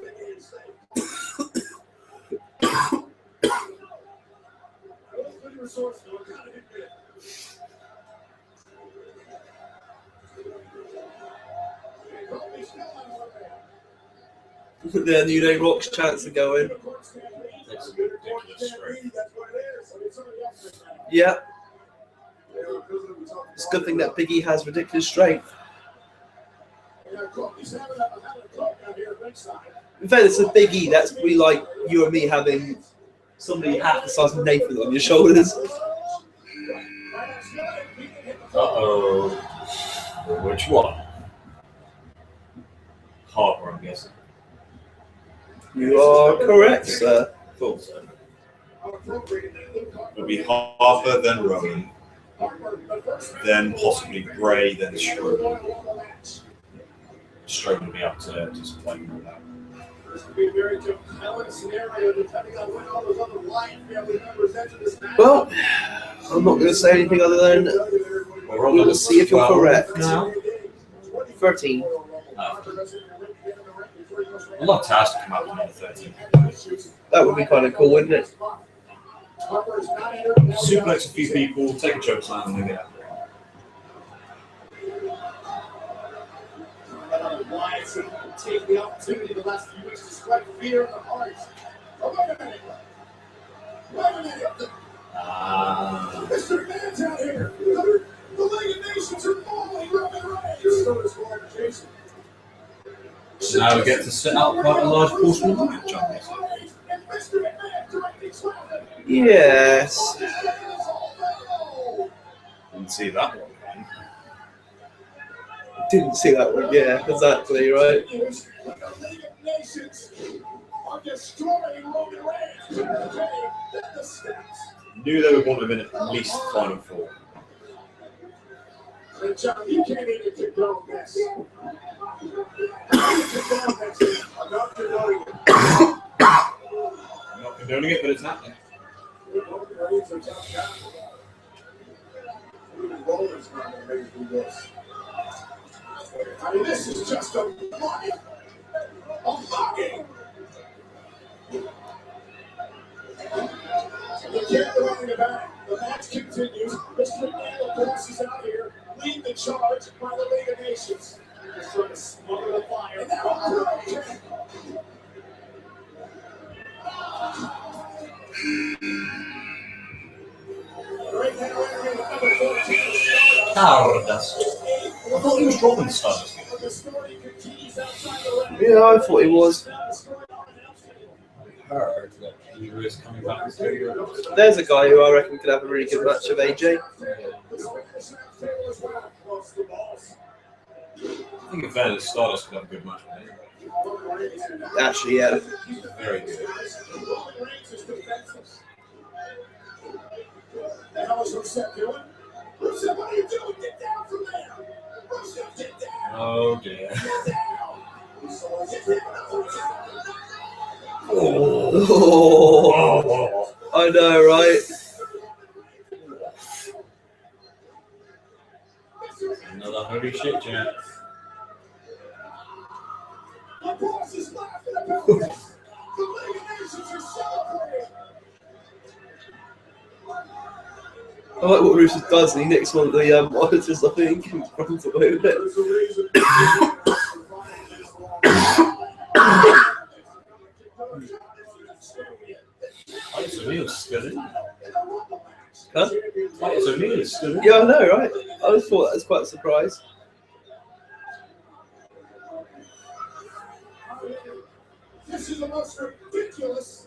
Speaker 2: The New Day Rock's chance of going.
Speaker 6: That's a ridiculous strength.
Speaker 2: Yeah. It's a good thing that Big E has ridiculous strength. In fact, it's a Big E. That's we like you and me having somebody half the size of Nathan on your shoulders.
Speaker 1: Uh-oh. Which one?
Speaker 6: Harper, I'm guessing.
Speaker 2: You are correct, sir.
Speaker 6: Thought so. It'll be Harper, then Rowan, then possibly Bray, then Strowman. Strowman will be up to just play more of that.
Speaker 7: This could be a very compelling scenario depending on when all those other Wyatt family members enter this match.
Speaker 2: Well, I'm not going to say anything other than
Speaker 1: We're on
Speaker 2: we'll
Speaker 1: number
Speaker 2: see if you're
Speaker 1: 12
Speaker 2: correct.
Speaker 1: now.
Speaker 2: 13.
Speaker 6: I'd love Taz to come out with number 13.
Speaker 2: That would be kind of cool, wouldn't it?
Speaker 6: Suplex a few people, take a choke slam, and then get out.
Speaker 7: Wyatt take the opportunity the last few weeks to strike fear in the hearts. Oh, wait a minute. Wait a minute. Mr. McMahon's out here. The League of Nations are following Roman Reigns. So is Lord Jason.
Speaker 1: So now we get to set out quite a large portion of the match on this.
Speaker 7: And Mr. McMahon directly slapping.
Speaker 2: Yes.
Speaker 6: Didn't see that one.
Speaker 2: Didn't see that one. Yeah, exactly, right?
Speaker 7: The League of Nations are destroying Roman Reigns. Then the steps.
Speaker 6: Knew they would want him in at least Final Four.
Speaker 7: And John, you can't even condone this. How do you condone this? I'm not condoning it.
Speaker 6: I'm not condoning it, but it's happening.
Speaker 7: Roman Reigns are tough guys. Even Roman's not going to make it do this. I mean, this is just a mugging. A mugging. You can't do anything about it. The match continues. Mr. McMahon, of course, is out here, leading the charge by the League of Nations. Just trying to smother the fire. And now, right now, entering number 14,
Speaker 1: Stardust. I thought he was dropping Stardust.
Speaker 7: the story continues outside the ring.
Speaker 2: Yeah, I thought he was.
Speaker 1: Heard that he was coming back to Europe.
Speaker 2: There's a guy who I reckon could have a really good match with AJ.
Speaker 1: I think in fairness, Stardust could have a good match with him.
Speaker 2: Actually, yeah.
Speaker 1: Very good.
Speaker 4: The hell is Rusev doing? Rusev, what are you doing? Get down from there! Rusev, get down!
Speaker 1: Oh dear.
Speaker 4: Get down!
Speaker 2: Oh, I know, right?
Speaker 1: Another holy shit chant.
Speaker 4: The boss is laughing about this! The League of Nations are celebrating!
Speaker 2: I like what Rusev does, and he nicks one of the monitors, I think, and runs away with it.
Speaker 4: There's a reason.
Speaker 1: Titus O'Neil's skilling.
Speaker 2: Huh?
Speaker 1: Titus O'Neil's skilling.
Speaker 2: Yeah, I know, right? I just thought that was quite a surprise.
Speaker 4: This is the most ridiculous.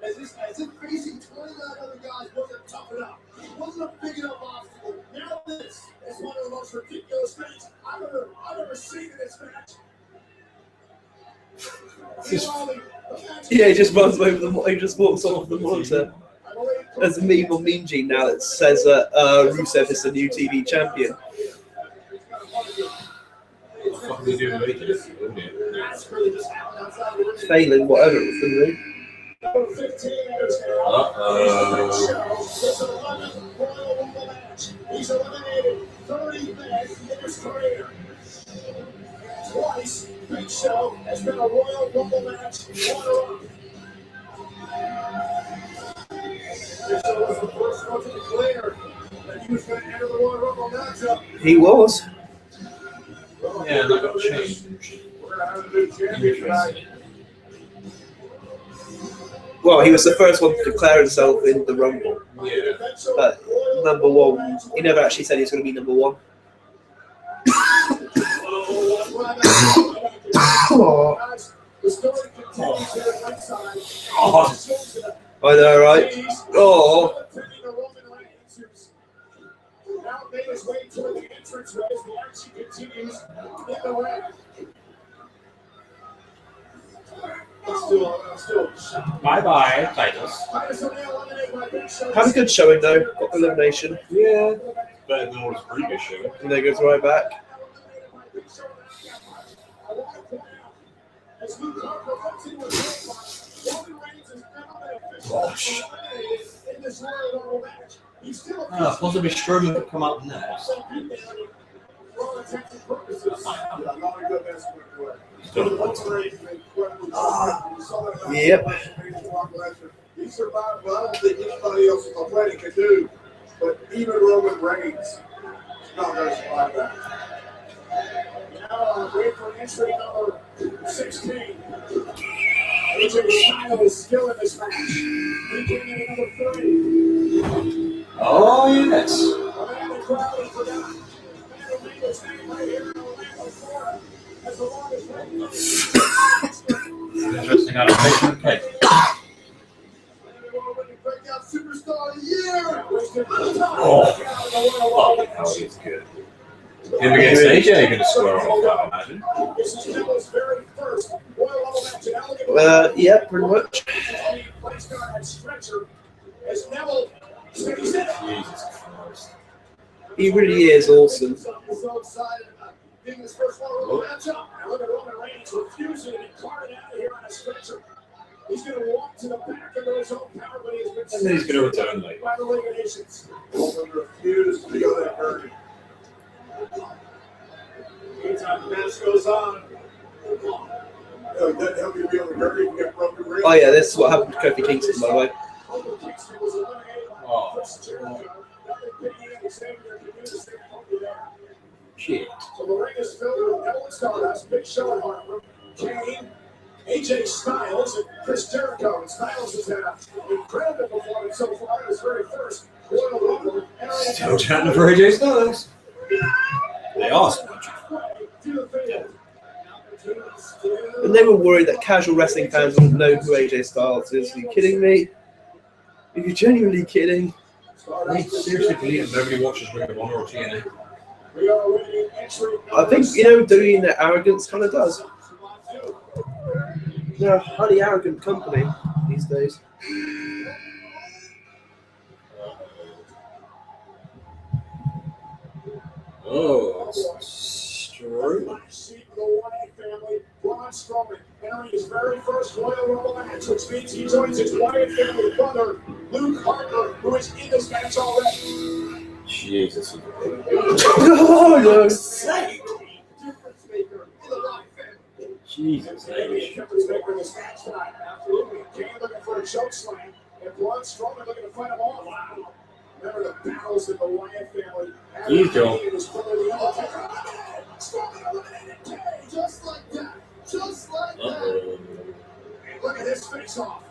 Speaker 4: As if facing 29 other guys wasn't tough enough. It wasn't a big enough obstacle. Now this is one of the most ridiculous things I've ever seen in this match.
Speaker 2: Yeah, he just runs away with the he just walks off the monitor. There's a meme on Mean Gene now that says Rusev is the new TV champion.
Speaker 1: What the fuck are they doing with AJ?
Speaker 2: Failing whatever it was going to do.
Speaker 4: He's eliminated 30 men in his career. Twice, Big Show has been a Royal Rumble match runner-up. Big Show was the first one to declare that he was going to enter the Royal Rumble matchup.
Speaker 2: He was.
Speaker 1: Yeah, and that got changed.
Speaker 4: We're going to have a new champion tonight.
Speaker 2: Well, he was the first one to declare himself in the Rumble.
Speaker 1: Yeah.
Speaker 2: But number one, he never actually said he was going to be number one.
Speaker 4: The story continues here at ringside.
Speaker 2: I know, right? Oh.
Speaker 4: Now made his way toward the entrance way as the action continues in the ring. Let's do
Speaker 1: Bye-bye, Titus.
Speaker 2: Had a good showing though. Got elimination.
Speaker 1: Yeah. Better than all his previous show.
Speaker 2: And then goes right back.
Speaker 1: Gosh. Possibly Strowman could come up next.
Speaker 2: Yep.
Speaker 4: He survived, but I don't think anybody else on the planet can do. But even Roman Reigns is not going to survive that. Now, wait for entry number 16. AJ Styles still in this match. He came in at number 3.
Speaker 1: Oh, yes.
Speaker 4: A man the crowd has forgotten. Man who made his name right here in Orlando, Florida, as the longest reigning.
Speaker 1: Interesting adaptation of Cake.
Speaker 4: Breakout superstar of the year.
Speaker 1: Oh, he's good. Him against AJ, you're going to square off, I imagine.
Speaker 4: This is Neville's very first Royal Rumble match in Alabama.
Speaker 2: Yeah, pretty much.
Speaker 4: As Neville said,
Speaker 1: Jesus Christ.
Speaker 2: He really is awesome.
Speaker 4: so excited about being his first Royal Rumble matchup. And look at Roman Reigns refusing to be carted out of here on a stretcher. He's going to walk to the back of his own power, but he has been
Speaker 1: And then he's going to return later.
Speaker 4: by the League of Nations. Roman refused to go that dirty. Meantime, the match goes on. That help you be on the dirty and get broken ring.
Speaker 2: Oh yeah, this is what happened to Kofi Kingston, by the way.
Speaker 4: Kofi Kingston was eliminated by Chris Jericho. Nothing Big E and Xavier can do the same thing there.
Speaker 1: Shit.
Speaker 4: So the ring is filled with Ellen Stardust, Big Show and Harper, Kane, AJ Styles, and Chris Jericho. And Styles has had an incredible performance so far in his very first Royal Rumble.
Speaker 1: Still chanting for AJ Styles. They are smudging.
Speaker 4: To the field. To the
Speaker 2: And they were worried that casual wrestling fans wouldn't know who AJ Styles is. Are you kidding me? Are you genuinely kidding?
Speaker 1: I seriously believe that nobody watches Ring of Honor or TNA.
Speaker 2: I think, doing their arrogance kind of does. They're a highly arrogant company these days.
Speaker 1: Oh, that's true.
Speaker 4: Braun Strowman entering his very first Royal Rumble match, which means he joins his Wyatt family brother, Luke Harper, who is in this match already.
Speaker 1: Jesus.
Speaker 2: Oh, no.
Speaker 4: Difference maker in the Wyatt family.
Speaker 1: Jesus.
Speaker 4: Difference maker in this match tonight. Absolutely. Kane looking for a choke slam, and Braun Strowman looking to fight him off. Wow. Remember the battles in the Wyatt family.
Speaker 1: He's Joe.
Speaker 4: Strowman eliminated Kane just like that. Just like that. And look at this face off.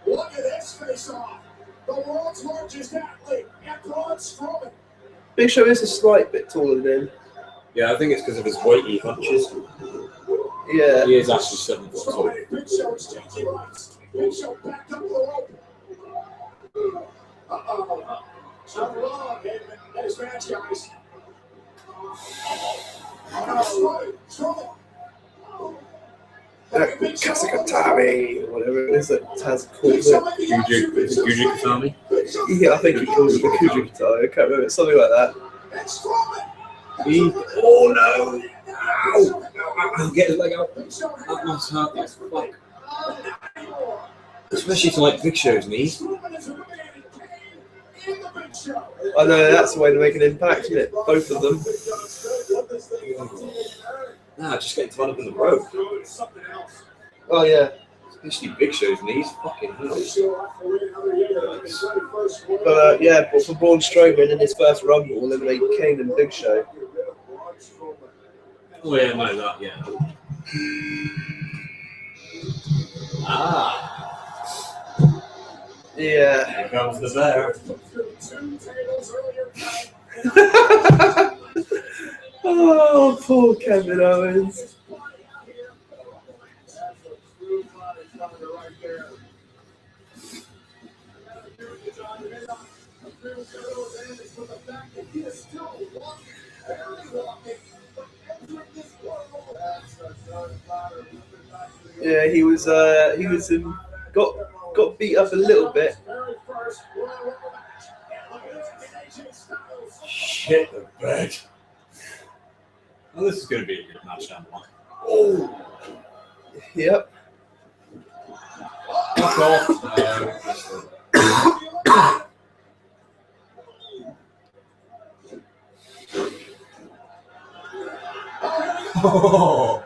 Speaker 4: Look at this face off. The world's largest athlete, and Braun Strowman.
Speaker 2: Big Show is a slight bit taller than him.
Speaker 1: Yeah, I think it's because of his weighty punches.
Speaker 2: Yeah.
Speaker 1: He is actually 7 foot tall.
Speaker 4: Strowman and Big Show exchanging rights. Big Show backed up the rope. Uh-oh. Not wrong in his match, guys. Strowman.
Speaker 2: Kasakatami, or whatever it is that Taz called it.
Speaker 1: Guji Kasami?
Speaker 2: Yeah, I think he calls it the Kujikatami. I can't remember. Something like that.
Speaker 1: Oh no! Ow! Get his leg out. That must hurt as fuck. Especially to like Big Show's knees.
Speaker 2: I know, that's the way to make an impact, isn't it? Both of them.
Speaker 1: Nah, just getting tied up in the rope.
Speaker 2: Oh, yeah.
Speaker 1: Especially Big Show's knees. Fucking hell.
Speaker 2: But, but for Braun Strowman in his first Rumble, eliminate Kane and Big Show.
Speaker 1: Oh, yeah, no, that, yeah. Ah.
Speaker 2: Yeah.
Speaker 1: Here comes the bear.
Speaker 2: Oh, poor Kevin Owens. Yeah, he was got beat up a little bit.
Speaker 1: Shit the bed. Well, this is going to be a good match down the line. Oh!
Speaker 2: Yep.
Speaker 1: Fuck off. Oh!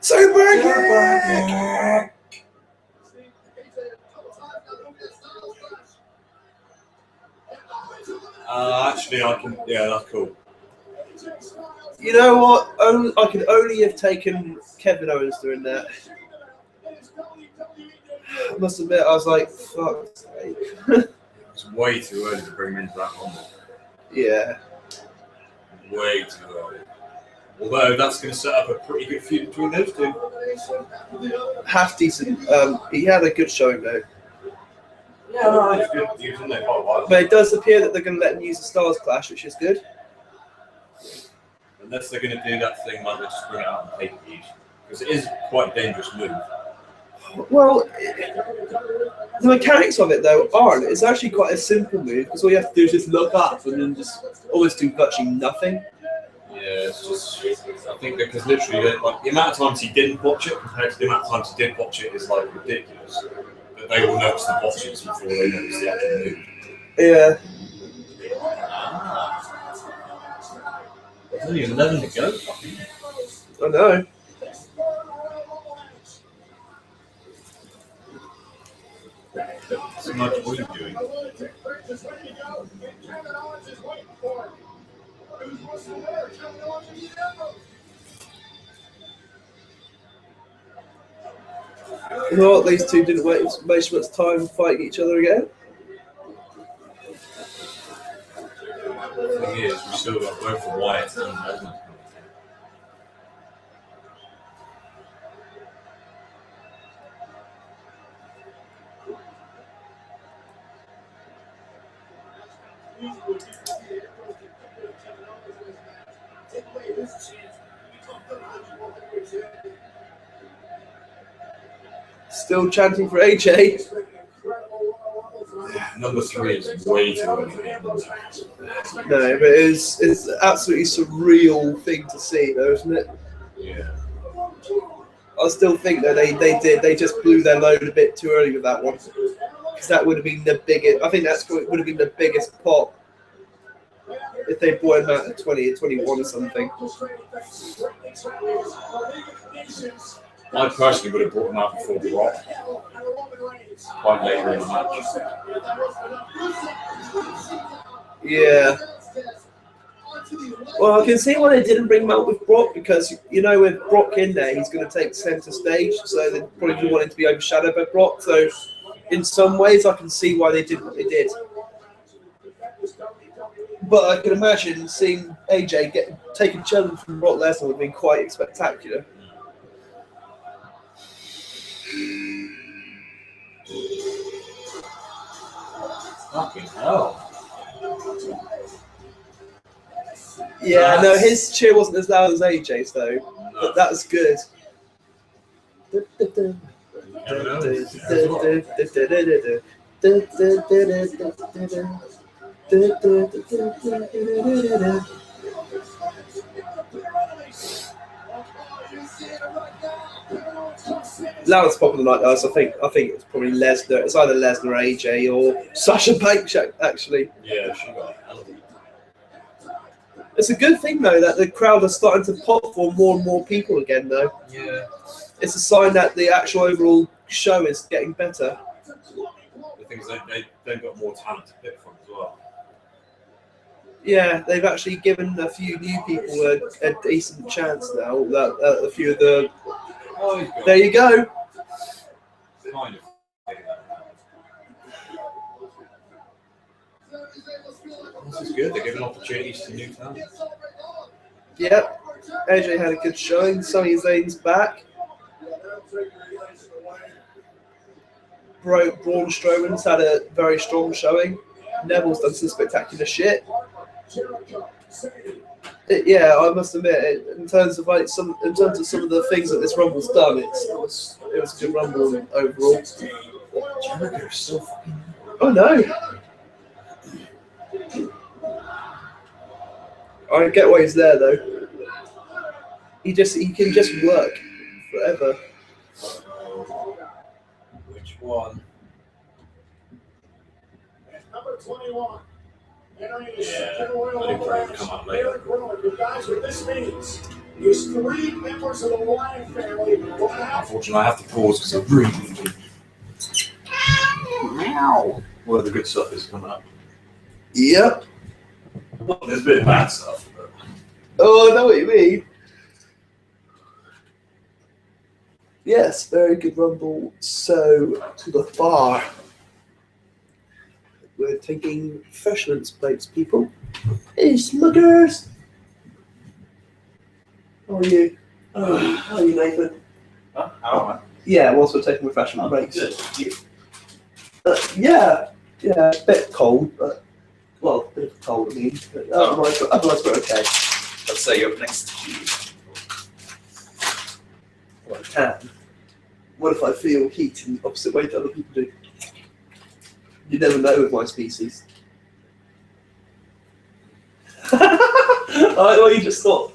Speaker 2: Super kick!
Speaker 1: Actually, I can. Yeah, that's cool.
Speaker 2: You know what? I could only have taken Kevin Owens doing that. I must admit, I was like, fuck's sake.
Speaker 1: It's way too early to bring him into that one.
Speaker 2: Yeah.
Speaker 1: Way too early. Although that's going to set up a pretty good feud between those two.
Speaker 2: Half decent. He had a good showing though.
Speaker 1: Yeah, no, it's good. He was in there quite a while.
Speaker 2: But it does appear that they're going to let him use the Stars Clash, which is good.
Speaker 1: Unless they're going to do that thing like they just bring it out on pay-per-views. Because it is quite a dangerous move.
Speaker 2: Well, the mechanics of it though aren't. It's actually quite a simple move because all you have to do is just look up and then just almost do virtually nothing.
Speaker 1: Yeah, it's just, I think because literally, like, the amount of times he didn't watch it compared to the amount of times he did watch it is like ridiculous. But they will notice the botches before they notice the actual move.
Speaker 2: Yeah.
Speaker 1: There's only 11 to go.
Speaker 2: I know.
Speaker 1: So much, what are you doing?
Speaker 2: You know what? These two didn't waste much time fighting each other again.
Speaker 1: The thing is, we still got both the Wyatt and Lesnar.
Speaker 2: Still chanting for AJ.
Speaker 6: Number 3 is way too early.
Speaker 2: No, but it's an absolutely surreal thing to see, though, isn't it?
Speaker 6: Yeah.
Speaker 2: I still think that they just blew their load a bit too early with that one, because that would have been the biggest. I think would have been the biggest pop if they brought him out at 20 or 21 or something.
Speaker 6: I personally would have brought him out before Brock, quite later in the match.
Speaker 2: Yeah. Well, I can see why they didn't bring him out with Brock, because, you know, with Brock in there, he's going to take centre stage, so they probably didn't want him to be overshadowed by Brock. So, in some ways, I can see why they did what they did. But I can imagine seeing AJ take a challenge from Brock Lesnar would have been quite spectacular.
Speaker 6: Fucking hell.
Speaker 2: Yeah, no, his cheer wasn't as loud as AJ's, though. But that was good. Loudest pop of the night, guys. I think it's probably Lesnar. It's either Lesnar or AJ or Sasha Banks, actually.
Speaker 6: Yeah, she got a hell of a...
Speaker 2: It's a good thing, though, that the crowd are starting to pop for more and more people again, though.
Speaker 6: Yeah.
Speaker 2: It's a sign that the actual overall show is getting better.
Speaker 6: The thing is, they've got more talent to pick from as well.
Speaker 2: Yeah, they've actually given a few new people a decent chance now. That a few of the...
Speaker 6: Oh, he's got
Speaker 2: There you go.
Speaker 6: kind of thing This is good. They're giving opportunities to new talent.
Speaker 2: Yep. AJ had a good showing. Sami Zayn's back. Braun Strowman's had a very strong showing. Neville's done some spectacular shit. Yeah, I must admit, in terms of some of the things that this Rumble's done, it was a good Rumble overall.
Speaker 6: Jericho's so fucking...
Speaker 2: Oh no! I get why he's there though. He can just work forever.
Speaker 6: Which one?
Speaker 4: Number 21.
Speaker 6: Yeah, I think Braun will come up later.
Speaker 4: Guys, what this means is 3 members of the Wyatt family will have...
Speaker 6: Unfortunately, I have to pause because I'm really... Meow. Well, the good stuff is coming up.
Speaker 2: Yep.
Speaker 6: There's a bit of bad stuff, but...
Speaker 2: Oh, I know what you mean. Yes, very good Rumble. So, to the bar. We're taking refreshments plates, people. Hey, smuggers! How are you? How are you, Nathan?
Speaker 6: Huh? How am I?
Speaker 2: Yeah, whilst we're taking refreshment breaks.
Speaker 6: Good.
Speaker 2: Yeah, a bit cold, but, well, a bit of cold, I mean. But otherwise, we're okay.
Speaker 8: Let's say you're up next to you.
Speaker 2: Well, I can. What if I feel heat in the opposite way to other people do? You never know with my species. Well, you just thought.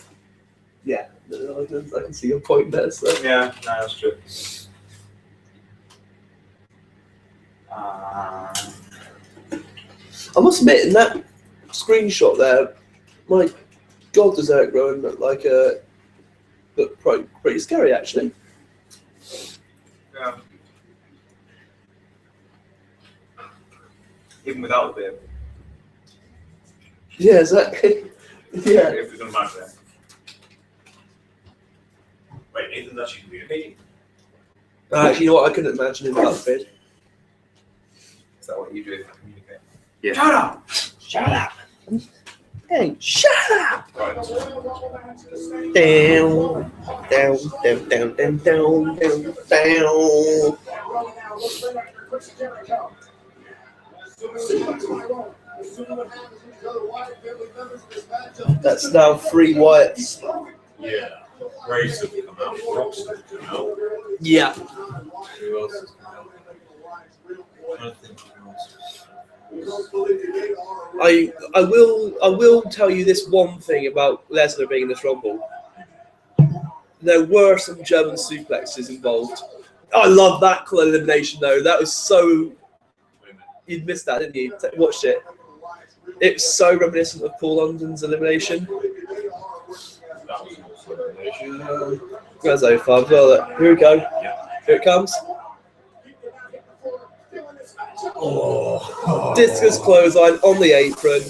Speaker 2: Yeah, I can see your point there. So.
Speaker 8: Yeah, no, that's true. Uh,
Speaker 2: I must admit, in that screenshot there, my God, does Eric Rowan look pretty scary, actually.
Speaker 8: yeah. Even without the beard.
Speaker 2: Yeah, exactly. Yeah.
Speaker 8: If we're going to match that. Wait, Nathan's actually communicating?
Speaker 2: Actually, you know what? I couldn't imagine him without the beard.
Speaker 8: Is that what you do if you communicate?
Speaker 2: Yeah.
Speaker 8: Shut up!
Speaker 2: Shut up! Hey, shut up!
Speaker 8: Right.
Speaker 2: Down, down, down, down, down, down, down, down. That's now 3 Wyatts.
Speaker 6: Graves have come out. Rocks have come out.
Speaker 2: Yeah.
Speaker 6: Who else has come out? I don't think who else.
Speaker 2: I will tell you this one thing about Lesnar being in this Rumble. There were some German suplexes involved. I love that call elimination though. That was so. You'd missed that, didn't you? Watched it. It's so reminiscent of Paul London's elimination.
Speaker 6: That was also elimination.
Speaker 2: That's over far. Well, here we go. Here it comes.
Speaker 6: Oh.
Speaker 2: Discus clothesline on the apron.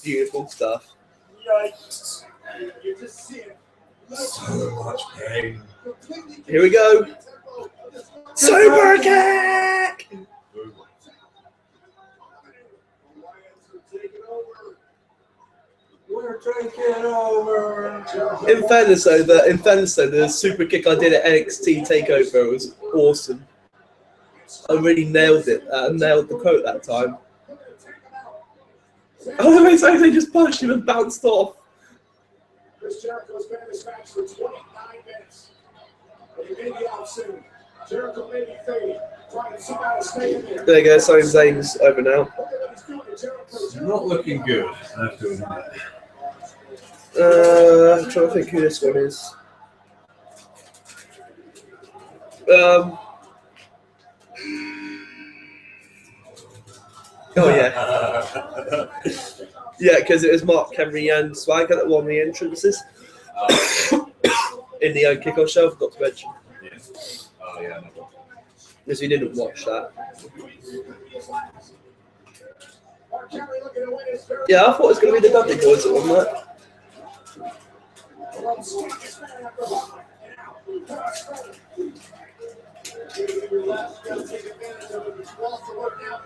Speaker 2: Beautiful stuff.
Speaker 6: Yikes. So much pain.
Speaker 2: Here we go. Super kick!
Speaker 6: We're taking over.
Speaker 2: In fairness, though, the super kick I did at NXT Takeover was awesome. I really nailed it. Nailed the quote that time. Oh, it's like they just punched him and bounced off.
Speaker 4: Chris Jericho's been in this match for 29 minutes. But he may be out soon. Jericho may be fading, trying to somehow stay in there.
Speaker 2: There you go, Sami Zayn's over now.
Speaker 4: Look at what he's doing to Jericho.
Speaker 6: Not looking good. I have to admit.
Speaker 2: I'm trying to think who this one is. Oh yeah, yeah, because it was Mark Henry and Swagger that won the entrances in the kickoff show. I forgot to mention.
Speaker 6: Yes. Oh yeah.
Speaker 2: Because we didn't watch that. Yeah, I thought it was going to be the Dudley Boys that won that.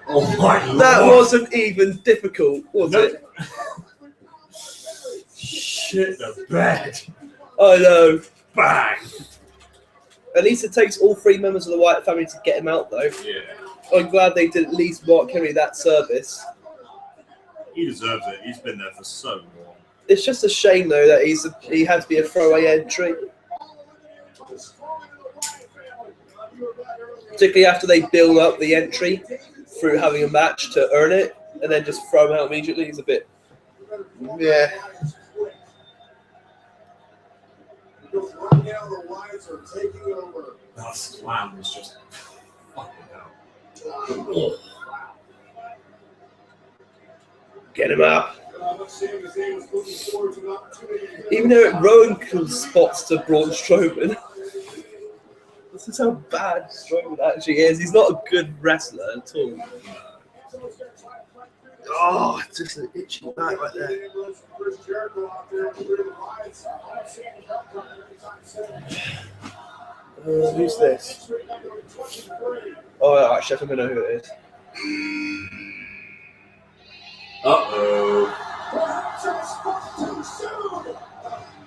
Speaker 6: Oh my God.
Speaker 2: That wasn't even difficult, was it?
Speaker 6: Shit the bed.
Speaker 2: I know.
Speaker 6: Bang.
Speaker 2: At least it takes all three members of the Wyatt family to get him out, though.
Speaker 6: Yeah.
Speaker 2: I'm glad they did at least Mark Henry that service.
Speaker 6: He deserves it. He's been there for so long.
Speaker 2: It's just a shame, though, that he had to be a throwaway entry. Particularly after they build up the entry through having a match to earn it, and then just throw him out immediately is a bit... Yeah.
Speaker 6: That slam was just fucking hell.
Speaker 2: Get him up. Even Eric Rowan could spots to Braun Strowman. This is how bad Strowman actually is. He's not a good wrestler at all. Oh, it's just an itchy back right there. Who's this? Oh, actually, I think I know who it is.
Speaker 6: Uh-oh.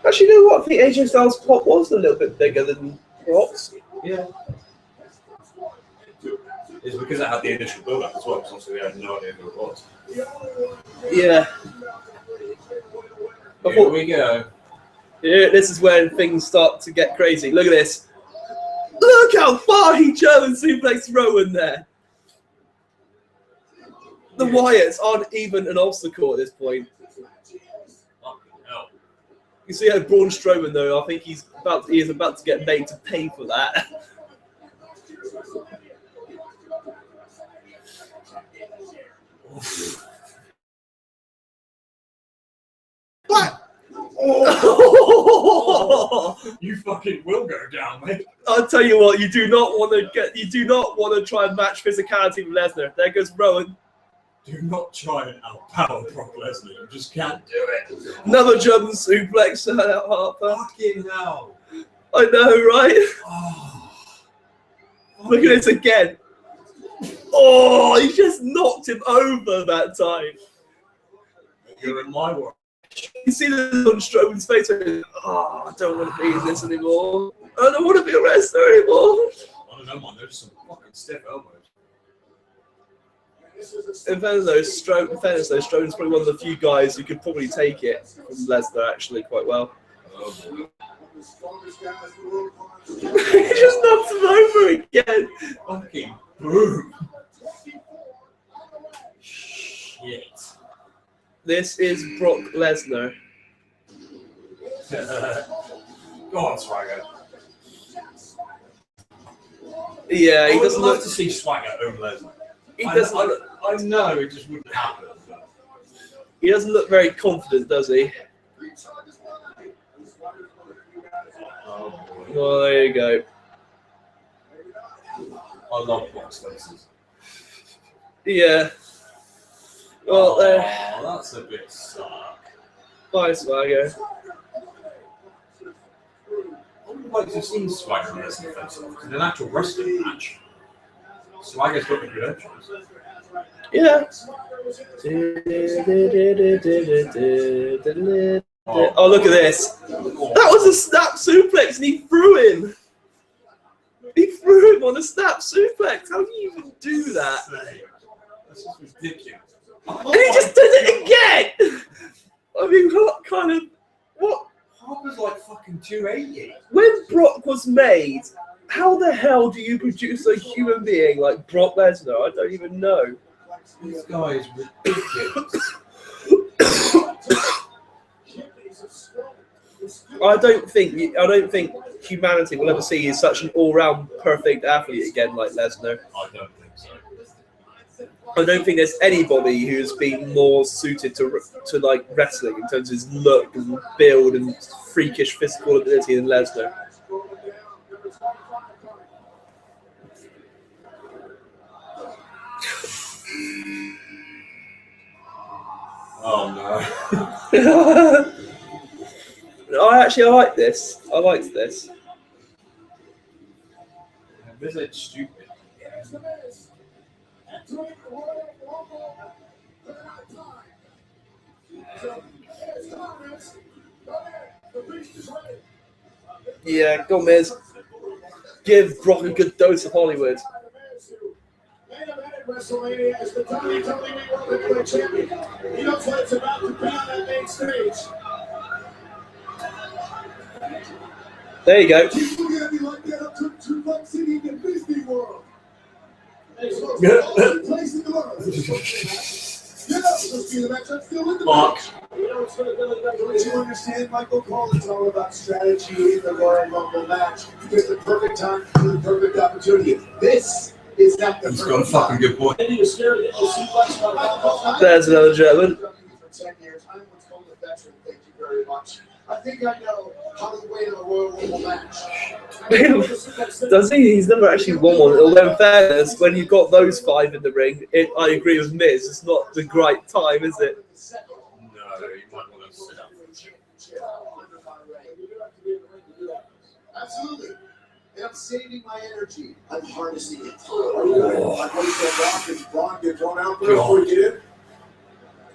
Speaker 2: Actually, you know what? I think AJ Styles' pop was a little bit bigger than Brock's.
Speaker 6: Yeah. It's because it had the initial build-up as well, because obviously we had no idea who it was.
Speaker 2: Yeah.
Speaker 6: Here we go.
Speaker 2: Yeah, this is when things start to get crazy. Look at this. Look how far he German suplexed Rowan there. The Wyatts aren't even an obstacle at this point. You see how Braun Strowman, though, I think he is about to get made to pay for that. What?
Speaker 6: Oh. You fucking will go down, mate.
Speaker 2: I'll tell you what, you do not want to try and match physicality with Lesnar. There goes Rowan.
Speaker 6: Do not try and outpower Brock Lesnar. You just can't do it.
Speaker 2: Another German suplex to Harper.
Speaker 6: Fucking hell.
Speaker 2: I know, right?
Speaker 6: Oh.
Speaker 2: Look at this again. Oh, he just knocked him over that time.
Speaker 6: You're in my world.
Speaker 2: You see the on Strowman's face. Oh, I don't want to be in this anymore. I don't want to be a wrestler anymore.
Speaker 6: I don't know, man. There's some fucking stiff elbows.
Speaker 2: In fairness, though, Strowman's probably one of the few guys who could probably take it from Lesnar actually quite well.
Speaker 7: the strongest guys in the world.
Speaker 2: He just knocks him over again.
Speaker 1: Fucking boom. Shit.
Speaker 2: This is Brock Lesnar.
Speaker 1: Go on, Swagger.
Speaker 2: Yeah, he
Speaker 1: I would
Speaker 2: doesn't
Speaker 1: love
Speaker 2: look.
Speaker 1: to see Swagger over Lesnar.
Speaker 2: He doesn't.
Speaker 1: I know it just wouldn't happen. But...
Speaker 2: He doesn't look very confident, does he?
Speaker 1: Oh, boy.
Speaker 2: Well, there you go.
Speaker 1: I love box faces.
Speaker 2: Yeah. Well,
Speaker 1: That's a bit suck.
Speaker 2: bye, Swagger.
Speaker 1: I would like to have seen Swagger and Lesnar face off in an actual wrestling match. Swagger's got the credentials.
Speaker 2: Yeah. Oh, look at this. That was a snap suplex and he threw him. He threw him on a snap suplex. How do you even do that?
Speaker 1: That's just ridiculous.
Speaker 2: And he just did it again. I mean, what kind of... What?
Speaker 1: Harper's like fucking 280.
Speaker 2: When Brock was made, how the hell do you produce a human being like Brock Lesnar? I don't even know.
Speaker 1: This guy is ridiculous.
Speaker 2: I don't think humanity will ever see such an all-round perfect athlete again like Lesnar.
Speaker 1: I don't think so.
Speaker 2: I don't think there's anybody who's been more suited to like wrestling in terms of his look and build and freakish physical ability than Lesnar.
Speaker 1: Oh
Speaker 2: I like this. I liked this.
Speaker 1: no. This is stupid.
Speaker 7: Here's the Miz. Entering the Royal Rumble for the time. So, here's Thomas. Go ahead. The beast is ready.
Speaker 2: Yeah, go Miz. Give Brock a good dose of Hollywood.
Speaker 7: Main event at WrestleMania is the WWE World Heavyweight Champion. He knows what it's about to be on that main stage.
Speaker 2: There you go.
Speaker 7: People gonna be like that up to Suplex City in Disney World. Place in the world. Yeah, let's see the match. I'm still in the match. Don't you understand, Michael Cole? It's all about strategy in the Royal Rumble match. It's the perfect time for the perfect opportunity. This is not the
Speaker 1: He's got a fucking good point.
Speaker 2: There's another German.
Speaker 7: For 10 years. I'm what's called a veteran. Thank you very much. I think I know how to win a Royal Rumble match.
Speaker 2: Does he? He's never actually won one. Although in fairness, when you've got those five in the ring, I agree with Miz. It's not the great time, is it?
Speaker 1: No, you might want to sit up.
Speaker 7: Absolutely. And I'm saving my energy. I'm harnessing it. Ron, get thrown out there before you get in.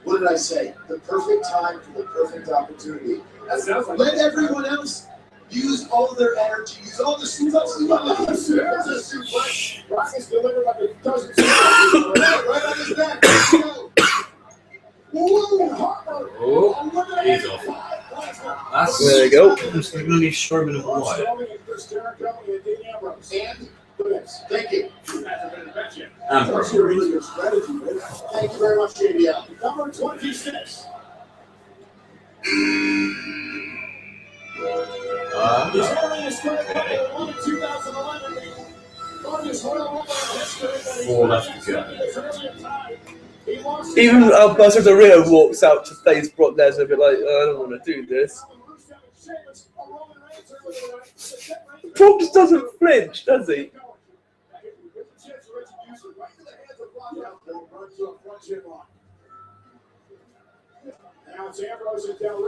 Speaker 7: What did I say? The perfect time for the perfect opportunity. Let everyone else use all their energy. Use all the suplexes. Rockets delivered like a dozen suplexes. Right on his neck. Go. Woo, Harper.
Speaker 1: Oh, he's off. That's
Speaker 2: There you go.
Speaker 1: almost like Lily Strowman of Wyatt.
Speaker 7: And thank you.
Speaker 1: And
Speaker 7: That's your really good strategy, man. Thank you very much, JBL. Number 26. He's only a strike number 1 in 2011. Largest Royal Rumble in history.
Speaker 1: 4 left to go.
Speaker 2: Even Buster the Rio walks out to face Brock Lesnar, a bit like, I don't want to do this. Brock just doesn't flinch, does he?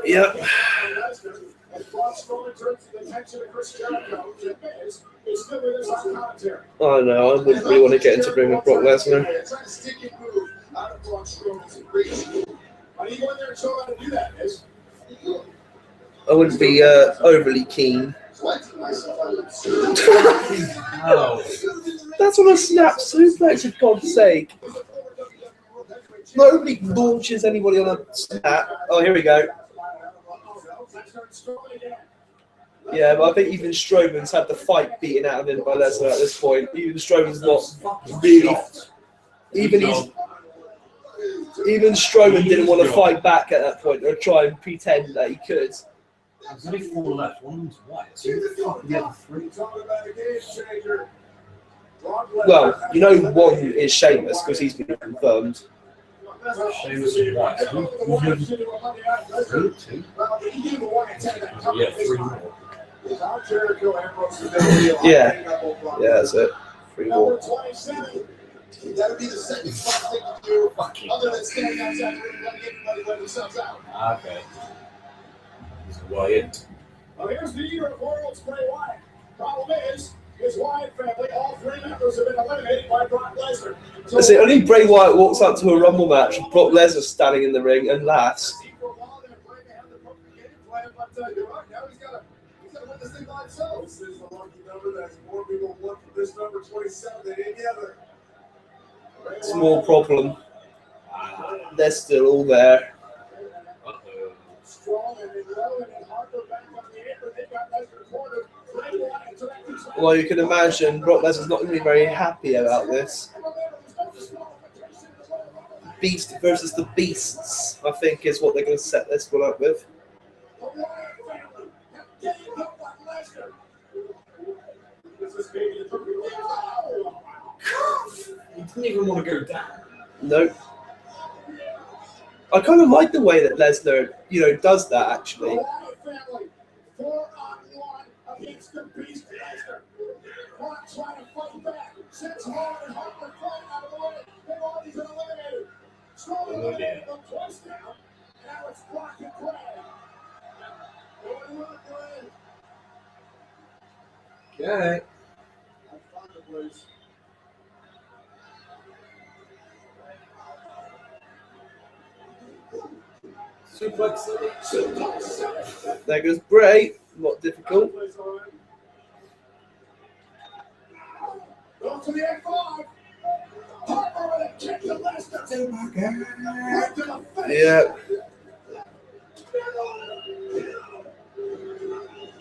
Speaker 2: Yep. Oh no, I wouldn't really want to get into ring with Brock Lesnar. I wouldn't be overly keen.
Speaker 1: Oh,
Speaker 2: That's on a snap suplex, for God's sake. Nobody launches anybody on a snap. Oh, here we go. Yeah, but I think even Strowman's had the fight beaten out of him by Lesnar at this point. Even Strowman's not really. Even Strowman didn't want to fight back at that point or try and pretend that he could.
Speaker 6: There's only 4 left. One's white. So who the fuck are the other 3?
Speaker 2: Well, you know one is Sheamus because he's been confirmed.
Speaker 6: Sheamus and white. Who's 2? Yeah, 3 more.
Speaker 2: Yeah, that's it. 3 more.
Speaker 7: That'll be the second smart thing to do, other than standing outside the ring and letting everybody let themselves out.
Speaker 6: Okay. He's Wyatt.
Speaker 4: Well, here's the year of World's Bray Wyatt. Problem is, his Wyatt family, all 3 members have been eliminated by Brock Lesnar.
Speaker 2: That's it. Only Bray Wyatt walks up to a Rumble match, Brock Lesnar standing in the ring and laughs.
Speaker 4: For a while, they were playing to have the perfect game plan, but you're right, now he's got to win this thing by himself.
Speaker 7: This is the lucky number that more people want from this number 27 than any other.
Speaker 2: Small problem. They're still all there.
Speaker 4: Strong and low and Harper back on the apron. They've got Lesnar cornered. Bray Wyatt directly.
Speaker 2: Well, you can imagine Brock Lesnar's not going to be very happy about this. Beast versus the Beasts, I think, is what they're going to set this one up with.
Speaker 4: The Wyatt family have gave up on Lesnar. This is maybe the perfect game.
Speaker 6: He didn't even want to go down.
Speaker 2: Nope. I kind of like the way that Lesnar, does that actually.
Speaker 4: The Wyatt family, 4-on-1 against the Beast Lesnar. Brock trying to fight back. Sets Roman and Harper flying out of the way. They've already been eliminated. Strowman eliminated them twice now. Now it's Brock and Bray.
Speaker 6: Okay. Suplex City.
Speaker 2: There goes Bray. Not difficult.
Speaker 4: Go to the F5. Harper with a kick to Lesnar. Right to the face.
Speaker 2: Yeah.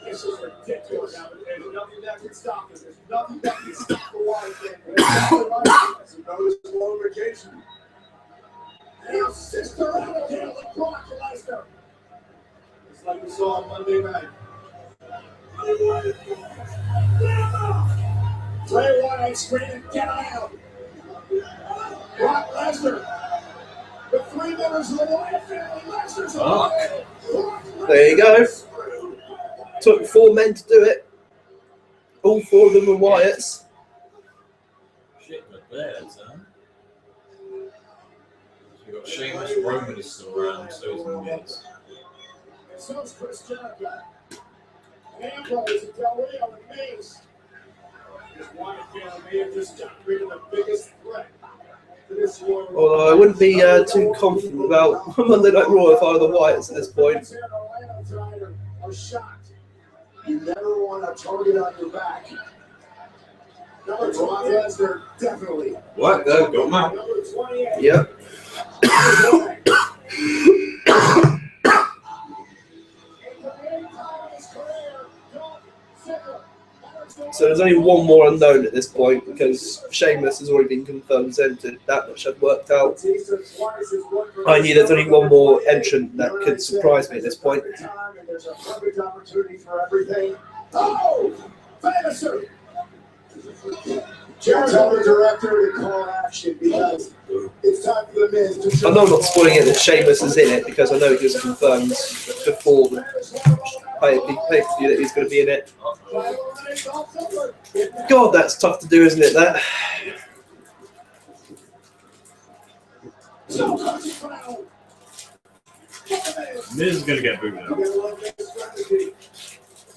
Speaker 4: This is ridiculous. There's nothing that can stop this. There's nothing that can stop the Wyatt family. It's a noticeable vacation. Now Sister Abigail with Brock Lesnar. It's like we saw on Monday night. Bray Wyatt screaming, get out! Brock Lesnar. The 3 members of the Wyatt family. Lesnar's eliminated.
Speaker 2: There you go. Took 4 men to do it. All 4 of them were Wyatts.
Speaker 6: Shit, but there's, We've got Sheamus, Roman is still around, so is Miz.
Speaker 4: So is Chris Jericho. And Ambrose and Del Rio and Miz. This Wyatt family may have just got rid of the biggest threat to this war.
Speaker 2: Although I wouldn't be too confident about Monday Night Raw if I were the Wyatts at this point.
Speaker 4: Are shocked.
Speaker 7: You never want a target on your back. Number 12, Lesnar, definitely.
Speaker 6: What? There, got Matt.
Speaker 4: Number 28.
Speaker 2: Yep. So there's only one more unknown at this point because Sheamus has already been confirmed as entered. That much had worked out. I knew there's only one more entrant that could surprise me at this point.
Speaker 7: There's a perfect opportunity for everything.
Speaker 4: Oh! Finisher!
Speaker 7: Tell the director to call action because it's time for the Miz to show.
Speaker 2: I know I'm not spoiling it that Sheamus is in it because I know he was confirmed before the pay-per-view that he's going to be in it. God, that's tough to do, isn't it, that?
Speaker 6: Miz is going to get booted out.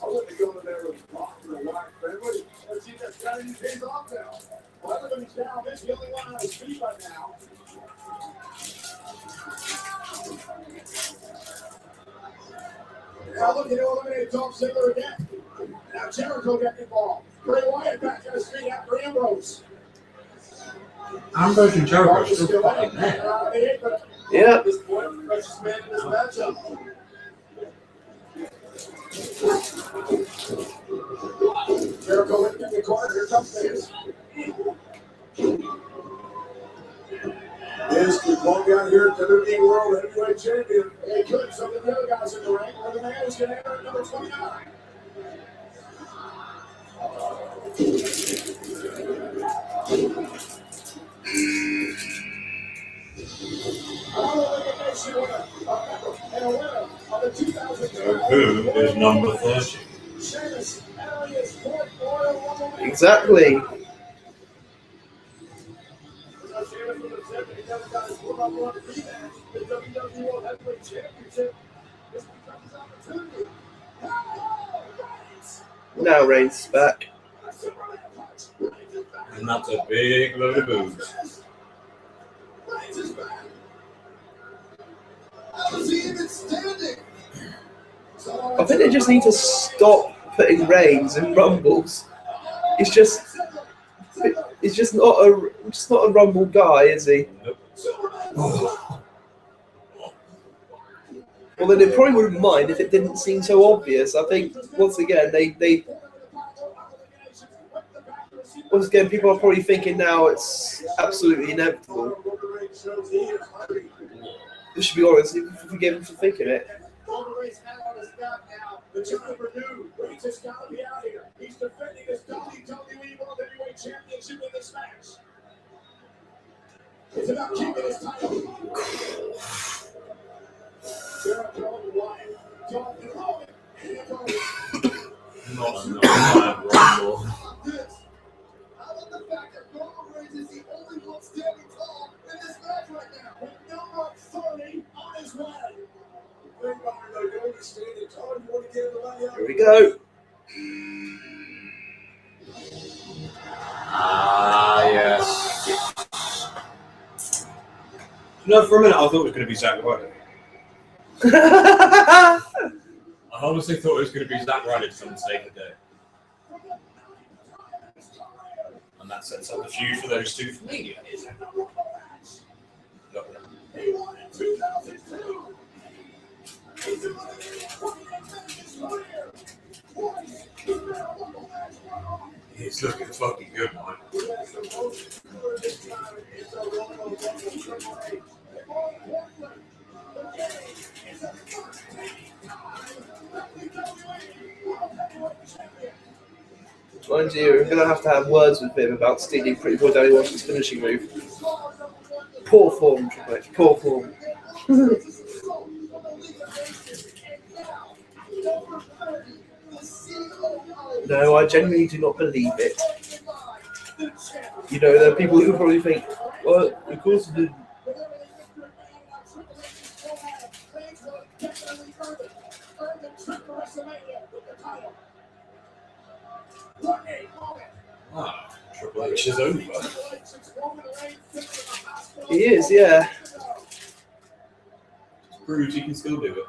Speaker 7: I wouldn't go in there with Brock or Wyatt family. Let's see that strategy pays off now.
Speaker 4: Well, everybody's down. This is the only one on his feet right now. Now looking to eliminate Dolph Ziggler again. Now Jericho getting involved. Bray Wyatt back on his feet after Ambrose.
Speaker 6: Ambrose and Jericho are still fucking there.
Speaker 2: Yeah.
Speaker 7: At this point, the freshest man in this matchup.
Speaker 4: Is the long down here at WWE World Heavyweight Champion. They could some of the other guys in the ring, where the man is going to enter at number 29.
Speaker 6: Who is number 30?
Speaker 2: Exactly. Now Reigns is back.
Speaker 6: And that's a big load of boobs.
Speaker 2: I think they just need to stop putting Reigns in rumbles. He's just not a rumble guy, is he? Well, then it probably wouldn't mind if it didn't seem so obvious. I think once again people are probably thinking now it's absolutely inevitable. We should be honest, forgive him for thinking it.
Speaker 4: The time for new. Reigns has got to be out here. He's defending his WWE World Heavyweight Championship in this match. It's about keeping his title. Jericho and Wyatt, John and Roman, and
Speaker 6: Not enough rumble.
Speaker 4: this. How about the fact that Roman Reigns is the only one standing tall in this match right now, with number 30 on his way. Think about it, though. You're only standing tall. You want to get the money out.
Speaker 2: Here we go.
Speaker 6: Ah, yes.
Speaker 1: You know, for a minute I thought it was going to be Zack Ryder. I honestly thought it was going to be Zack Ryder for the sake of it. And that sets up the feud for those two for Mania.
Speaker 4: He won in 2002. He's
Speaker 6: He's looking fucking good, man.
Speaker 2: Mind you, we're going to have words with him about stealing Pretty Boy Daddy Washington's finishing move. Poor form, Triple H. Poor form. No, I genuinely do not believe it. You know, there are people who probably think, well, of course it didn't.
Speaker 6: Wow, Triple H is over.
Speaker 2: He is, yeah.
Speaker 6: Proves he can still do it.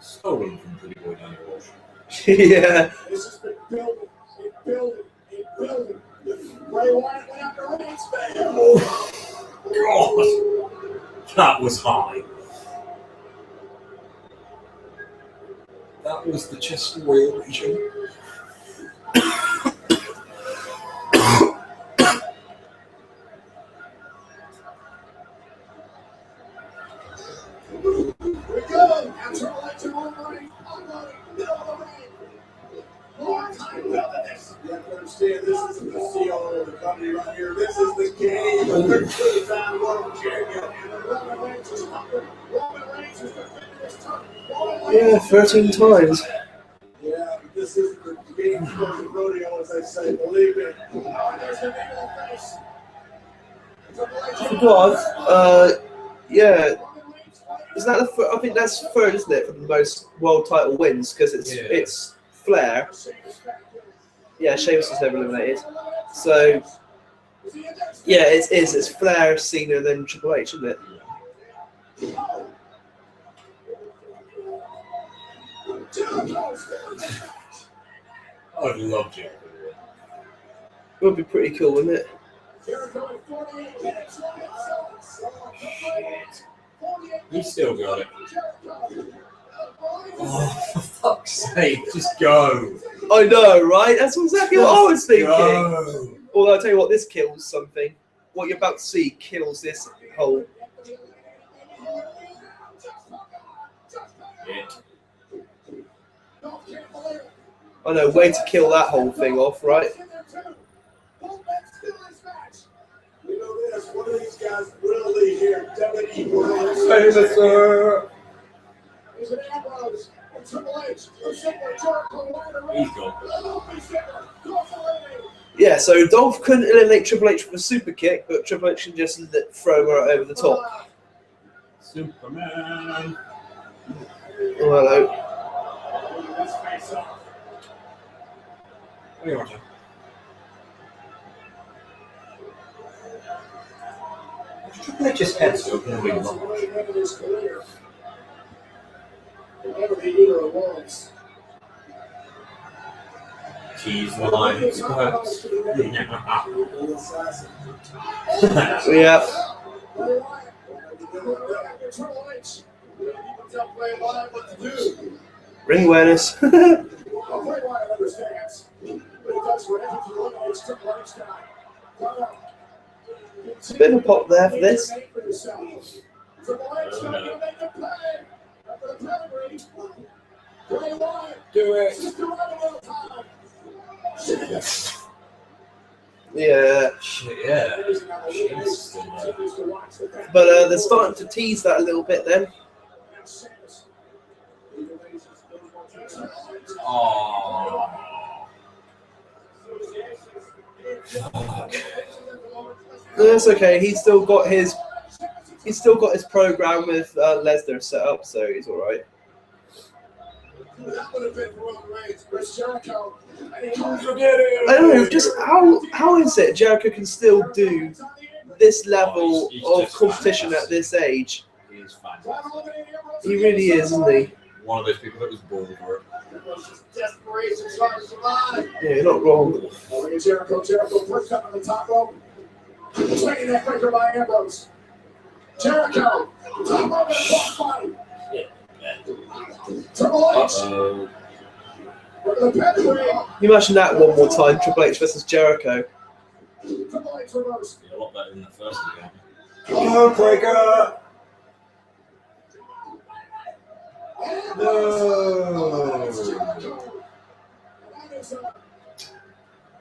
Speaker 6: Stolen from Pretty Boy Danny Walsh.
Speaker 2: Yeah.
Speaker 4: This has been building. Bray Wyatt went after Reigns, man.
Speaker 6: Oh, God. That was high. That was the chest royal region.
Speaker 4: Understand, this is the CEO of the company right here. This is the game. The 13-time world champion. And Roman Reigns is coming. Roman Reigns is defending his title.
Speaker 2: Yeah, 13 times.
Speaker 4: Yeah, this is the game of the rodeo, as they say. Believe me. There's the name of the face.
Speaker 2: I forgot. Yeah. Isn't that I think that's third, isn't it, for the most world title wins? Because it's Flair. Yeah, Sheamus was never eliminated. So, yeah, it's Flair, Cena, then Triple H, isn't it?
Speaker 1: I'd love Jericho.
Speaker 2: It would be pretty cool, wouldn't it?
Speaker 1: He's still got it. Oh, for fuck's sake, just go.
Speaker 2: I know, right? That's exactly what I was thinking.
Speaker 1: Go.
Speaker 2: Although I'll tell you what, this kills something. What you're about to see kills this whole. I know, way to kill that whole thing off, right?
Speaker 7: You know this, one of these guys will leave here.
Speaker 1: Famous, sir.
Speaker 7: He's an Ambrose. And Triple H. He's
Speaker 1: gone.
Speaker 2: Yeah, so Dolph couldn't eliminate Triple H with a super kick, but Triple H can just throw him right over the top.
Speaker 1: Superman.
Speaker 2: Oh, hello.
Speaker 1: What are you watching? Triple H's head so really long. Tease the lines, perhaps.
Speaker 2: Yeah. Ring awareness. Bit of a pop there for this.
Speaker 1: Do it.
Speaker 2: Yeah.
Speaker 1: Shit, yeah.
Speaker 2: But they're starting to tease that a little bit then.
Speaker 1: Oh.
Speaker 2: That's okay. He's still got his program with Lesnar set up, so he's all right. I don't know, just how is it Jericho can still do this level of competition at this age?
Speaker 1: He's fantastic.
Speaker 2: He really is, isn't he?
Speaker 1: One of those people that was born for it.
Speaker 2: Yeah, you're not wrong.
Speaker 7: Jericho pushed up on the top rope. Taking that breaker by Ambrose. Jericho, top rope and block body. Triple H.
Speaker 2: You imagine that one more time, Triple H versus Jericho.
Speaker 7: Triple H reverse.
Speaker 1: A lot better than the first game.
Speaker 6: Go breaker. No.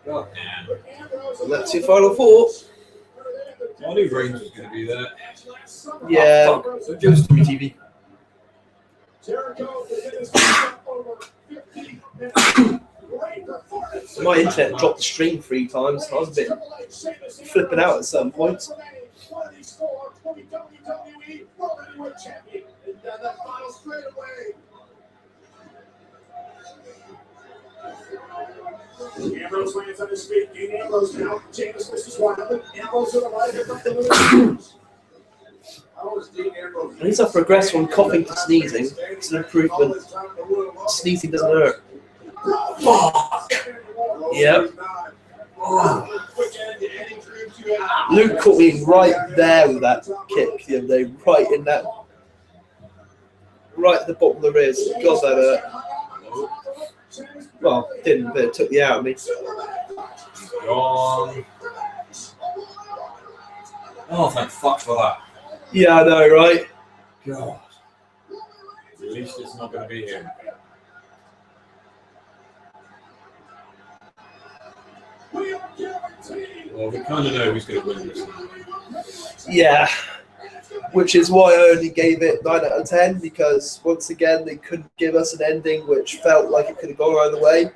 Speaker 1: God damn.
Speaker 2: And that's your final four.
Speaker 1: I knew Reigns was going to be there.
Speaker 2: Yeah.
Speaker 1: Oh, fuck. Give us Tommy TV.
Speaker 2: My internet dropped the stream 3 times. I was a bit flipping out at some points.
Speaker 7: Ambrose lands on his feet. Dean Ambrose now. James Mrs. Wilder. Ambrose to the right. Here comes the
Speaker 2: At least I've progressed from coughing to sneezing. It's an improvement. Sneezing doesn't hurt.
Speaker 1: Fuck.
Speaker 2: Yep. Luke caught me right there with that kick the other day, right at the bottom of the ribs. God, that hurt. Well, didn't, but it took the out of me.
Speaker 1: Gone. Oh, thank fuck for that.
Speaker 2: Yeah, I know, right?
Speaker 1: God. At least it's not going to be him. Well, we kind of know who's going to win this.
Speaker 2: Yeah. Which is why I only gave it 9 out of 10, because once again they couldn't give us an ending which felt like it could have gone either way.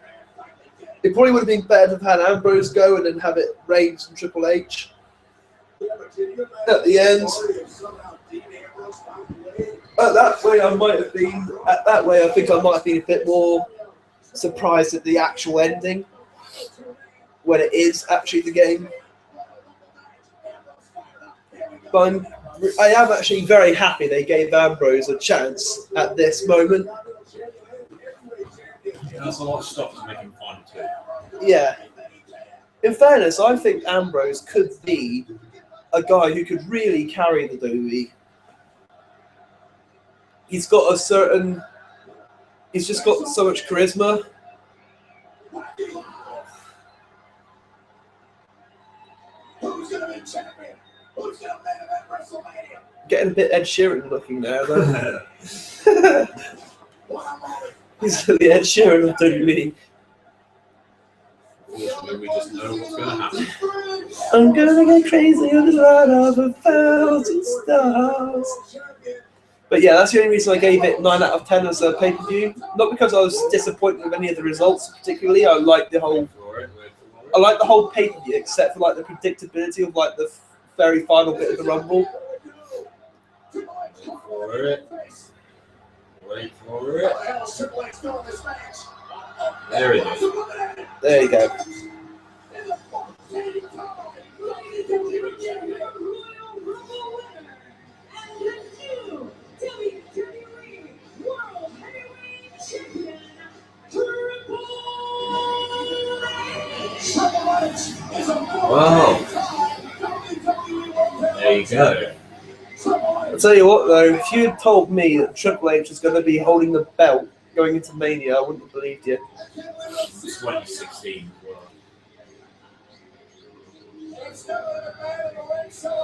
Speaker 2: It probably would have been better to have had Ambrose go and then have it Reigns and Triple H at the end. That way I think I might have been a bit more surprised at the actual ending when it is actually the game. But I am actually very happy they gave Ambrose a chance at this moment.
Speaker 6: That's a lot of stuff to make him fun too.
Speaker 2: Yeah. In fairness, I think Ambrose could be a guy who could really carry the WWE. He's got a certain. He's just got so much charisma.
Speaker 4: Who's gonna be champion? Who's gonna win at Wrestlemania?
Speaker 2: Getting a bit Ed Sheeran looking now, though. He's the Ed Sheeran of WWE.
Speaker 6: Fortunately, we just know what's going to happen.
Speaker 2: I'm gonna get crazy on the light of 1,000 stars. But yeah, that's the only reason I gave it 9 out of 10 as a pay-per-view. Not because I was disappointed with any of the results particularly. I like the whole pay-per-view, except for like the predictability of like the very final bit of the Rumble.
Speaker 6: Wait for it. There it is.
Speaker 2: There you go.
Speaker 1: Wow. There you go.
Speaker 2: I'll tell you what though, if you had told me that Triple H was going to be holding the belt going into Mania, I wouldn't have believed you.
Speaker 6: 2016.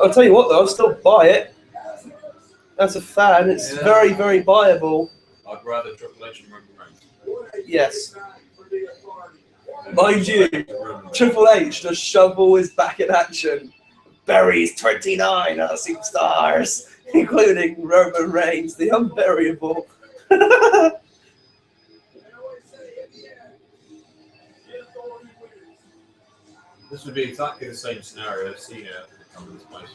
Speaker 2: I'll tell you what though, I'll still buy it. As a fan, it's very, very buyable.
Speaker 6: I'd rather Triple H and Roman Reigns.
Speaker 2: Yes. Mind you, Triple H, the shovel is back in action. Buries 29 other superstars, including Roman Reigns, the unburyable.
Speaker 6: This would be exactly the same scenario as Cena coming this place.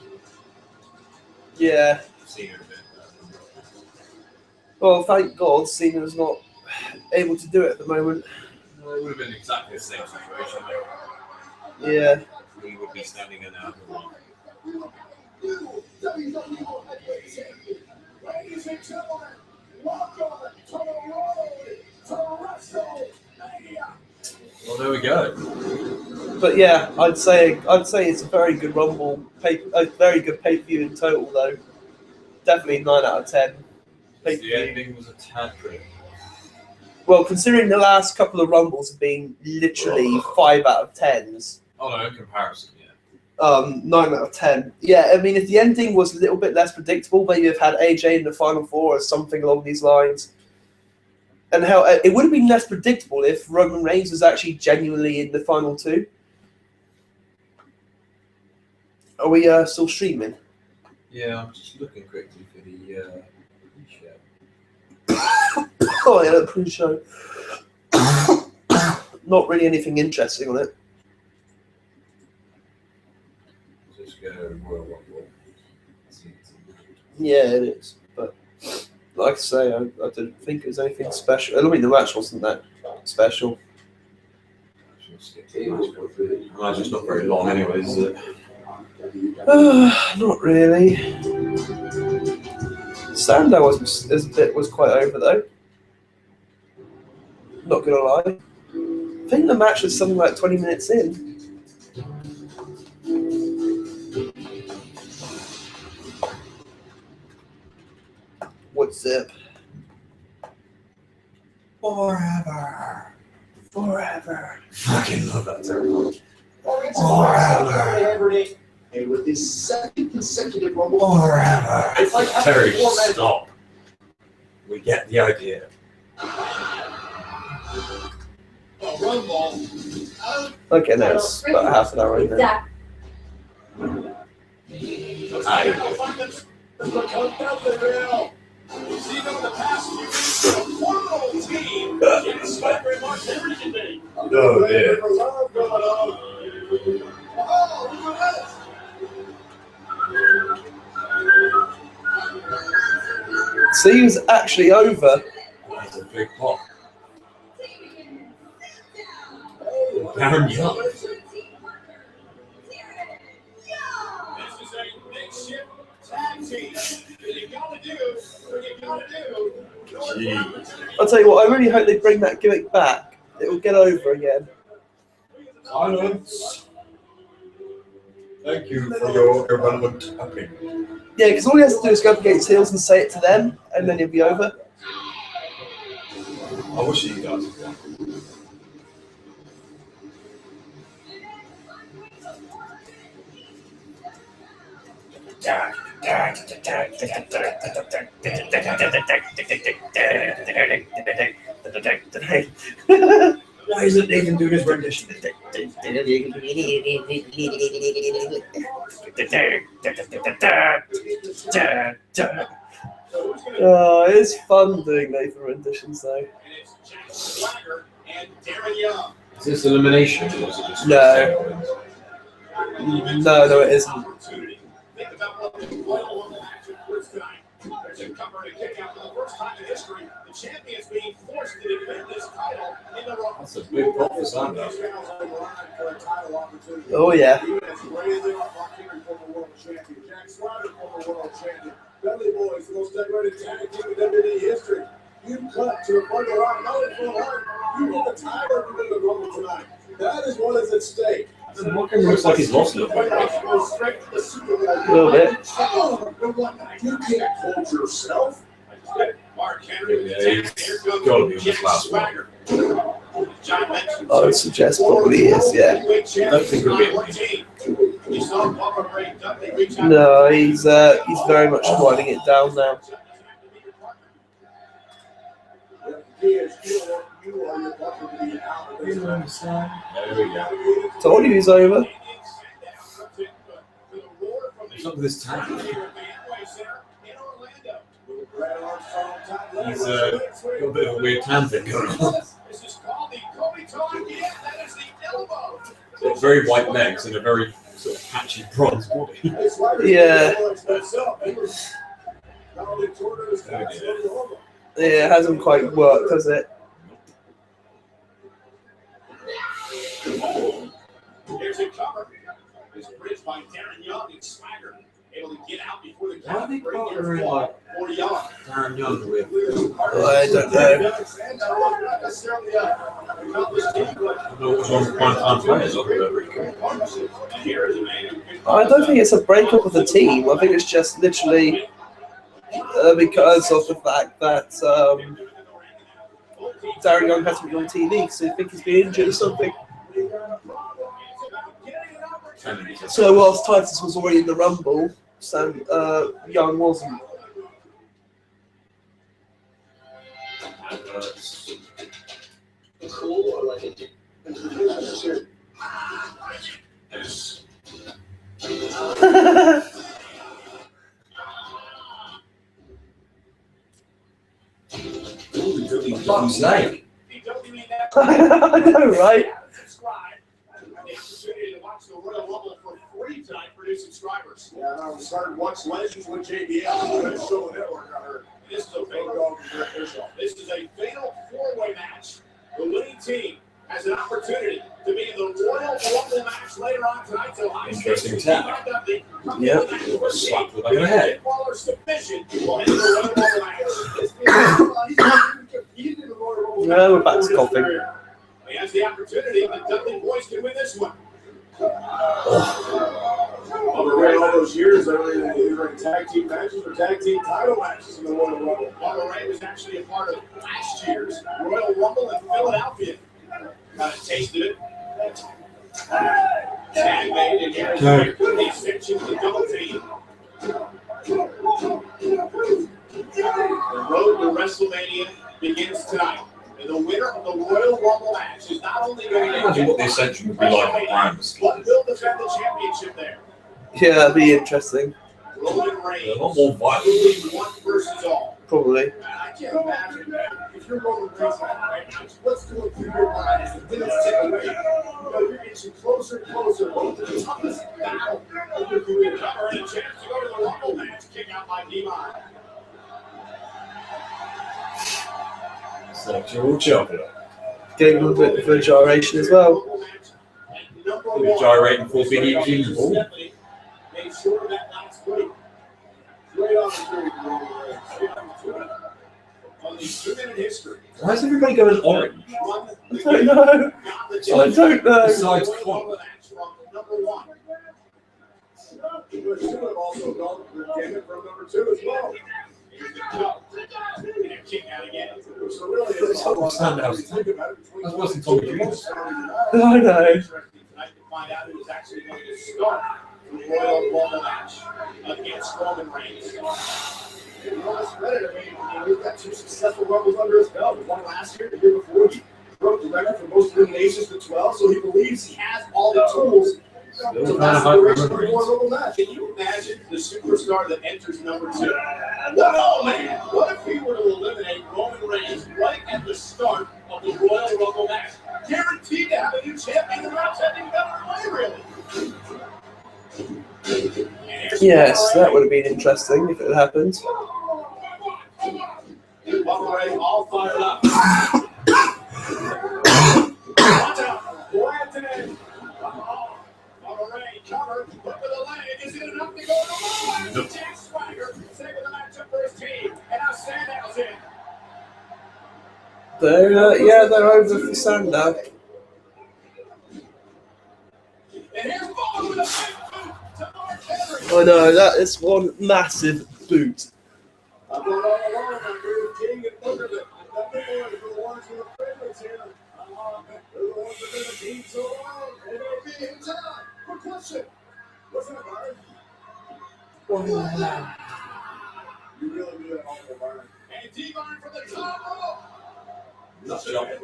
Speaker 2: Yeah.
Speaker 6: Cena a bit.
Speaker 2: Well, thank God Cena's not able to do it at the moment.
Speaker 6: Well, it would have been exactly the same situation.
Speaker 2: Yeah.
Speaker 6: We would be standing in there.
Speaker 4: Ladies and gentlemen, welcome to the road to Wrestlemania.
Speaker 6: Well, there we go.
Speaker 2: But yeah, I'd say it's a very good Rumble, a very good pay-per-view in total though. Definitely 9 out of 10.
Speaker 6: The ending was a tad pretty.
Speaker 2: Well, considering the last couple of Rumbles have been literally 5 out of 10s.
Speaker 6: Oh no, in comparison, yeah.
Speaker 2: 9 out of 10. Yeah, I mean, if the ending was a little bit less predictable, maybe have had AJ in the Final Four or something along these lines. And how it would have been less predictable if Roman Reigns was actually genuinely in the Final Two. Are we still streaming?
Speaker 6: Yeah, I'm just looking quickly for the
Speaker 2: Oh yeah, the pre-show. Not really anything interesting on it.
Speaker 6: Just go Royal Rumble.
Speaker 2: Yeah, it is. But like I say, I didn't think it was anything special. I mean, the match wasn't that special.
Speaker 6: Well, it's not very long, anyways, is it?
Speaker 2: Not really. Sandow was quite over though. Not gonna lie. I think the match was something like 20 minutes in. What's up?
Speaker 6: Forever.
Speaker 1: Fucking love that territory.
Speaker 4: Forever. And with his second consecutive Rumble,
Speaker 1: Forever.
Speaker 4: it's like having
Speaker 6: Terry,
Speaker 4: 4 men.
Speaker 6: stop. We get the idea.
Speaker 2: Okay, no, it's about half an hour in there.
Speaker 6: Oh, yeah.
Speaker 2: So he was actually over.
Speaker 6: That's a big pop. Darren Young.
Speaker 4: This is a makeshift tag team. You gotta do what you gotta do.
Speaker 1: Jeez.
Speaker 2: I'll tell you what, I really hope they bring that gimmick back. It will get over again.
Speaker 1: Silence. Thank you for your irrelevant opinion.
Speaker 2: Yeah, because all he has to do is go up against heels and say it to them, and then he'll be over.
Speaker 1: I wish he does. Why isn't Nathan doing his rendition?
Speaker 2: Oh, it's fun doing Nathan renditions though.
Speaker 4: And it's Jack Swagger and Darren Young.
Speaker 1: Is this elimination or is it just
Speaker 2: No. No, it isn't.
Speaker 4: Opportunity. Think about what the Royal Rumble match was tonight. There's a cover and a kick out for the first time in history. The champions being forced to defend this title in the Rumble.
Speaker 1: That's a big pop for Sanders.
Speaker 2: Oh yeah.
Speaker 7: Jack Swagger, former world champion. Dudley Boys, the most decorated tag team in WWE history. You cut to the front of the line, not in full heart. You win the title, you win the Rumble tonight. That is what is at stake.
Speaker 1: Walker looks like he's lost a little bit.
Speaker 2: A little bit.
Speaker 7: You can't hold yourself.
Speaker 4: Mark Henry.
Speaker 1: Yeah, he's got to be on this last one.
Speaker 4: John mentioned.
Speaker 2: I would suggest probably is, yeah.
Speaker 1: I don't think it'll be
Speaker 2: No, he's very much winding it down now.
Speaker 1: There we go.
Speaker 2: Told you he's over.
Speaker 1: What's up with this tag? He's got a bit of a weird tan thing going on. Got very white legs and a very sort of patchy bronze body.
Speaker 2: Yeah. Yeah, it hasn't quite worked, has it?
Speaker 4: Here's a cover. It's bridged by Darren Young and Swagger. Able to get out before the
Speaker 1: Why are they
Speaker 4: bring their
Speaker 1: partnering
Speaker 4: fall
Speaker 1: like
Speaker 4: for Young.
Speaker 1: Darren Young with?
Speaker 2: I don't know.
Speaker 1: I don't know what's wrong with prime time players over there.
Speaker 4: Here is a man.
Speaker 2: I don't think it's a breakup of the team. I think it's just literally because of the fact that Darren Young hasn't been on TV, so I think he's been injured or something. So whilst Titus was already in the Rumble, Young wasn't.
Speaker 5: Cool or like it?
Speaker 1: Yes. For fuck's sake.
Speaker 2: I know, right?
Speaker 4: Subscribe. And the opportunity to watch the Royal Rumble for free tonight for new subscribers.
Speaker 7: Yeah, and I was starting to watch Legends with JBL on the show network. I heard.
Speaker 4: This is a fatal four-way match. The winning team has an opportunity to be in the Royal Rumble match later on tonight. So
Speaker 1: Interesting tag.
Speaker 2: Yep.
Speaker 1: Slap to the back of the head.
Speaker 4: Submission will end the Royal Rumble match.
Speaker 2: No, we're back to coughing.
Speaker 4: He has the opportunity. The Dudley Boys can win this one.
Speaker 7: Over all those years, they were either in tag team matches or tag team title matches in the Royal Rumble.
Speaker 4: Bubba Ray was actually a part of last year's Royal Rumble in Philadelphia. Kind of tasted it. Tag made it here. The extension to the double team. The road to WrestleMania begins tonight. And the winner of the Royal Rumble match is not only going to
Speaker 1: Imagine what the Ascension would be like at Rams.
Speaker 4: but will defend the championship there.
Speaker 2: Yeah, that'd be interesting.
Speaker 4: Roman Reigns
Speaker 1: They're not more violent.
Speaker 4: will be one versus all.
Speaker 2: Probably.
Speaker 7: I can't imagine that. If you're Roman Reigns right now, what's going through your mind as the minutes tick away? You know, you're getting closer and closer to the toughest battle of your career.
Speaker 4: Cover and a chance to go to the Rumble match. Kick out by D-Mon.
Speaker 1: Sexual chocolate.
Speaker 2: Getting a bit of a gyration as well.
Speaker 1: He was gyrating for Big E King's ball.
Speaker 4: Made sure that last week.
Speaker 7: Great opportunity for Roman Reigns.
Speaker 4: on the 2-minute history.
Speaker 6: Why is everybody going orange?
Speaker 2: I don't know. I don't know.
Speaker 6: Besides Chun.
Speaker 4: Number 1. But should have also gone came in from number 2 as well. Here's the cup. And a kick out again. So really, it's
Speaker 6: I was watching Tommy Dreams.
Speaker 2: I know.
Speaker 4: Tonight to find out who is actually going to start the Royal Rumble match against Roman Reigns. And Roman's credit, I mean, he's got 2 successful Rumbles under his belt. One last year, the year before, he broke the record for most eliminations to 12, so he believes he has all the tools to last the duration of the Royal Rumble match. Can you imagine the superstar that enters number 2? Oh man, what if he were to eliminate Roman Reigns right at the start of the Royal Rumble match? Guaranteed to have a new champion without sending better away, really.
Speaker 2: Yes, that would have been interesting if it had happened.
Speaker 4: Roman Reigns all fired up. Watch out, Boyanton. Roman Reigns covered, but with a leg, is it enough to go to the line? Jack Swagger saving the matchup for his team, and now Sandow's in.
Speaker 2: They're over for Sandow.
Speaker 4: And here's Ball with a big boot to Mark Henry.
Speaker 2: I know, that is one massive boot.
Speaker 4: I thought all along I agree with King and Booker that the boys are the ones who are favorites here. They're the ones that have been the team so long. They may be in time. Quick question. What's that, Byron? You really do that awful, Byron. And D-Byron from the top rope.
Speaker 6: That's jumping.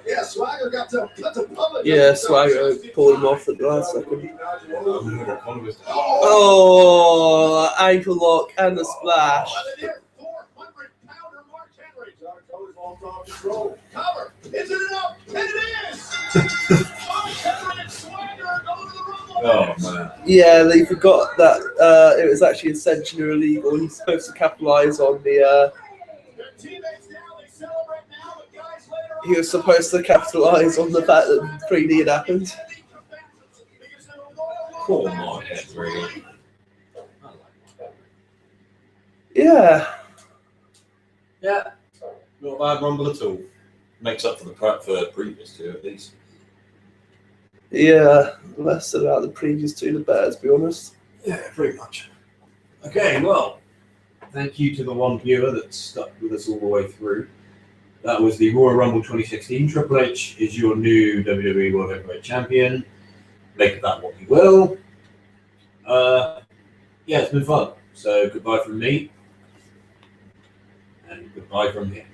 Speaker 4: Yeah, Swagger got to public.
Speaker 2: Yeah, Swagger pulled him off at the last second. Oh, ankle lock and a splash.
Speaker 4: Cover. Is it enough? And it is.
Speaker 6: Oh man.
Speaker 2: Yeah, they forgot that it was actually essentially illegal. He's supposed to capitalize on the. He was supposed to capitalize on the fact that 3D had happened.
Speaker 6: Poor Mark Henry.
Speaker 2: Yeah.
Speaker 6: Yeah. Not a bad rumble at all. Makes up for the previous 2 at least.
Speaker 2: Yeah, less about the previous 2, the better, to be honest.
Speaker 1: Yeah, pretty much. Okay, well, thank you to the one viewer that stuck with us all the way through. That was the Royal Rumble 2016. Triple H is your new WWE World Heavyweight Champion. Make of that what you will. Yeah, it's been fun. So goodbye from me. And goodbye from him.